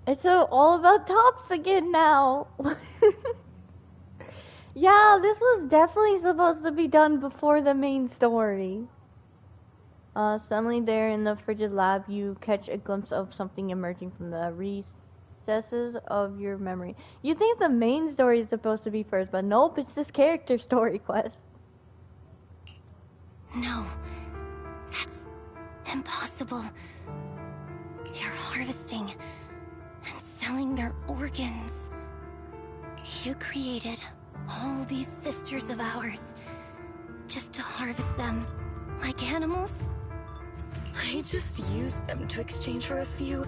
S1: It's all about Tops again now. Yeah, this was definitely supposed to be done before the main story. Suddenly there in the frigid lab, you catch a glimpse of something emerging from the recesses of your memory. You think the main story is supposed to be first, but nope, it's this character story quest.
S2: No, that's impossible. You're harvesting and selling their organs. You created all these sisters of ours just to harvest them like animals?
S7: I just used them to exchange for a few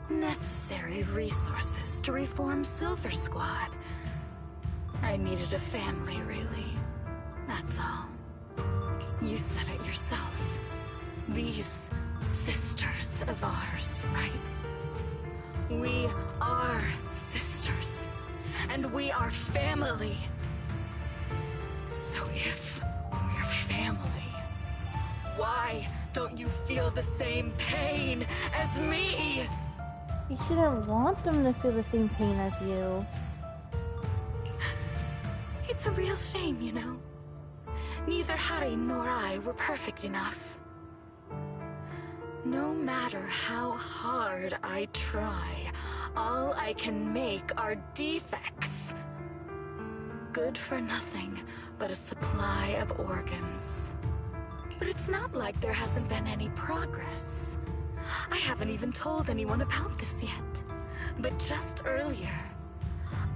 S7: necessary resources to reform Silver Squad. I needed a family, really. That's all. You said it yourself. These sisters of ours, right? We are sisters. And we are family. So if we're family, why don't you feel the same pain as me?
S1: You shouldn't want them to feel the same pain as you.
S7: It's a real shame, you know. Neither Harry nor I were perfect enough. No matter how hard I try, all I can make are defects. Good for nothing but a supply of organs. But it's not like there hasn't been any progress. I haven't even told anyone about this yet. But just earlier,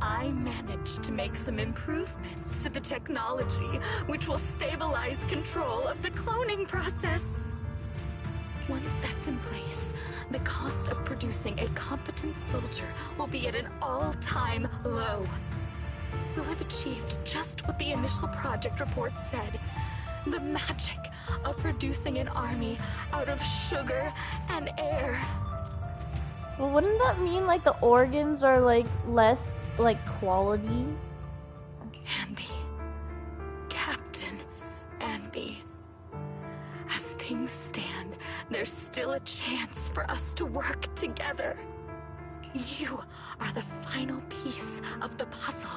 S7: I managed to make some improvements to the technology which will stabilize control of the cloning process. Once that's in place, the cost of producing a competent soldier will be at an all-time low. We'll have achieved just what the initial project report said. The magic of producing an army out of sugar and air.
S1: Well, wouldn't that mean like the organs are like less like quality?
S7: Ambi. Captain Ambi. As things stand, there's still a chance for us to work together. You are the final piece of the puzzle.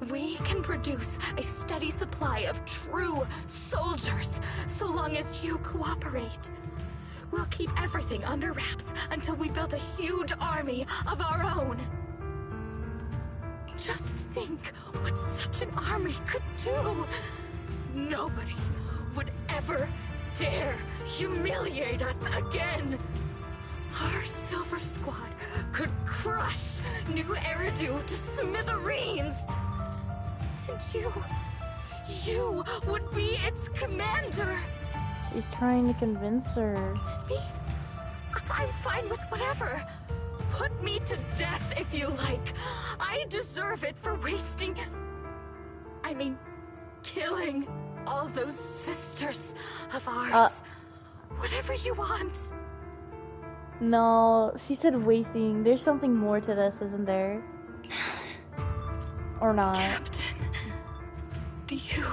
S7: We can produce a steady supply of true soldiers so long as you cooperate. We'll keep everything under wraps until we build a huge army of our own. Just think what such an army could do. Nobody would ever dare humiliate us again. Our Silver Squad could crush New Eridu to smithereens. And you would be its commander.
S1: She's trying to convince her.
S7: Me? I'm fine with whatever. Put me to death if you like. I deserve it for killing all those sisters of ours. Whatever you want.
S1: No, she said wasting. There's something more to this, isn't there? Or not?
S7: Captain, do you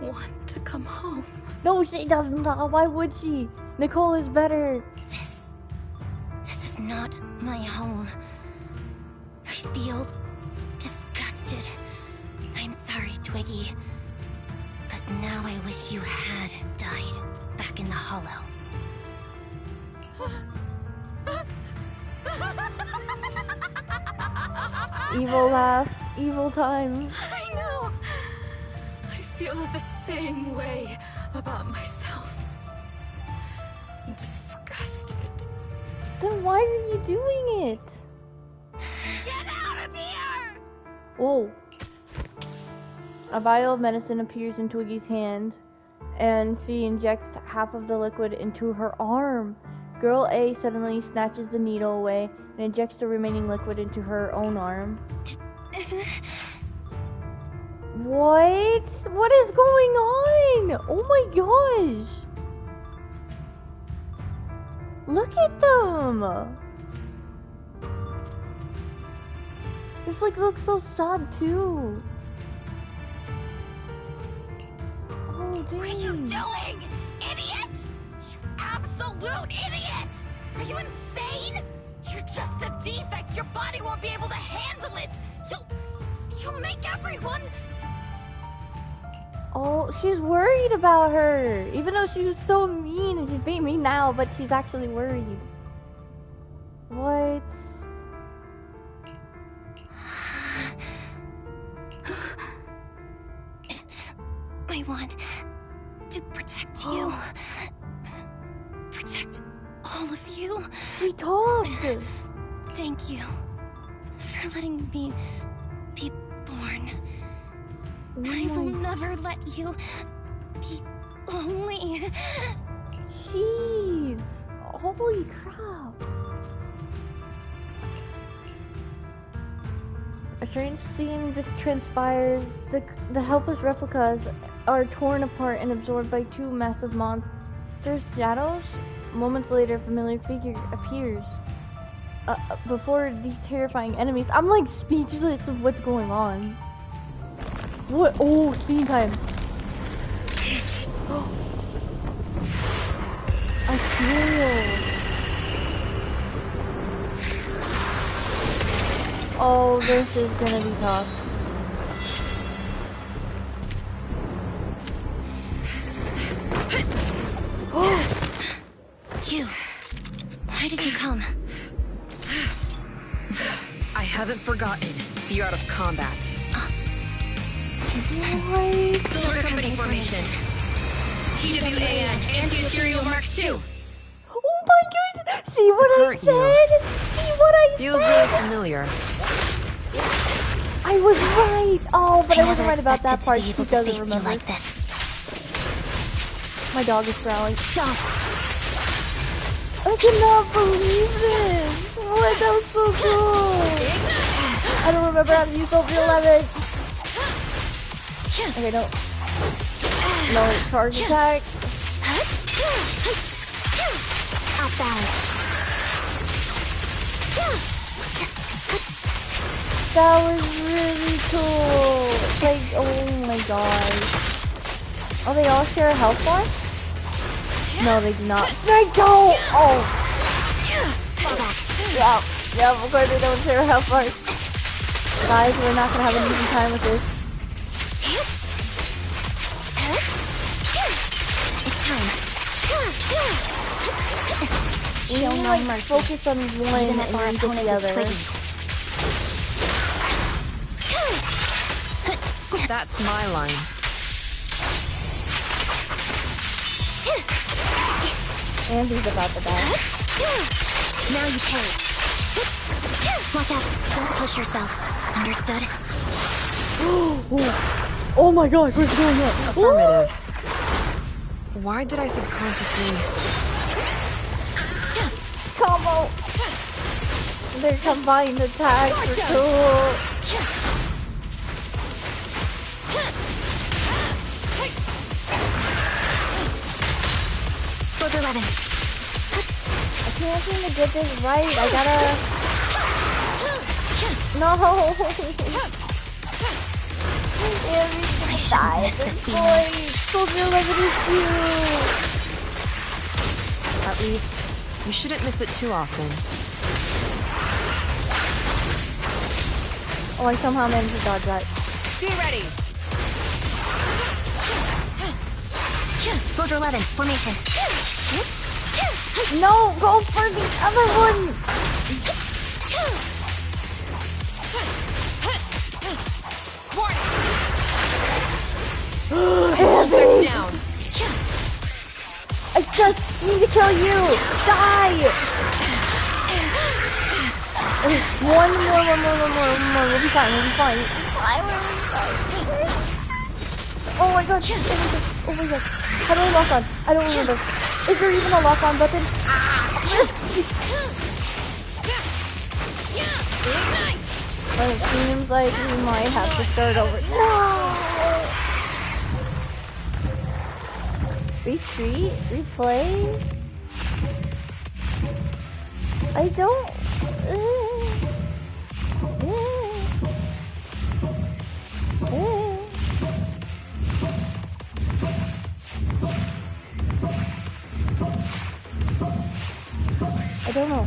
S7: want to come home?
S1: No, she does not. Why would she? Nicole is better.
S2: This is not my home. I feel disgusted. I'm sorry, Twiggy. But now I wish you had died back in the Hollow.
S1: Evil laugh, evil time.
S7: I know. I feel the same way about myself. Disgusted.
S1: Then why are you doing it?
S7: Get out of here!
S1: Whoa. A vial of medicine appears in Twiggy's hand, and she injects half of the liquid into her arm. Girl A suddenly snatches the needle away and injects the remaining liquid into her own arm. What? What is going on? Oh my gosh! Look at them! This like looks so sad too. Oh dang.
S7: What are you doing, idiot? You absolute idiot! Are you insane? You're just a defect. Your body won't be able to handle it. You'll make everyone.
S1: Oh, she's worried about her. Even though she was so mean and she's being mean now, but she's actually worried. What?
S2: I want to protect you. Protect all of you.
S1: We talked.
S2: Thank you for letting me be born. I will never let you be lonely.
S1: Jeez. Holy crap. A strange scene that transpires. The helpless replicas are torn apart and absorbed by two massive monsters' shadows. Moments later, a familiar figure appears. Before these terrifying enemies, I'm like speechless of what's going on. What? Oh, scene time. I feel. Oh, this is gonna be tough.
S2: You. Why did you come?
S9: I haven't forgotten the art of combat.
S1: What?
S9: Silver Company formation. TWAN, Anti-Ethereal Mark II.
S1: Oh my goodness! See what I said? See what I
S9: Feels
S1: said?
S9: really familiar.
S1: I was right! Oh, but I wasn't
S2: never
S1: right about that
S2: expected
S1: part.
S2: to be
S1: She
S2: able to
S1: doesn't
S2: face you
S1: remember.
S2: like this.
S1: My dog is growling.
S2: Stop.
S1: I cannot believe this! What? That was so cool! I don't remember how to use Silver 11. Okay, no. No charge attack.
S2: Off balance.
S1: That was really cool. Like, oh my gosh. Oh, they all share a health bar? No, they do not. They don't! Oh! Yeah, of course they don't share a health bar. Guys, we're not gonna have an easy time with this.
S2: It's time.
S1: We
S2: Show
S1: need
S2: no
S1: like
S2: mercy.
S1: focus on one
S2: Even
S1: and
S2: if our
S1: then get
S2: opponent
S1: the
S2: is
S1: other.
S2: Twiggy.
S9: That's my line.
S1: Andy's about to die.
S2: Now you pay. Watch out. Don't push yourself. Understood?
S1: Oh my gosh, what's going on?
S9: Affirmative. Why did I subconsciously...
S1: Combo! Their combined attacks are cool.
S2: Silver 11.
S1: I can't seem to get this right. I gotta... No! Everything died at this point. Soldier 11 is cute.
S9: At least, you shouldn't miss it too often.
S1: Oh, I somehow managed to dodge that.
S9: Be ready!
S2: Soldier 11, formation.
S1: No, go for the other one!
S9: They're down.
S1: I just need to kill you! Die! Okay, one more. We'll be fine. Oh my god. Oh my god. How do I lock on? I don't remember. Is there even a lock on button? But it seems like we might have to start over. No! Retreat? Replay? I don't... I don't know.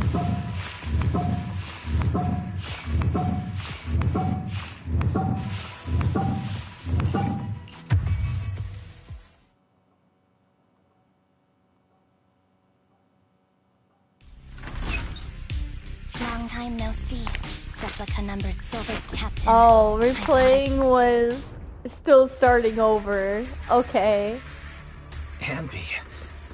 S2: Long time no see. Replica numbered Silver's captain.
S1: Oh, replaying was still starting over. Okay.
S3: Ambi,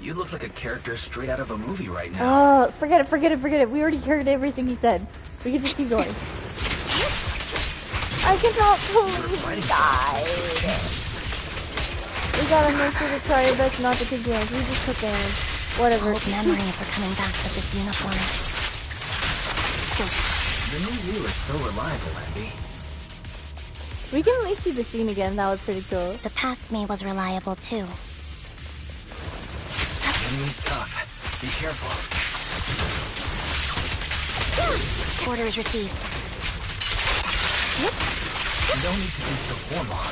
S3: you look like a character straight out of a movie right now.
S1: Oh, forget it. We already heard everything he said. We can just keep going. I cannot believe we died. We gotta make sure to try our best not to take damage. We just took damage. Whatever.
S2: Old memories are coming back with this uniform.
S3: The new you is so reliable, Ambi.
S1: We can at least see the scene again. That was pretty cool.
S2: The past me was reliable too.
S3: Enemy's tough. Be careful.
S2: Orders received.
S3: No need to be so formal.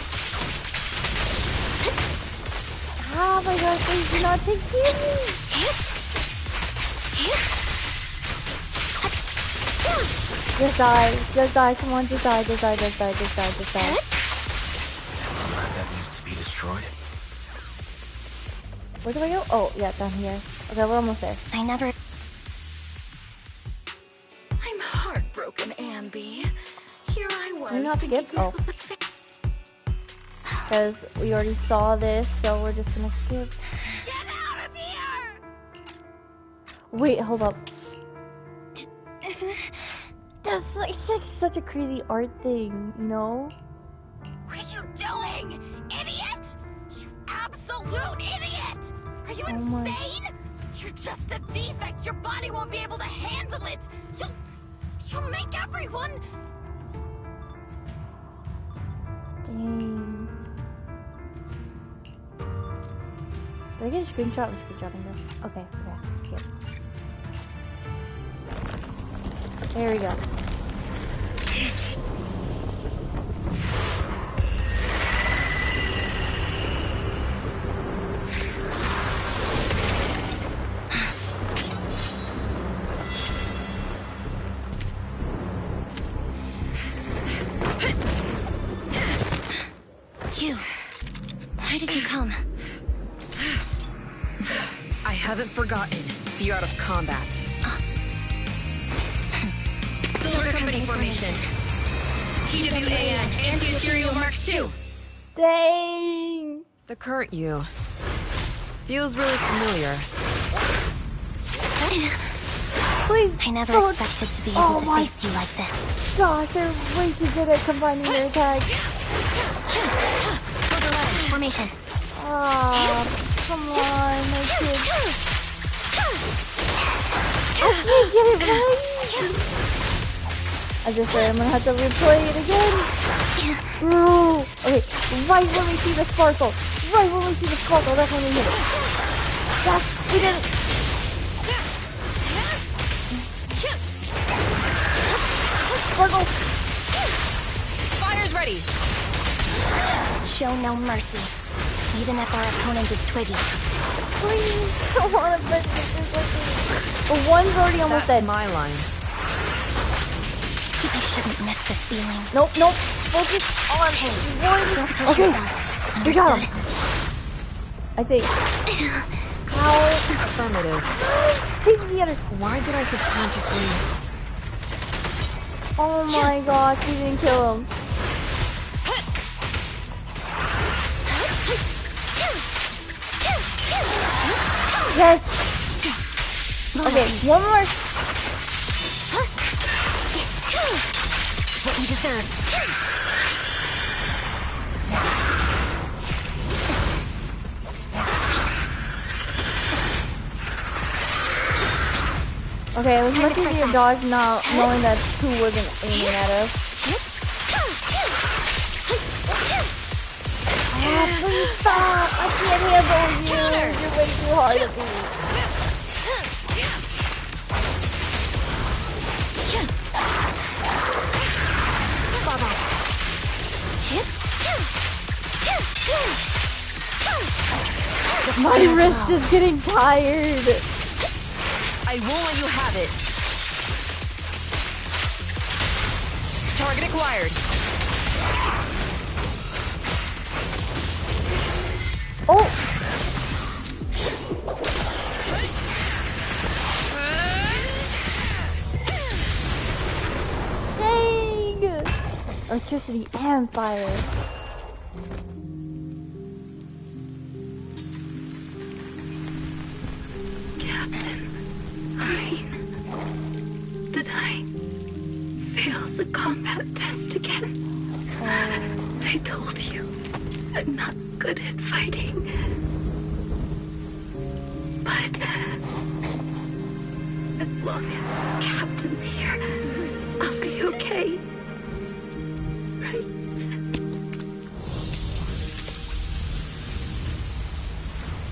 S1: Oh my god, please do not take damage. Just die, come on, just die.
S3: There's no map that needs to be destroyed.
S1: Where do I go? Oh, yeah, down here. Okay, we're almost there.
S2: I never...
S7: I'm heartbroken, Ambi. Here I was.
S1: Can you not skip?
S7: This
S1: Oh.
S7: was a
S1: Because we already saw this, so we're just gonna skip.
S7: Get out of here!
S1: Wait, hold up. That's like such a crazy art thing, you know?
S7: What are you doing, idiot? You absolute idiot! Are you insane? You're just a defect. Your body won't be able to handle it. You'll make everyone.
S1: Dang. Did I get a screenshot? I'm screenshotting this. Okay, skip. There we go.
S2: You. Why did you come?
S9: I haven't forgotten the art of combat. Silver Company formation. TWAN Anti-Ethereal Mark II.
S1: Dang!
S9: The current you feels really familiar.
S1: Please.
S2: I never
S1: don't.
S2: expected to be able to
S1: my
S2: face you like this.
S1: Gosh, they're way too good at combining their attacks.
S2: Silver line formation.
S1: Oh, come on, my kid. I can't get it right. I just said I'm gonna have to replay it again. Ooh. Okay, right when we see the sparkle. That's when we hit it. We did it. Sparkle.
S9: Fire's ready.
S2: Show no mercy, even if our opponent is Twiggy.
S1: Please, I want to bet this. The one's already almost dead.
S9: That's my line.
S2: I shouldn't miss this feeling.
S1: Nope. Focus on
S2: Hey,
S1: one.
S2: don't push
S1: Okay,
S2: yourself.
S1: we got
S2: Understood?
S1: him. I think. How?
S9: Affirmative.
S1: Take the other.
S9: Why did I subconsciously...
S1: Oh my gosh, we didn't kill him. Yes. Okay, one more.
S10: he deserves.
S1: Okay, I was lucky to your dodge not knowing that 2 wasn't aiming at us. Please stop! I can't handle you! You're way too hard to beat. My wrist is getting tired.
S9: I won't let you have it. Target acquired.
S1: Oh! Dang! Electricity and fire.
S7: Did I fail the combat test again? I told you I'm not good at fighting. But as long as Captain's here, I'll be okay. Right?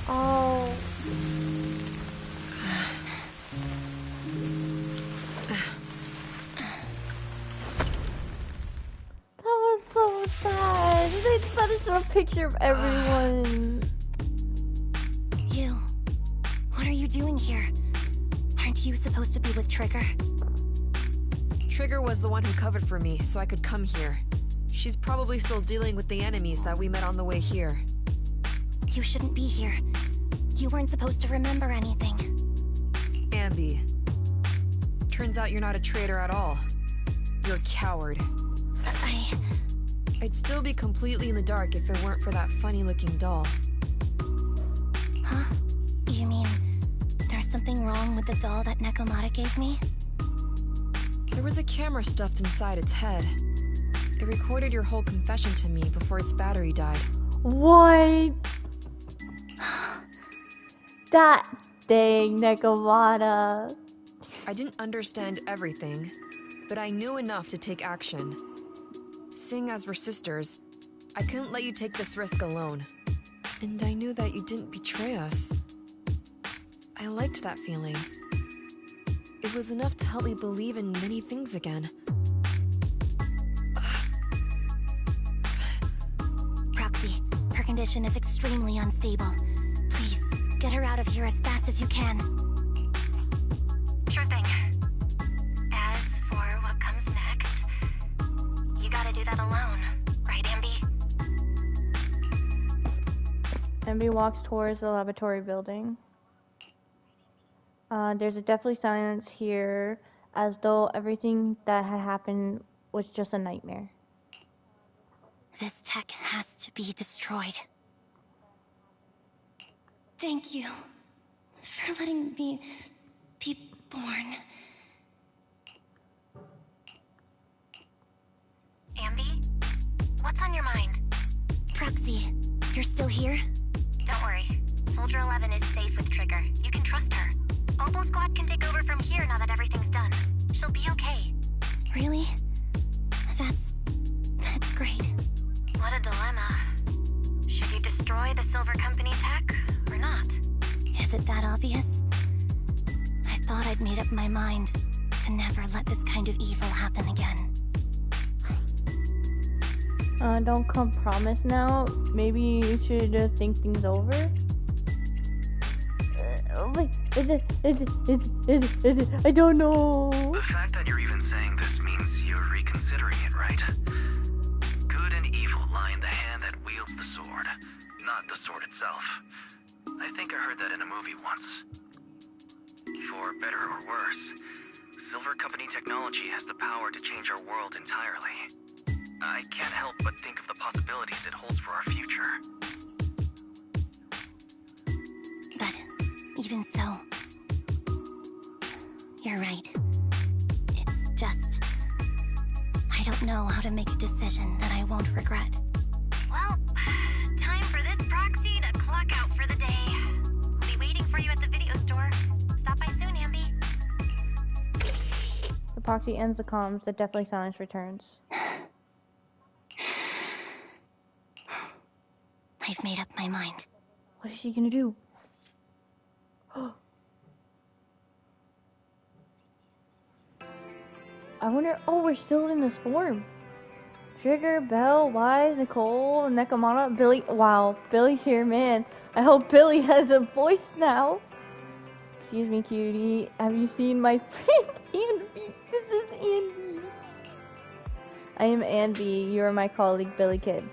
S1: Oh. So sad. They decided to show a picture of everyone.
S10: You. What are you doing here? Aren't you supposed to be with Trigger?
S9: Trigger was the one who covered for me, so I could come here. She's probably still dealing with the enemies that we met on the way here.
S10: You shouldn't be here. You weren't supposed to remember anything.
S9: Ambi. Turns out you're not a traitor at all. You're a coward. I'd still be completely in the dark if it weren't for that funny-looking doll.
S10: Huh? You mean there's something wrong with the doll that Nekomata gave me?
S9: There was a camera stuffed inside its head. It recorded your whole confession to me before its battery died.
S1: What? That dang Nekomata.
S9: I didn't understand everything, but I knew enough to take action. Seeing as we're sisters, I couldn't let you take this risk alone. And I knew that you didn't betray us. I liked that feeling. It was enough to help me believe in many things again.
S10: Proxy, her condition is extremely unstable. Please, get her out of here as fast as you can.
S2: Sure thing. As for what comes next, you gotta do that alone, right, Ambi?
S1: Ambi walks towards the laboratory building. There's a deathly silence here, as though everything that had happened was just a nightmare.
S10: This tech has to be destroyed. Thank you for letting me be born.
S2: Ambi? What's on your mind?
S10: Proxy, you're still here?
S2: Don't worry. Soldier 11 is safe with Trigger. You can trust her. Opal Squad can take over from here now that everything's done. She'll be okay.
S10: Really? That's great.
S2: What a dilemma. Should you destroy the Silver Company tech, or not?
S10: Is it that obvious? I thought I'd made up my mind to never let this kind of evil happen again.
S1: Don't come promise now. Maybe you should think things over. I don't know.
S3: The fact that you're even saying this means you're reconsidering it, right? Good and evil lie in the hand that wields the sword, not the sword itself. I think I heard that in a movie once. For better or worse, Silver Company technology has the power to change our world entirely. I can't help but think of the possibilities it holds for our future.
S10: But even so, you're right. It's just, I
S2: don't know how to make a decision that I won't regret. Well, time for this proxy to clock out for the day. I'll be waiting for you at the video store. Stop by soon, Ambi.
S1: The proxy ends the comms. The deathly silence returns.
S2: I've made up my mind.
S1: What is she gonna do? I wonder. Oh, we're still in this form. Trigger, Belle, Wise, Nicole, Nekomata, Billy. Wow, Billy's here, man. I hope Billy has a voice now. Excuse me, cutie. Have you seen my friend Anby? This is Anby. I am Anby. You are my colleague, Billy Kid.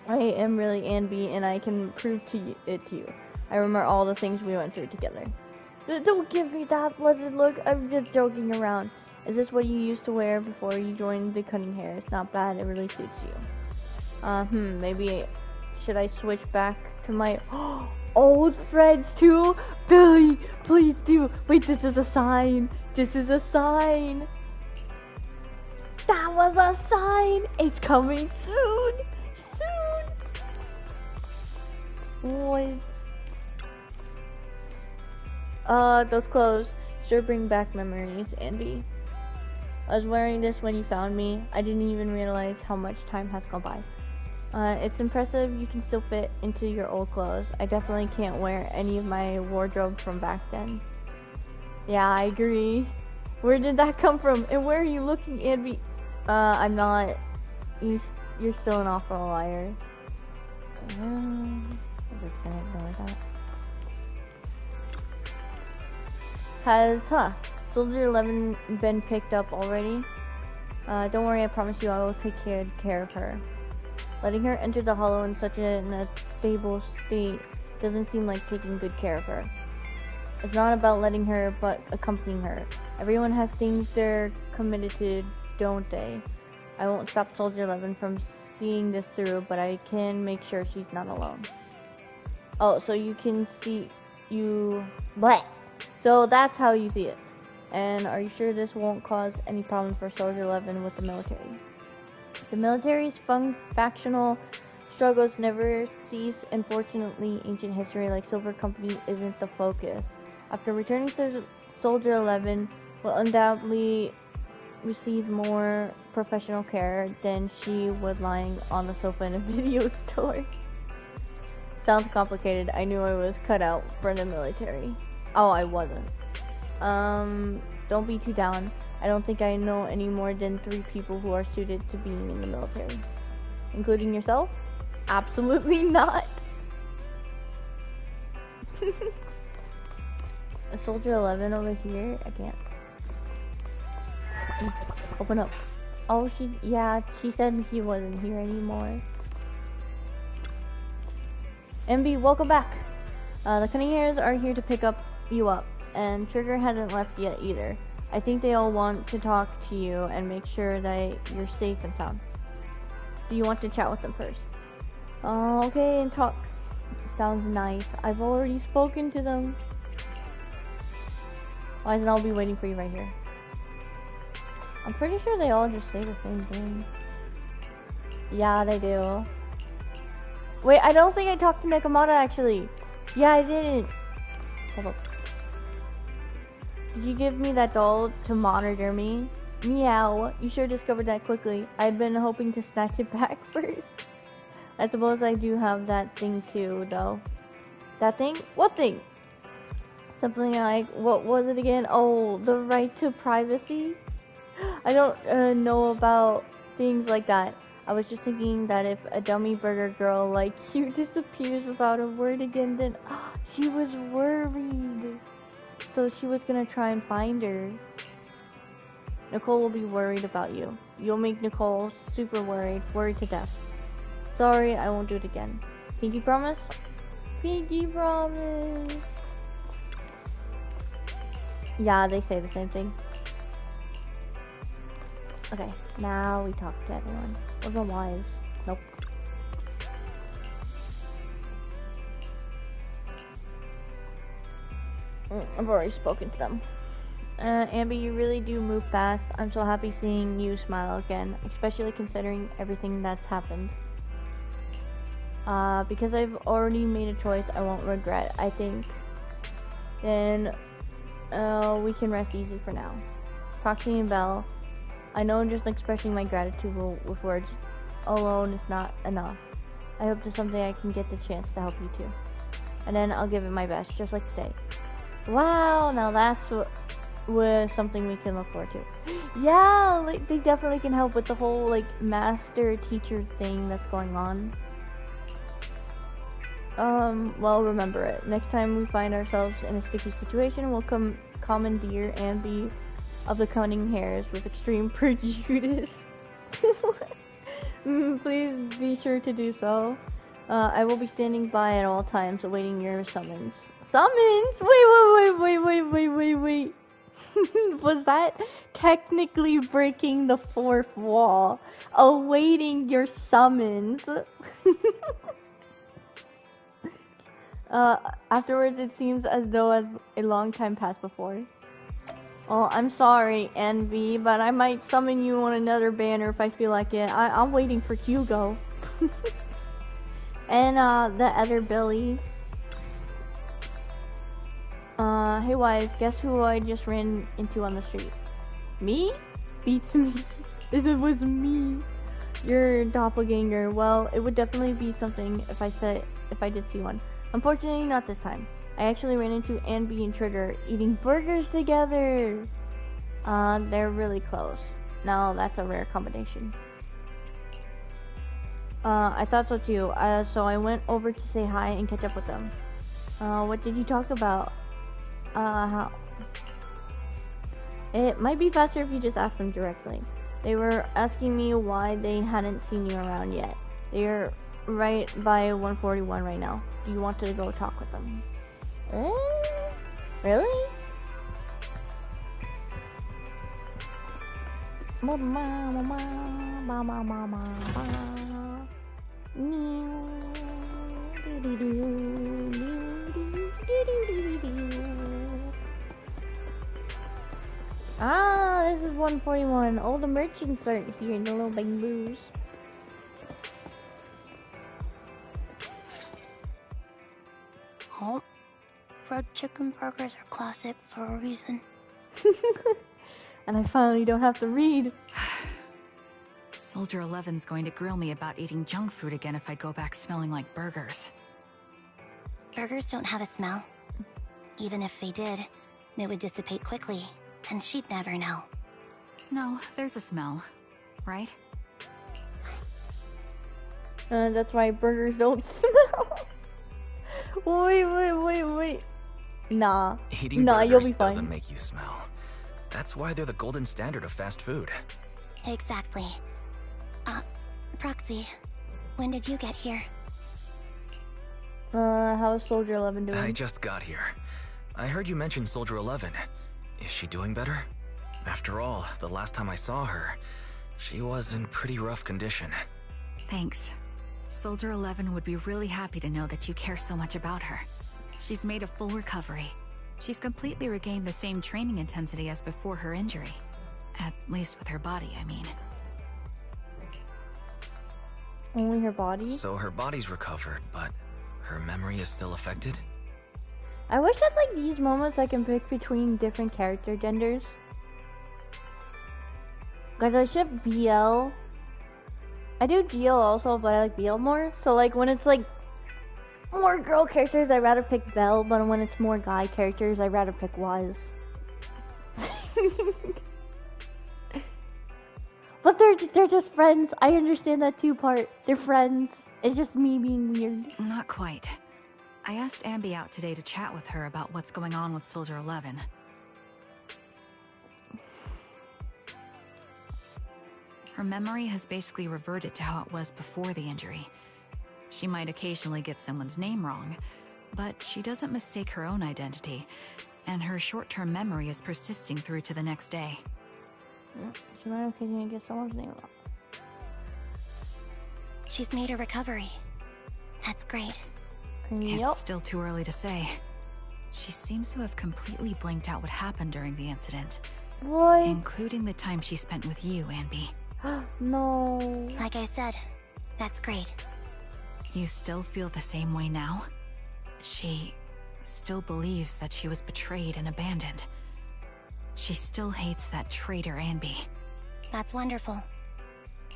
S1: I am really Anby, and I can prove it to you. I remember all the things we went through together. Don't give me that pleasant look. I'm just joking around. Is this what you used to wear before you joined the cutting hair? It's not bad. It really suits you. Maybe should I switch back to my old friends too? Billy, please do. Wait, this is a sign. This is a sign. That was a sign. It's coming soon. What? Those clothes sure bring back memories, Andy. I was wearing this when you found me. I didn't even realize how much time has gone by. It's impressive you can still fit into your old clothes. I definitely can't wear any of my wardrobe from back then. Yeah, I agree. Where did that come from? And where are you looking, Andy? I'm not. You're still an awful liar. I'm just gonna ignore that. Has, Soldier 11 been picked up already? Don't worry, I promise you I will take care of her. Letting her enter the Hollow in such a stable state doesn't seem like taking good care of her. It's not about letting her, but accompanying her. Everyone has things they're committed to, don't they? I won't stop Soldier 11 from seeing this through, but I can make sure she's not alone. Oh, so you can see Bleh! So that's how you see it. And are you sure this won't cause any problems for Soldier 11 with the military? The military's factional struggles never cease. Unfortunately, ancient history like Silver Company isn't the focus. After returning to Soldier 11 will undoubtedly receive more professional care than she would lying on the sofa in a video store. Sounds complicated. I knew I was cut out for the military. Oh, I wasn't. Don't be too down. I don't think I know any more than 3 people who are suited to being in the military. Including yourself? Absolutely not. A Soldier 11 over here? I can't. Open up. Oh, she said he wasn't here anymore. MB, welcome back. The Cunning Hairs are here to pick you up, and Trigger hasn't left yet either. I think they all want to talk to you and make sure that you're safe and sound. Do you want to chat with them first? Okay, and talk. Sounds nice. I've already spoken to them. Why isn't I'll be waiting for you right here? I'm pretty sure they all just say the same thing. Yeah, they do. Wait, I don't think I talked to Nekomata actually. Yeah, I didn't. Hold up. Did you give me that doll to monitor me? Meow. You sure discovered that quickly. I'd been hoping to snatch it back first. I suppose I do have that thing too, though. That thing? What thing? Something like, what was it again? Oh, the right to privacy? I don't know about things like that. I was just thinking that if a dummy burger girl like you disappears without a word again, then she was worried. So she was gonna try and find her. Nicole will be worried about you. You'll make Nicole super worried to death. Sorry, I won't do it again. Pinky promise? Pinky promise. Yeah, they say the same thing. Okay, now we talk to everyone. What about Wise? Nope. I've already spoken to them. Amber, you really do move fast. I'm so happy seeing you smile again, especially considering everything that's happened. Because I've already made a choice I won't regret, I think. Then, we can rest easy for now. Proxy and Belle, I know just expressing my gratitude with words alone is not enough. I hope that someday I can get the chance to help you too. And then I'll give it my best, just like today. Wow, now that's was something we can look forward to. Yeah, like they definitely can help with the whole like master teacher thing that's going on. Well, remember it. Next time we find ourselves in a sticky situation, we'll commandeer Ambi of the cunning hairs with extreme prejudice. Please be sure to do so. I will be standing by at all times, awaiting your summons. Summons? Wait. Was that technically breaking the fourth wall? Awaiting your summons. Afterwards, it seems as though a long time passed before. Oh, I'm sorry, Envy, but I might summon you on another banner if I feel like it. I'm waiting for Hugo. And, the other Billy. Hey Wise, guess who I just ran into on the street? Me? Beats me. If it was me. Your doppelganger. Well, it would definitely be something if I did see one. Unfortunately, not this time. I actually ran into Anby and Trigger eating burgers together. They're really close. Now, that's a rare combination. I thought so too. So I went over to say hi and catch up with them. What did you talk about? How? It might be faster if you just ask them directly. They were asking me why they hadn't seen you around yet. They're right by 141 right now. Do you want to go talk with them? Really? Ah, this is 141. All the merchants aren't here, the little bangoos.
S2: Oh, fried chicken burgers are classic for a reason.
S1: And I finally don't have to read.
S4: Soldier 11's going to grill me about eating junk food again if I go back smelling like burgers.
S2: Burgers don't have a smell. Even if they did, they would dissipate quickly, and she'd never know.
S4: No, there's a smell, right?
S1: That's why burgers don't smell. Wait. Nah,
S3: Eating
S1: you'll
S3: burgers
S1: be fine.
S3: doesn't make you smell. That's why they're the golden standard of fast food.
S2: Exactly. Proxy, when did you get here?
S1: How's Soldier 11 doing?
S3: I just got here. I heard you mention Soldier 11. Is she doing better? After all, the last time I saw her, she was in pretty rough condition.
S4: Thanks. Soldier 11 would be really happy to know that you care so much about her. She's made a full recovery. She's completely regained the same training intensity as before her injury. At least with her body, I mean.
S1: Only her body?
S3: So her body's recovered, but her memory is still affected?
S1: I wish at like these moments I can pick between different character genders. Cause I ship BL. I do GL also, but I like BL more. So like when it's like more girl characters, I'd rather pick Belle, but when it's more guy characters, I'd rather pick Wise. But they're just friends. I understand that too part. They're friends. It's just me being weird.
S4: Not quite. I asked Ambi out today to chat with her about what's going on with Soldier 11. Her memory has basically reverted to how it was before the injury. She might occasionally get someone's name wrong, but she doesn't mistake her own identity, and her short-term memory is persisting through to the next day.
S1: She might occasionally get someone's name wrong.
S2: She's made a recovery. That's great.
S1: Yep.
S4: It's still too early to say. She seems to have completely blanked out what happened during the incident.
S1: What?
S4: Including the time she spent with you, Anby.
S1: No.
S10: Like I said, that's great.
S4: You still feel the same way now? She still believes that she was betrayed and abandoned. She still hates that traitor Anby.
S10: That's wonderful.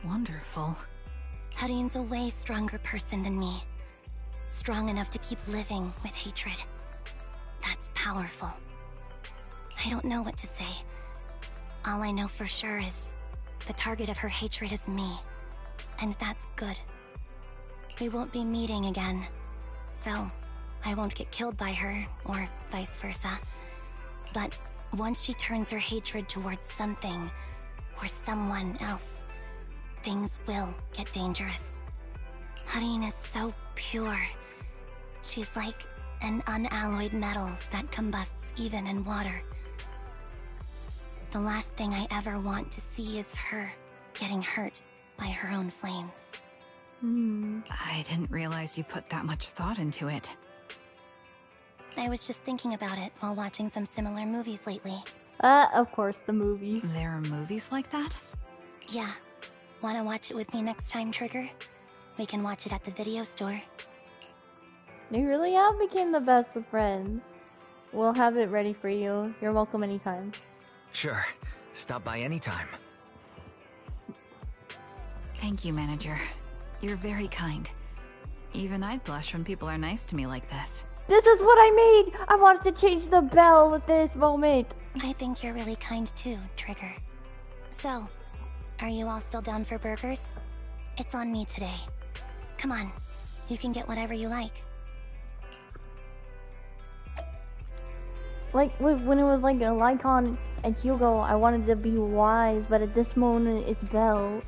S4: Wonderful.
S10: Hudeen's a way stronger person than me. Strong enough to keep living with hatred. That's powerful. I don't know what to say. All I know for sure is the target of her hatred is me. And that's good. We won't be meeting again. So, I won't get killed by her, or vice versa. But once she turns her hatred towards something, or someone else, things will get dangerous. Hudeen is so pure. She's like an unalloyed metal that combusts even in water. The last thing I ever want to see is her getting hurt by her own flames.
S4: I didn't realize you put that much thought into it.
S10: I was just thinking about it while watching some similar movies lately.
S1: Of course, the movies.
S4: There are movies like that?
S10: Yeah. Wanna watch it with me next time, Trigger? We can watch it at the video store.
S1: They really have become the best of friends. We'll have it ready for you. You're welcome anytime.
S3: Sure. Stop by anytime.
S4: Thank you, Manager. You're very kind. Even I'd blush when people are nice to me like this.
S1: This is what I made! I wanted to change the bell with this moment.
S10: I think you're really kind too, Trigger. So, are you all still down for burgers? It's on me today. Come on, you can get whatever you like.
S1: Like, when it was like a Lycon and Hugo, I wanted to be wise, but at this moment, it's Belle.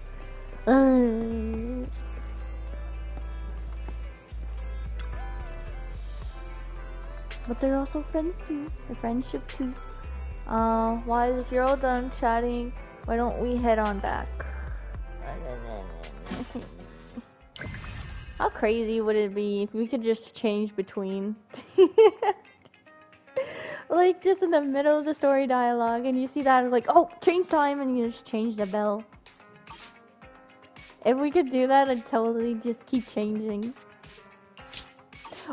S1: But they're also friends too. They're friendship too. Why, if you're all done chatting, why don't we head on back? How crazy would it be if we could just change between? Like, just in the middle of the story dialogue, and you see that, it's like, oh, change time, and you just change the bell. If we could do that, I'd totally just keep changing.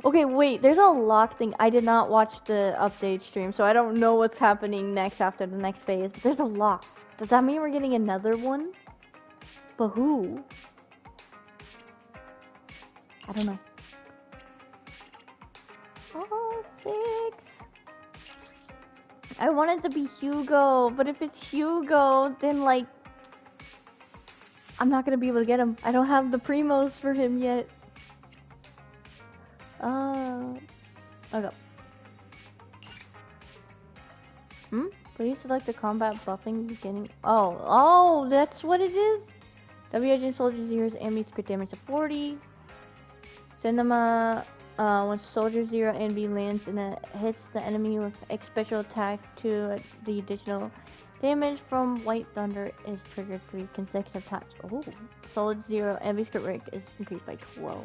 S1: Okay, wait, there's a lock thing. I did not watch the update stream, so I don't know what's happening next after the next phase. But there's a lock. Does that mean we're getting another one? But who? I don't know. Oh, 6. I want it to be Hugo, but if it's Hugo, then like, I'm not gonna be able to get him. I don't have the primos for him yet. Okay. Please select the combat buffing beginning. Oh, that's what it is? W-Agent Soldier Zero's Ambi's crit damage to 40. Cinema, when Soldier Zero Ambi lands and it hits the enemy with a special attack to the additional damage from White Thunder is triggered 3 consecutive times. Oh, Soldier Zero Ambi's crit rate is increased by 12.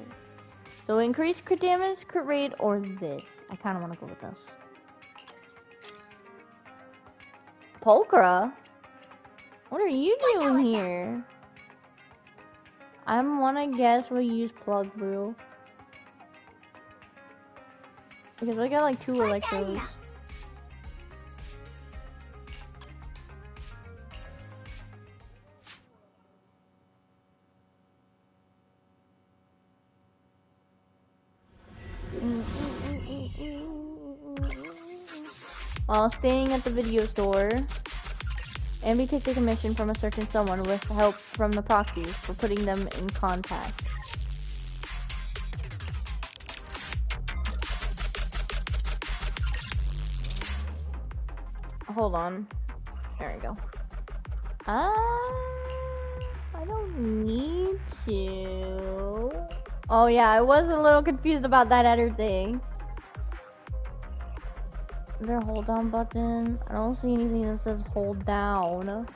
S1: So increase crit damage, crit rate, or this. I kind of want to go with this. Pulchra? What are you doing here? I wanna guess we'll use Plug Brew. Because I got like 2 electros. While staying at the video store, Ambi takes a commission from a certain someone with help from the proxies for putting them in contact. Hold on. There we go. I don't need to. Oh yeah, I was a little confused about that other thing. Is there a hold down button? I don't see anything that says hold down.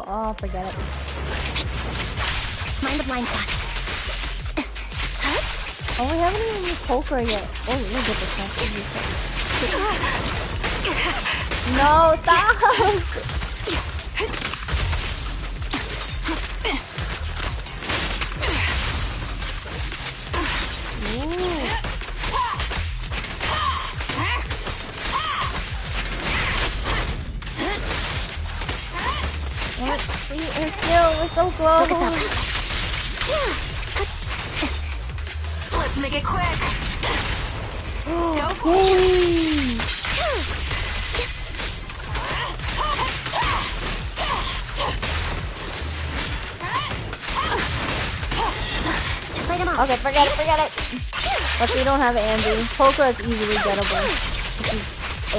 S1: Oh, forget it.
S10: Mind the blind spot.
S1: Oh, we haven't even used Polka yet. Oh, let me get this one. No, stop! We're so close.
S10: Let's make it quick. Go for
S1: Yay. Okay, forget it. But we don't have Andy. Polka is easily gettable. A.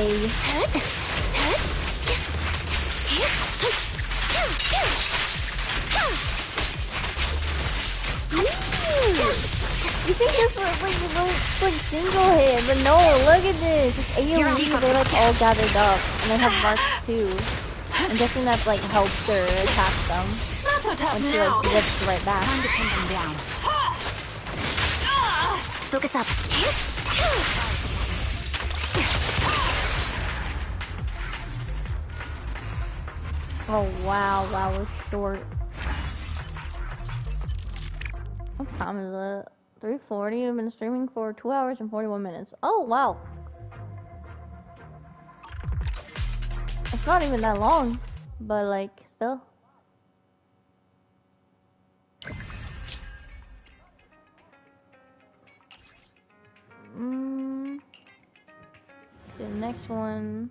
S1: You think this was like single hit, but no, look at this. It's AoE, they're like all gathered up. And they have marks too. I'm guessing that like helps her attack them.
S10: Not so tough
S1: and she
S10: now.
S1: like whips right back.
S10: Time to pin them down. Focus up.
S1: Oh wow, that was short. What time is it? 3:40. I've been streaming for 2 hours and 41 minutes. Oh wow. It's not even that long, but like still. The next one.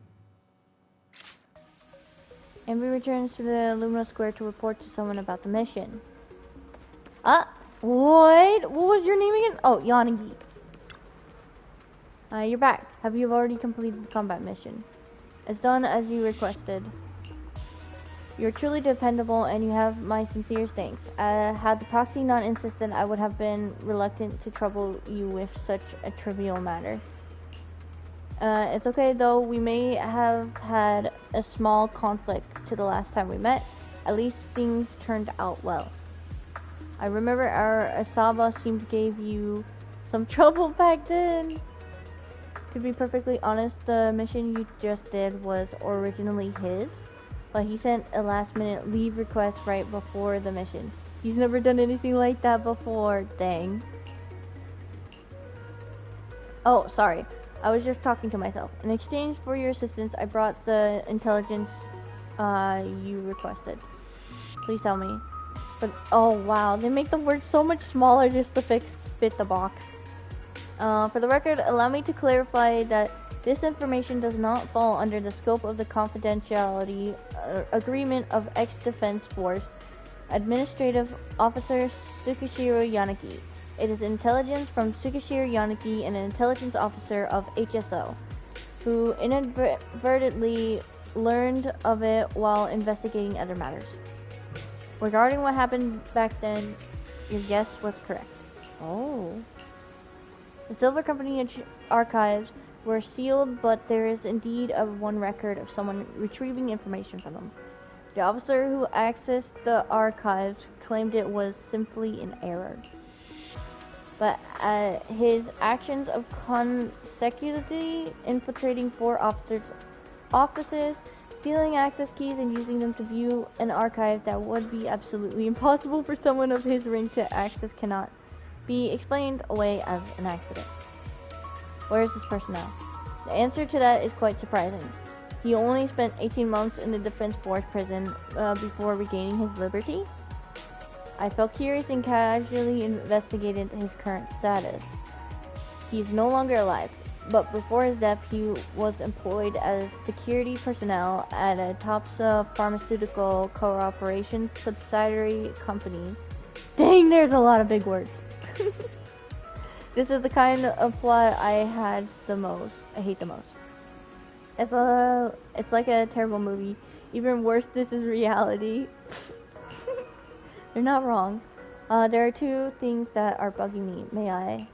S1: Amber returns to the Lumina Square to report to someone about the mission. What? What was your name again? Oh, Yayyyyyyy. You're back. Have you already completed the combat mission? It's done as you requested. You're truly dependable and you have my sincerest thanks. Had the proxy not insisted, I would have been reluctant to trouble you with such a trivial matter. It's okay though, we may have had a small conflict to the last time we met. At least things turned out well. I remember our Asaba seemed to give you some trouble back then. To be perfectly honest, the mission you just did was originally his, but he sent a last minute leave request right before the mission. He's never done anything like that before, dang. Oh, sorry. I was just talking to myself. In exchange for your assistance, I brought the intelligence you requested. Please tell me. But oh wow, they make the words so much smaller just to fit the box. For the record, allow me to clarify that this information does not fall under the scope of the confidentiality agreement of ex-Defense Force Administrative Officer Tsukishiro Yanagi. It is intelligence from Tsukishiro Yanagi, an intelligence officer of HSO, who inadvertently learned of it while investigating other matters. Regarding what happened back then, your guess was correct. Oh. The Silver Company archives were sealed, but there is indeed one record of someone retrieving information from them. The officer who accessed the archives claimed it was simply an error. But his actions of consecutively infiltrating 4 offices, stealing access keys and using them to view an archive that would be absolutely impossible for someone of his rank to access cannot be explained away as an accident. Where is this person now? The answer to that is quite surprising. He only spent 18 months in the Defense Force prison before regaining his liberty. I felt curious and casually investigated his current status. He is no longer alive, but before his death he was employed as security personnel at a Topsa Pharmaceutical Corporation subsidiary company. Dang, there's a lot of big words. This is the kind of plot I hate the most. It's like a terrible movie. Even worse, this is reality. You're not wrong. There are 2 things that are bugging me. May I?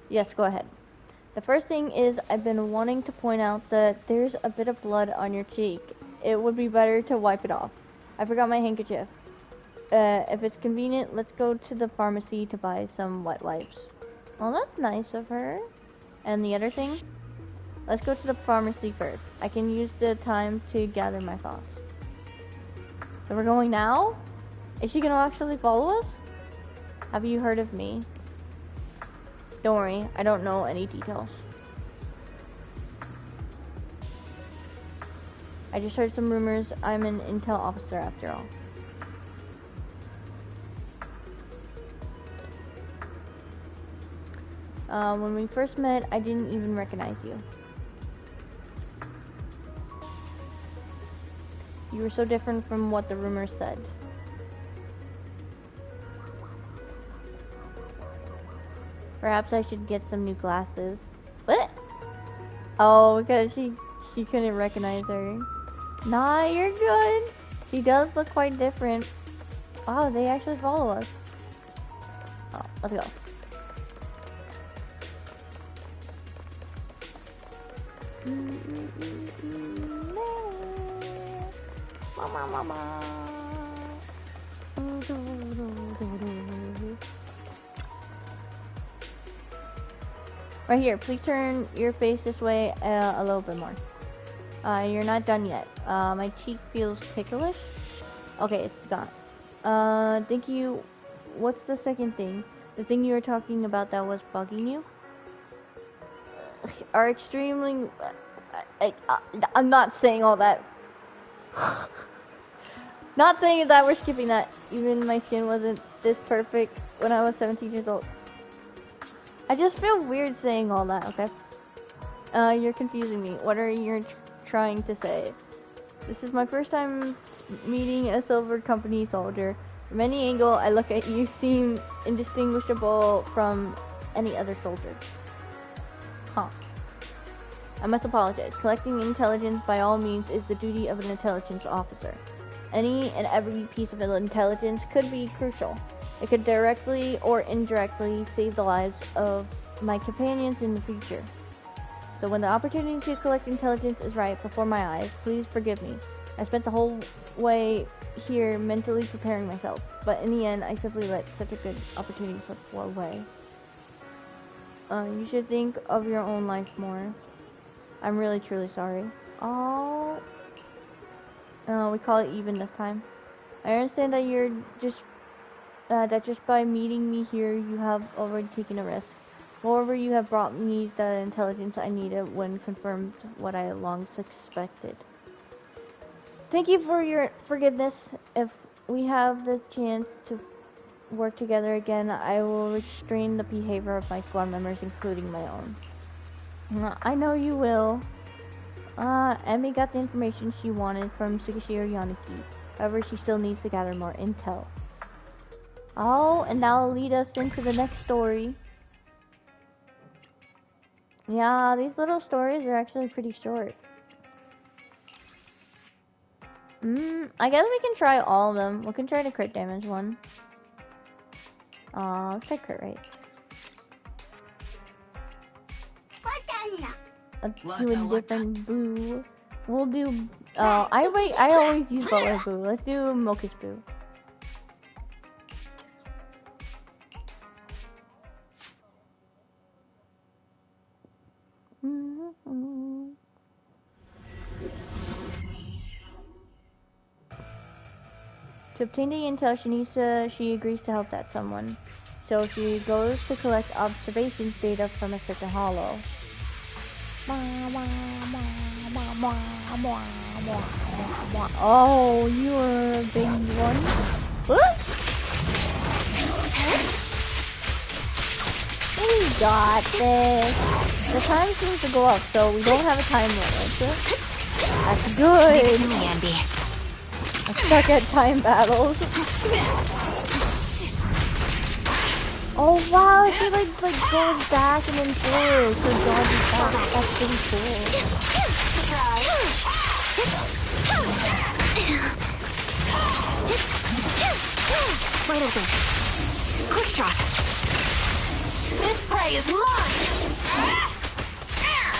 S1: Yes, go ahead. The first thing is I've been wanting to point out that there's a bit of blood on your cheek. It would be better to wipe it off. I forgot my handkerchief. if it's convenient, let's go to the pharmacy to buy some wet wipes. Well, that's nice of her. And the other thing? Let's go to the pharmacy first. I can use the time to gather my thoughts. So we're going now? Is she gonna actually follow us? Have you heard of me? Don't worry, I don't know any details. I just heard some rumors. I'm an intel officer after all. When we first met, I didn't even recognize you. You were so different from what the rumors said. Perhaps I should get some new glasses. What? Oh, because she couldn't recognize her. Nah, you're good. She does look quite different. Wow, they actually follow us. Oh, let's go. Mama. Right here, please turn your face this way a little bit more. You're not done yet. My cheek feels ticklish. Okay, it's gone. Thank you. What's the second thing? The thing you were talking about that was bugging you? Are extremely... I'm not saying all that. Not saying that we're skipping that. Even my skin wasn't this perfect when I was 17 years old. I just feel weird saying all that, okay? You're confusing me. What are you trying to say? This is my first time meeting a Silver Company soldier. From any angle I look at you, seem indistinguishable from any other soldier. Huh. I must apologize. Collecting intelligence by all means is the duty of an intelligence officer. Any and every piece of intelligence could be crucial. It could directly or indirectly save the lives of my companions in the future. So when the opportunity to collect intelligence is right before my eyes, please forgive me. I spent the whole way here mentally preparing myself, but in the end, I simply let such a good opportunity slip away. You should think of your own life more. I'm really truly sorry. Oh, we call it even this time. I understand that you're just that just by meeting me here, you have already taken a risk. Moreover, you have brought me the intelligence I needed when confirmed what I long suspected. Thank you for your forgiveness. If we have the chance to work together again, I will restrain the behavior of my squad members, including my own. I know you will. Emmy got the information she wanted from Tsukishiro Yaniki. However, she still needs to gather more intel. Oh, and that'll lead us into the next story. Yeah, these little stories are actually pretty short. I guess we can try all of them. We can try the crit damage one. Let's try crit rate. Let's do a different boo. We'll do, I always use Butler Boo. Let's do Mocha's Boo. To obtain the intel she agrees to help that someone. So she goes to collect observations data from a certain hollow. Oh, you are a big one. What? We got this. The time seems to go up, so we don't have a time limit. That's good. I'm stuck at time battles. Oh wow, she like goes back and then forward, so dodges back. That's pretty cool.
S10: Wide open. Quick shot. This prey is mine.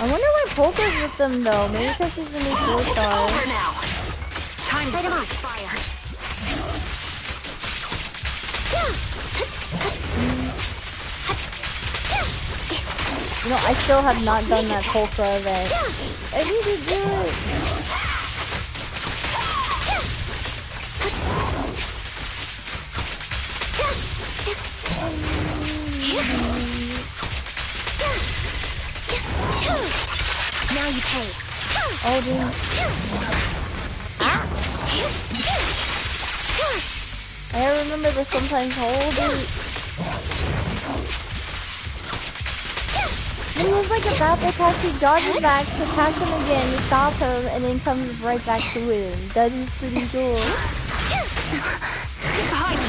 S1: I wonder why Polka's with them though. Maybe because she's the new 4-star.
S10: Time to set him on fire.
S1: You know, I still have not done that Polka event. I need to do it.
S10: Now you pay.
S1: Oh, dude. I remember this sometimes. Hold it. He was like a bat that actually dodges back to catch him again, to stop him, and then comes right back to him. That is pretty cool.
S10: Behind me.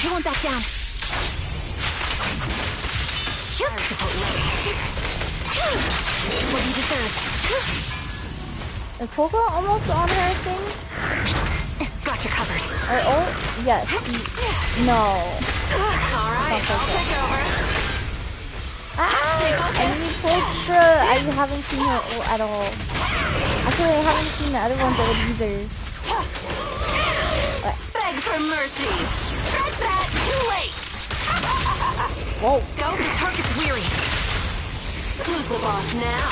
S10: He won't back down. Fire support ready. What do you deserve?
S1: Is Polka almost on her thing?
S10: Got you covered.
S1: Oh, yes. No.
S10: Alright, I'll take over.
S1: I need Polka. I haven't seen her at all. Actually, I haven't seen the other ones either.
S10: Beg for mercy. That's that. Too late.
S1: Whoa.
S10: Go, the target's weary. Who's the boss now?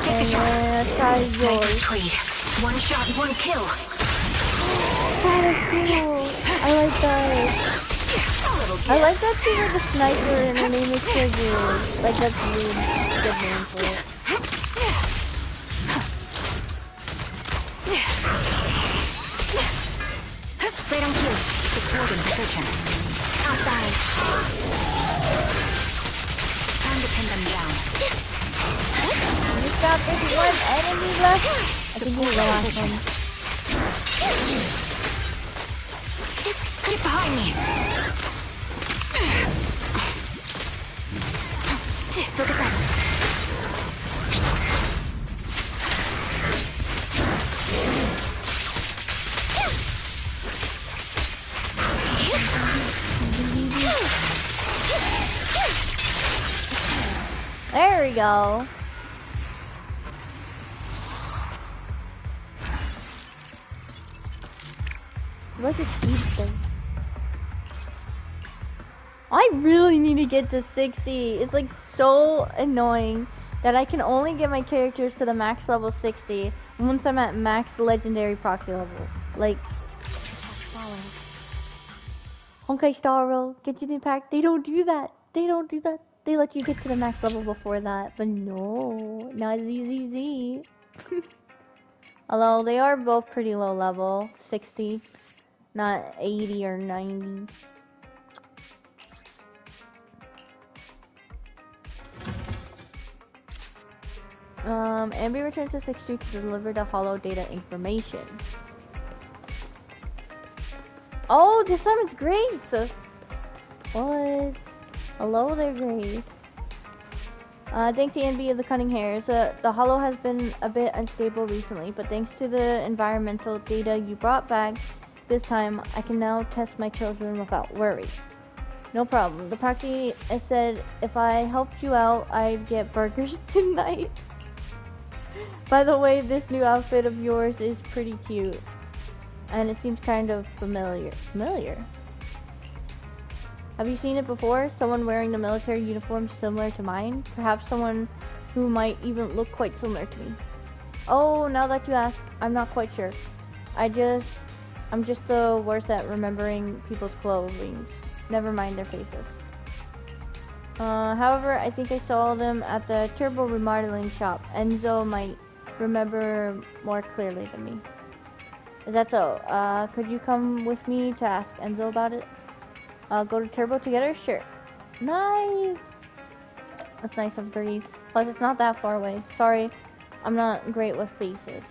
S1: And then try yours.
S10: Creed. One shot, one kill.
S1: That is cool. I like that. I like that she's like a sniper and her name is Trigger. Like that's a really good name for it.
S10: Right on cue. Deploying position. Outside. Time to pin them down.
S1: You got this one enemy left? I think he's the last one.
S10: Get behind me. Focus on.
S1: There we go. Look at these things. I really need to get to 60. It's like so annoying that I can only get my characters to the max level 60 once I'm at max legendary proxy level. Like, Honkai Star Rail, get you the pack. They don't do that. They don't do that. They let you get to the max level before that, but no, not ZZZ. Although they are both pretty low level, 60, not 80 or 90. Ambi returns to 60 to deliver the hollow data information. Oh, this time it's Grace! What? Hello there, Grace. Thanks to NB of the Cunning Hairs, the hollow has been a bit unstable recently, but thanks to the environmental data you brought back this time, I can now test my children without worry. No problem. The proxy said if I helped you out, I'd get burgers tonight. By the way, this new outfit of yours is pretty cute. And it seems kind of familiar. Familiar? Have you seen it before? Someone wearing the military uniform similar to mine? Perhaps someone who might even look quite similar to me. Oh, now that you ask, I'm not quite sure. I'm just the worst at remembering people's clothing. Never mind their faces. However, I think I saw them at the turbo remodeling shop. Enzo might remember more clearly than me. Is that so? Could you come with me to ask Enzo about it? Go to Turbo together? Sure. Nice! That's nice of Breeze. Plus, it's not that far away. Sorry, I'm not great with faces.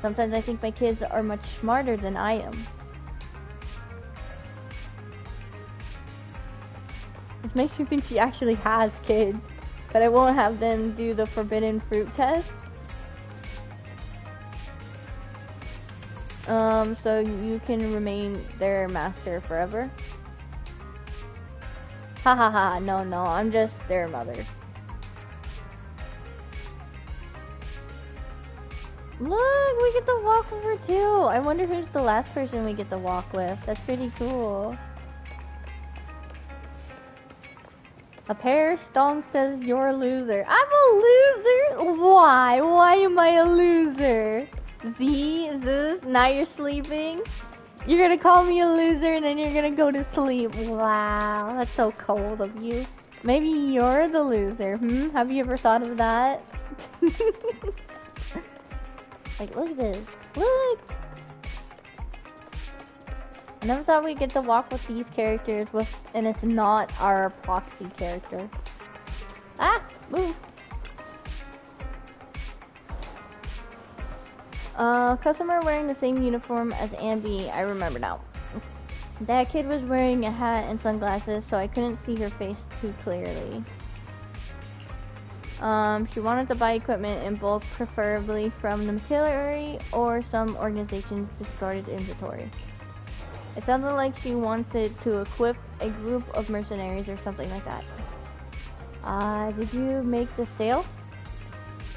S1: Sometimes I think my kids are much smarter than I am. This makes me think she actually has kids, but I won't have them do the forbidden fruit test. So you can remain their master forever. Ha ha ha, no, I'm just their mother. Look, we get to walk with her too. I wonder who's the last person we get to walk with. That's pretty cool. A pair stonk says you're a loser. I'm a loser? Why? Why am I a loser? Now you're sleeping? You're gonna call me a loser and then you're gonna go to sleep. Wow, that's so cold of you. Maybe you're the loser, Have you ever thought of that? Like, look at this. Look! I never thought we'd get to walk with these characters and it's not our proxy character. Ah! Move! Customer wearing the same uniform as Ambi, I remember now. That kid was wearing a hat and sunglasses, so I couldn't see her face too clearly. She wanted to buy equipment in bulk, preferably from the military or some organization's discarded inventory. It sounded like she wanted to equip a group of mercenaries or something like that. Did you make the sale?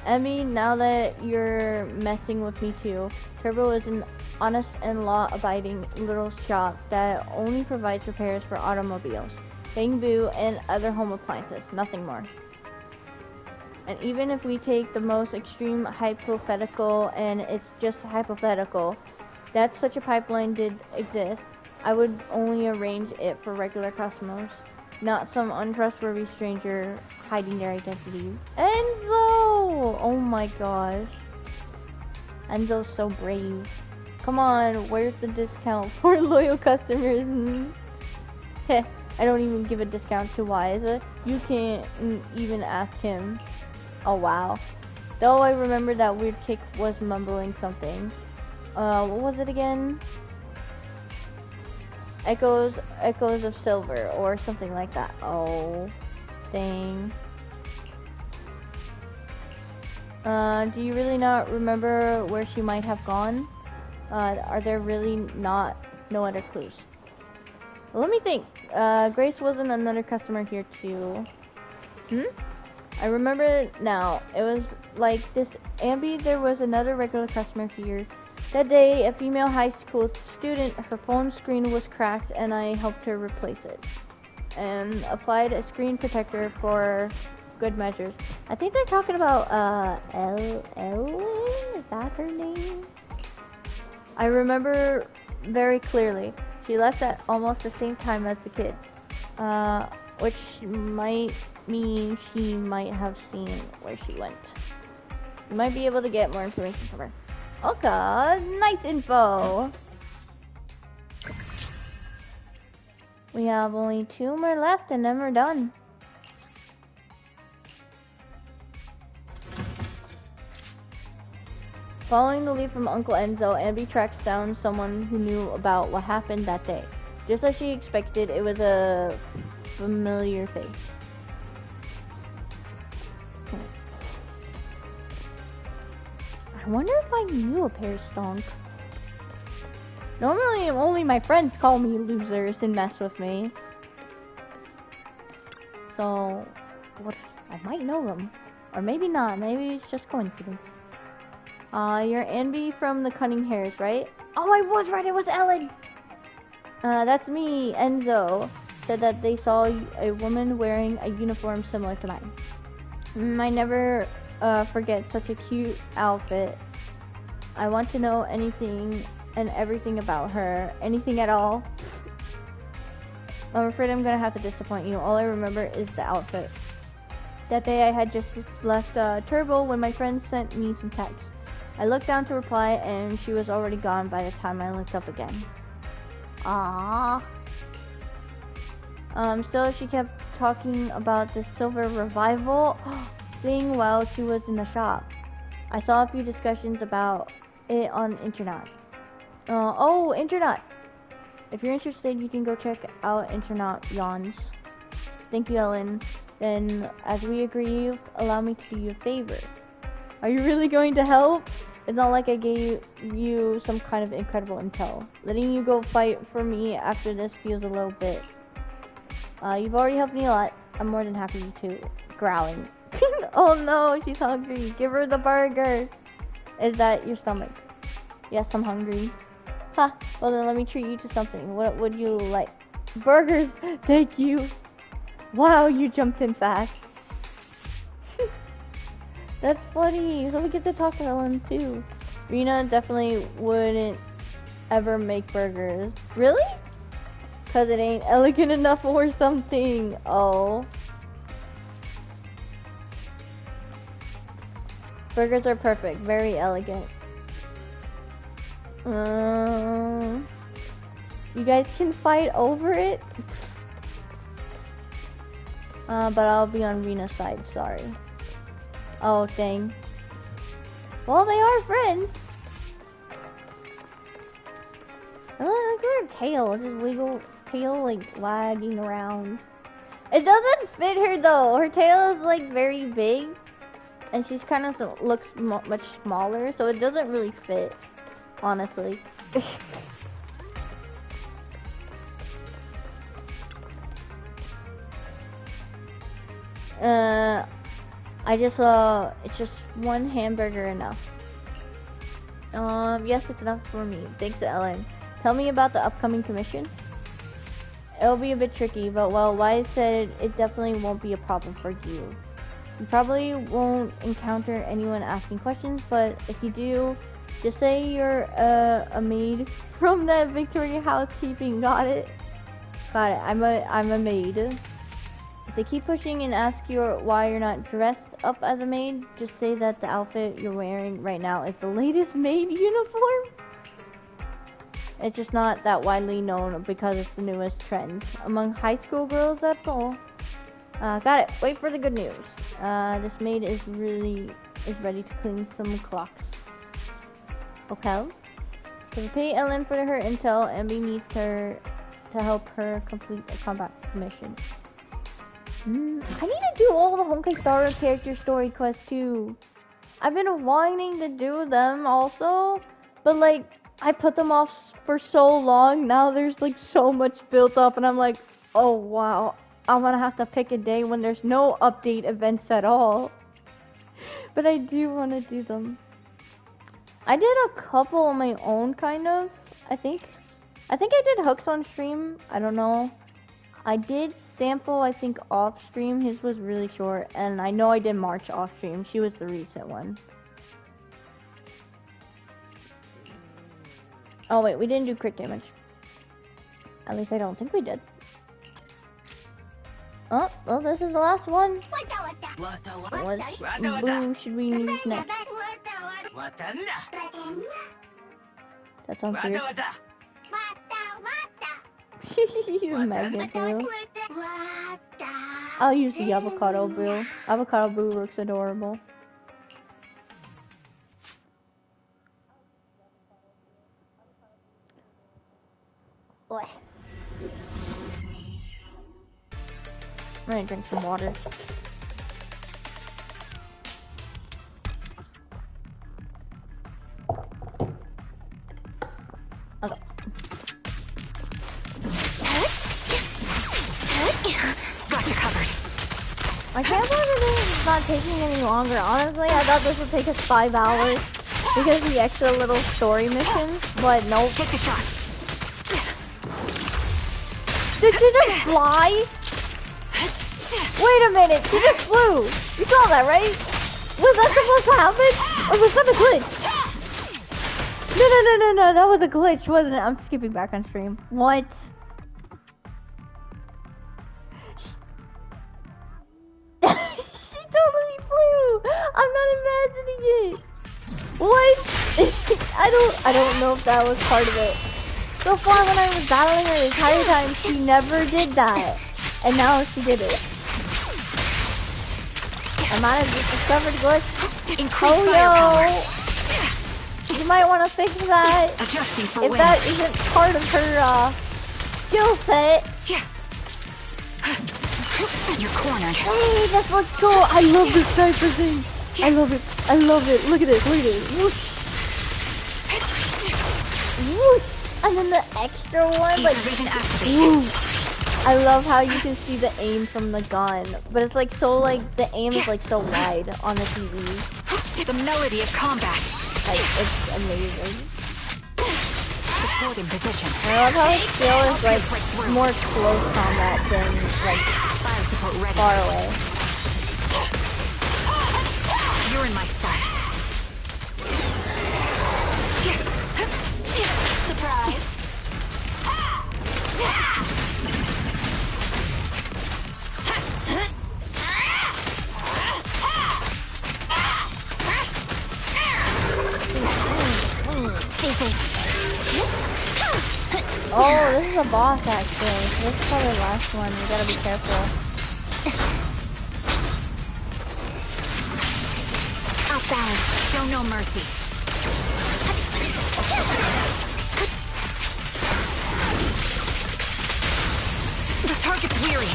S1: Emmy, now that you're messing with me too, Turbo is an honest and law-abiding little shop that only provides repairs for automobiles, bamboo, and other home appliances, nothing more. And even if we take the most extreme hypothetical, and it's just hypothetical, that such a pipeline did exist, I would only arrange it for regular customers, not some untrustworthy stranger hiding their identity. Enzo! Oh my gosh. Enzo's so brave. Come on, where's the discount for loyal customers? Heh, I don't even give a discount to Wise. You can't even ask him. Oh wow. Though I remember that weird kick was mumbling something. What was it again? Echoes of silver or something like that. Oh, dang. Do you really not remember where she might have gone? Are there really no other clues? Well, let me think. Grace wasn't another customer here too. I remember it now. It was like this Ambi, there was another regular customer here. That day, a female high school student, her phone screen was cracked and I helped her replace it. And applied a screen protector for good measures. I think they're talking about, Ellen? Is that her name? I remember very clearly. She left at almost the same time as the kid. Which might mean she might have seen where she went. You might be able to get more information from her. Okay, nice info. We have only 2 more left and then we're done. Following the lead from Uncle Enzo, Ambi tracks down someone who knew about what happened that day. Just as she expected, it was a familiar face. I wonder if I knew a pair stonk. Normally, only my friends call me losers and mess with me. So, what? I might know them. Or maybe not. Maybe it's just coincidence. You're Ambi from the Cunning Hairs, right? Oh, I was right. It was Ellen. That's me, Enzo. Said that they saw a woman wearing a uniform similar to mine. I never forget such a cute outfit. I want to know anything and everything about her. Anything at all. I'm afraid I'm gonna have to disappoint you. All I remember is the outfit. That day I had just left Turbo when my friend sent me some text. I looked down to reply and she was already gone by the time I looked up again. Aww. Still she kept talking about the Silver Revival thing while she was in the shop. I saw a few discussions about it on internet. Oh, internet! If you're interested, you can go check out Internet Yawns. Thank you, Ellen. Then, as we agree, allow me to do you a favor. Are you really going to help? It's not like I gave you some kind of incredible intel. Letting you go fight for me after this feels a little bit You've already helped me a lot. I'm more than happy to. Growling. Oh no, she's hungry. Give her the burger. Is that your stomach? Yes, I'm hungry. Ha, well then let me treat you to something. What would you like? Burgers! Thank you! Wow, you jumped in fast. That's funny. So we get to talk to Ellen too. Rena definitely wouldn't ever make burgers. Really? Cause it ain't elegant enough or something. Oh. Burgers are perfect. Very elegant. You guys can fight over it? But I'll be on Rena's side, sorry. Oh, dang. Well, they are friends. Oh, look at her tail. Just wiggle, tail like wagging around. It doesn't fit her though. Her tail is like very big. And she's kind of looks much smaller, so it doesn't really fit, honestly. It's just one hamburger enough. Yes, it's enough for me. Thanks, Ellen. Tell me about the upcoming commission. It'll be a bit tricky, but well, Wise said it definitely won't be a problem for you. You probably won't encounter anyone asking questions, but if you do, just say you're a maid from that Victoria housekeeping. Got it? Got it. I'm a maid. If they keep pushing and ask you why you're not dressed up as a maid, just say that the outfit you're wearing right now is the latest maid uniform. It's just not that widely known because it's the newest trend among high school girls, that's all. Got it. Wait for the good news. This maid is ready to clean some clocks. Okay. To pay Ellen for her intel, Emmy needs her to help her complete a combat commission. I need to do all the Honkai Star character story quests too. I've been wanting to do them also, but like I put them off for so long. Now there's like so much built up, and I'm like, oh wow, I'm gonna have to pick a day when there's no update events at all. But I do want to do them. I did a couple on my own, kind of. I think I did hooks on stream. I don't know. I did sample, I think, off stream. His was really short, and I know I did March off stream. She was the recent one. Oh wait, we didn't do crit damage. At least I don't think we did. Oh, well, this is the last one. What boom should we use next? That sounds weird. Magnet Boo. I'll use the Avocado Boo. Avocado Boo looks adorable. Boy. I'm gonna drink some water. Okay.
S2: Got you covered.
S1: I can't believe it's not taking any longer. Honestly, I thought this would take us 5 hours because of the extra little story missions, but nope.
S2: Take the shot.
S1: Did she just fly? Wait a minute, she just flew. You saw that, right? Was that supposed to happen? Or was that a glitch? No, that was a glitch, wasn't it? I'm skipping back on stream. What? She totally flew! I'm not imagining it! What? I don't know if that was part of it. So far when I was battling her the entire time, she never did that. And now she did it. I might have just discovered a glitch. Oh yo! You might want to fix that if that isn't part of her skill set.
S2: You're cornered.
S1: Hey, this looks cool. I love this sniper thing. I love it. I love it. Look at it. Look at it. Whoosh. Whoosh. And then the extra one, like, whoosh. I love how you can see the aim from the gun, but it's like so like the aim is like so wide on the TV.
S4: The melody of combat.
S1: Like it's amazing.
S4: Support in position.
S1: I love how it still is like more close combat than like
S4: Fire support ready.
S1: far away.
S4: You're in my sights.
S10: Surprise. Stay safe.
S1: Oh, this is a boss actually. This is probably the last one. We gotta be careful.
S4: Off balance. Show no mercy. The target's weary.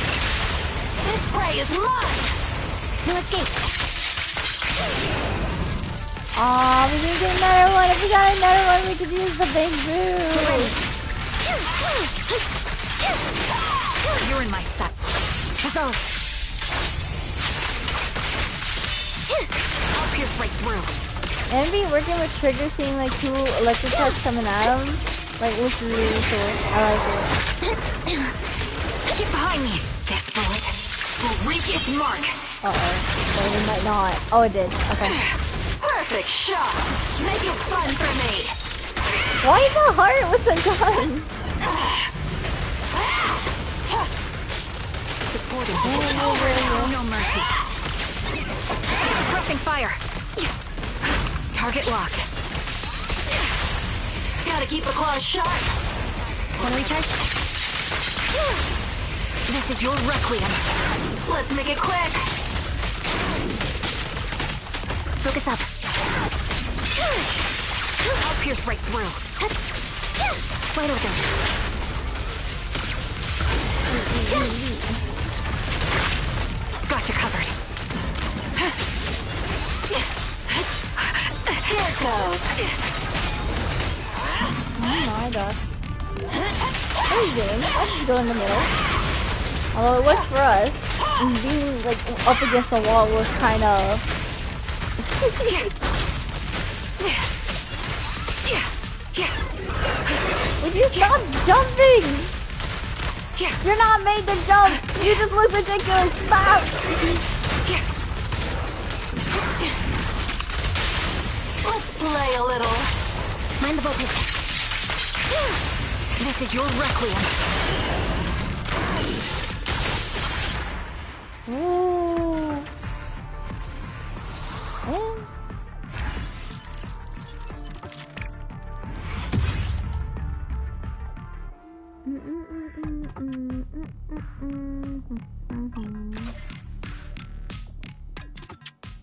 S10: This prey is mine. No escape.
S1: Aw, we didn't get another one. If we got another one, we could use the big boo.
S4: You're in my sight.
S10: Huzzah.
S4: I'll pierce right through.
S1: And be working with Trigger, seeing like two electric types coming at him, like looks really cool. I like it.
S4: Get behind me. This bullet will reach its mark.
S1: But it might not. Oh, it did. Okay.
S10: Perfect shot. Make it fun for me.
S1: Why the heart with the gun?
S4: Supporting. No mercy. Suppressing fire. Target locked.
S10: Gotta keep the claws sharp.
S4: Wanna recharge? This is your requiem.
S10: Let's make it quick.
S4: Focus up. I'll pierce right through. Wide open. Got you covered.
S10: Here it goes.
S1: Oh my gosh. What are you doing? I'll just go in the middle. Although it worked for us. And being like up against the wall was kind of... Would you stop jumping? You're not made to jump. You just look ridiculous. Stop.
S10: Let's play a little.
S4: Mind the voltage. This is your requiem.
S1: Ooh.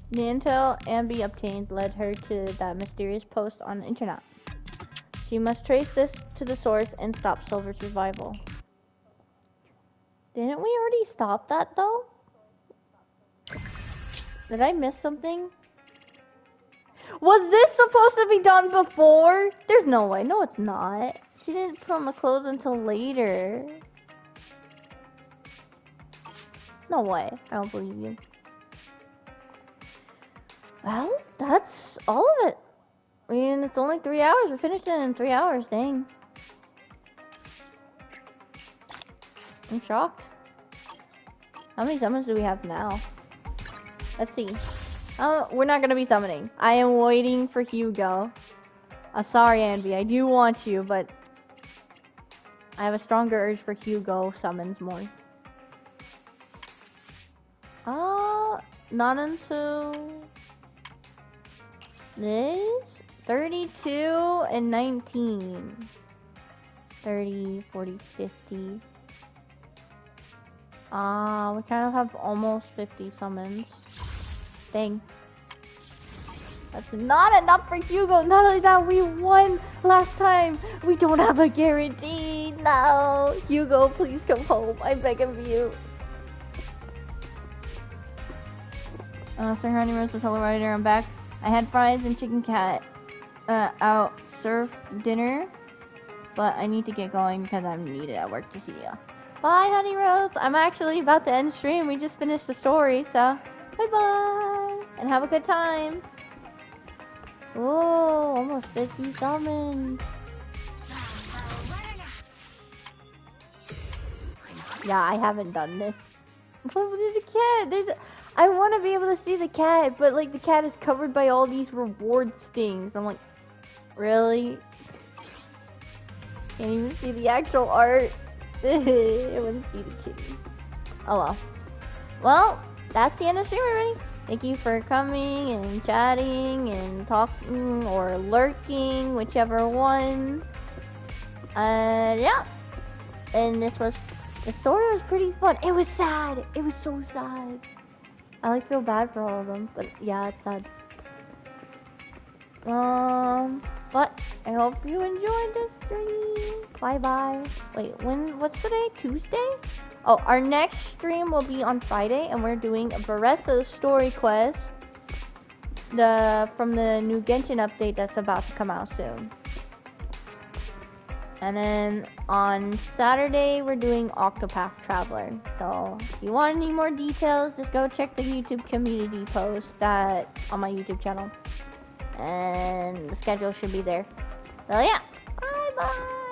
S1: The intel Ambi obtained led her to that mysterious post on the internet. She must trace this to the source and stop Silver's revival. Didn't we already stop that though? Did I miss something? Was this supposed to be done before? There's no way. No, it's not. She didn't put on the clothes until later. No way. I don't believe you. Well, that's all of it. I mean, it's only 3 hours. We're finished it in 3 hours. Dang. I'm shocked. How many summons do we have now? Let's see. We're not gonna be summoning. I am waiting for Hugo. Sorry, Andy. I do want you, but I have a stronger urge for Hugo summons more. Not until this 32 and 19. 30, 40, 50. We kind of have almost 50 summons. Dang. That's not enough for Hugo. Not only that, we won last time. We don't have a guarantee. No. Hugo, please come home. I beg of you. Sir Honey Rose with Hello Rider. I'm back. I had fries and chicken cat out serve dinner. But I need to get going because I'm needed at work to see ya. Bye, Honey Rose. I'm actually about to end stream. We just finished the story, so bye-bye. And have a good time. Whoa, almost 50 summons. Yeah, I haven't done this. Oh, there's a cat. I want to be able to see the cat, but like the cat is covered by all these rewards things. I'm like, really? Can't even see the actual art. I want to see the kitty. Oh well. Well, that's the end of the stream already. Thank you for coming and chatting and talking or lurking, whichever one. Yeah. And the story was pretty fun. It was sad. It was so sad. I like feel bad for all of them, but yeah, it's sad. But I hope you enjoyed this stream. Bye bye. Wait, what's today? Tuesday? Oh, our next stream will be on Friday, and we're doing Baressa's story quest. From the new Genshin update that's about to come out soon. And then on Saturday, we're doing Octopath Traveler. So if you want any more details, just go check the YouTube community post on my YouTube channel. And the schedule should be there. So yeah, bye bye.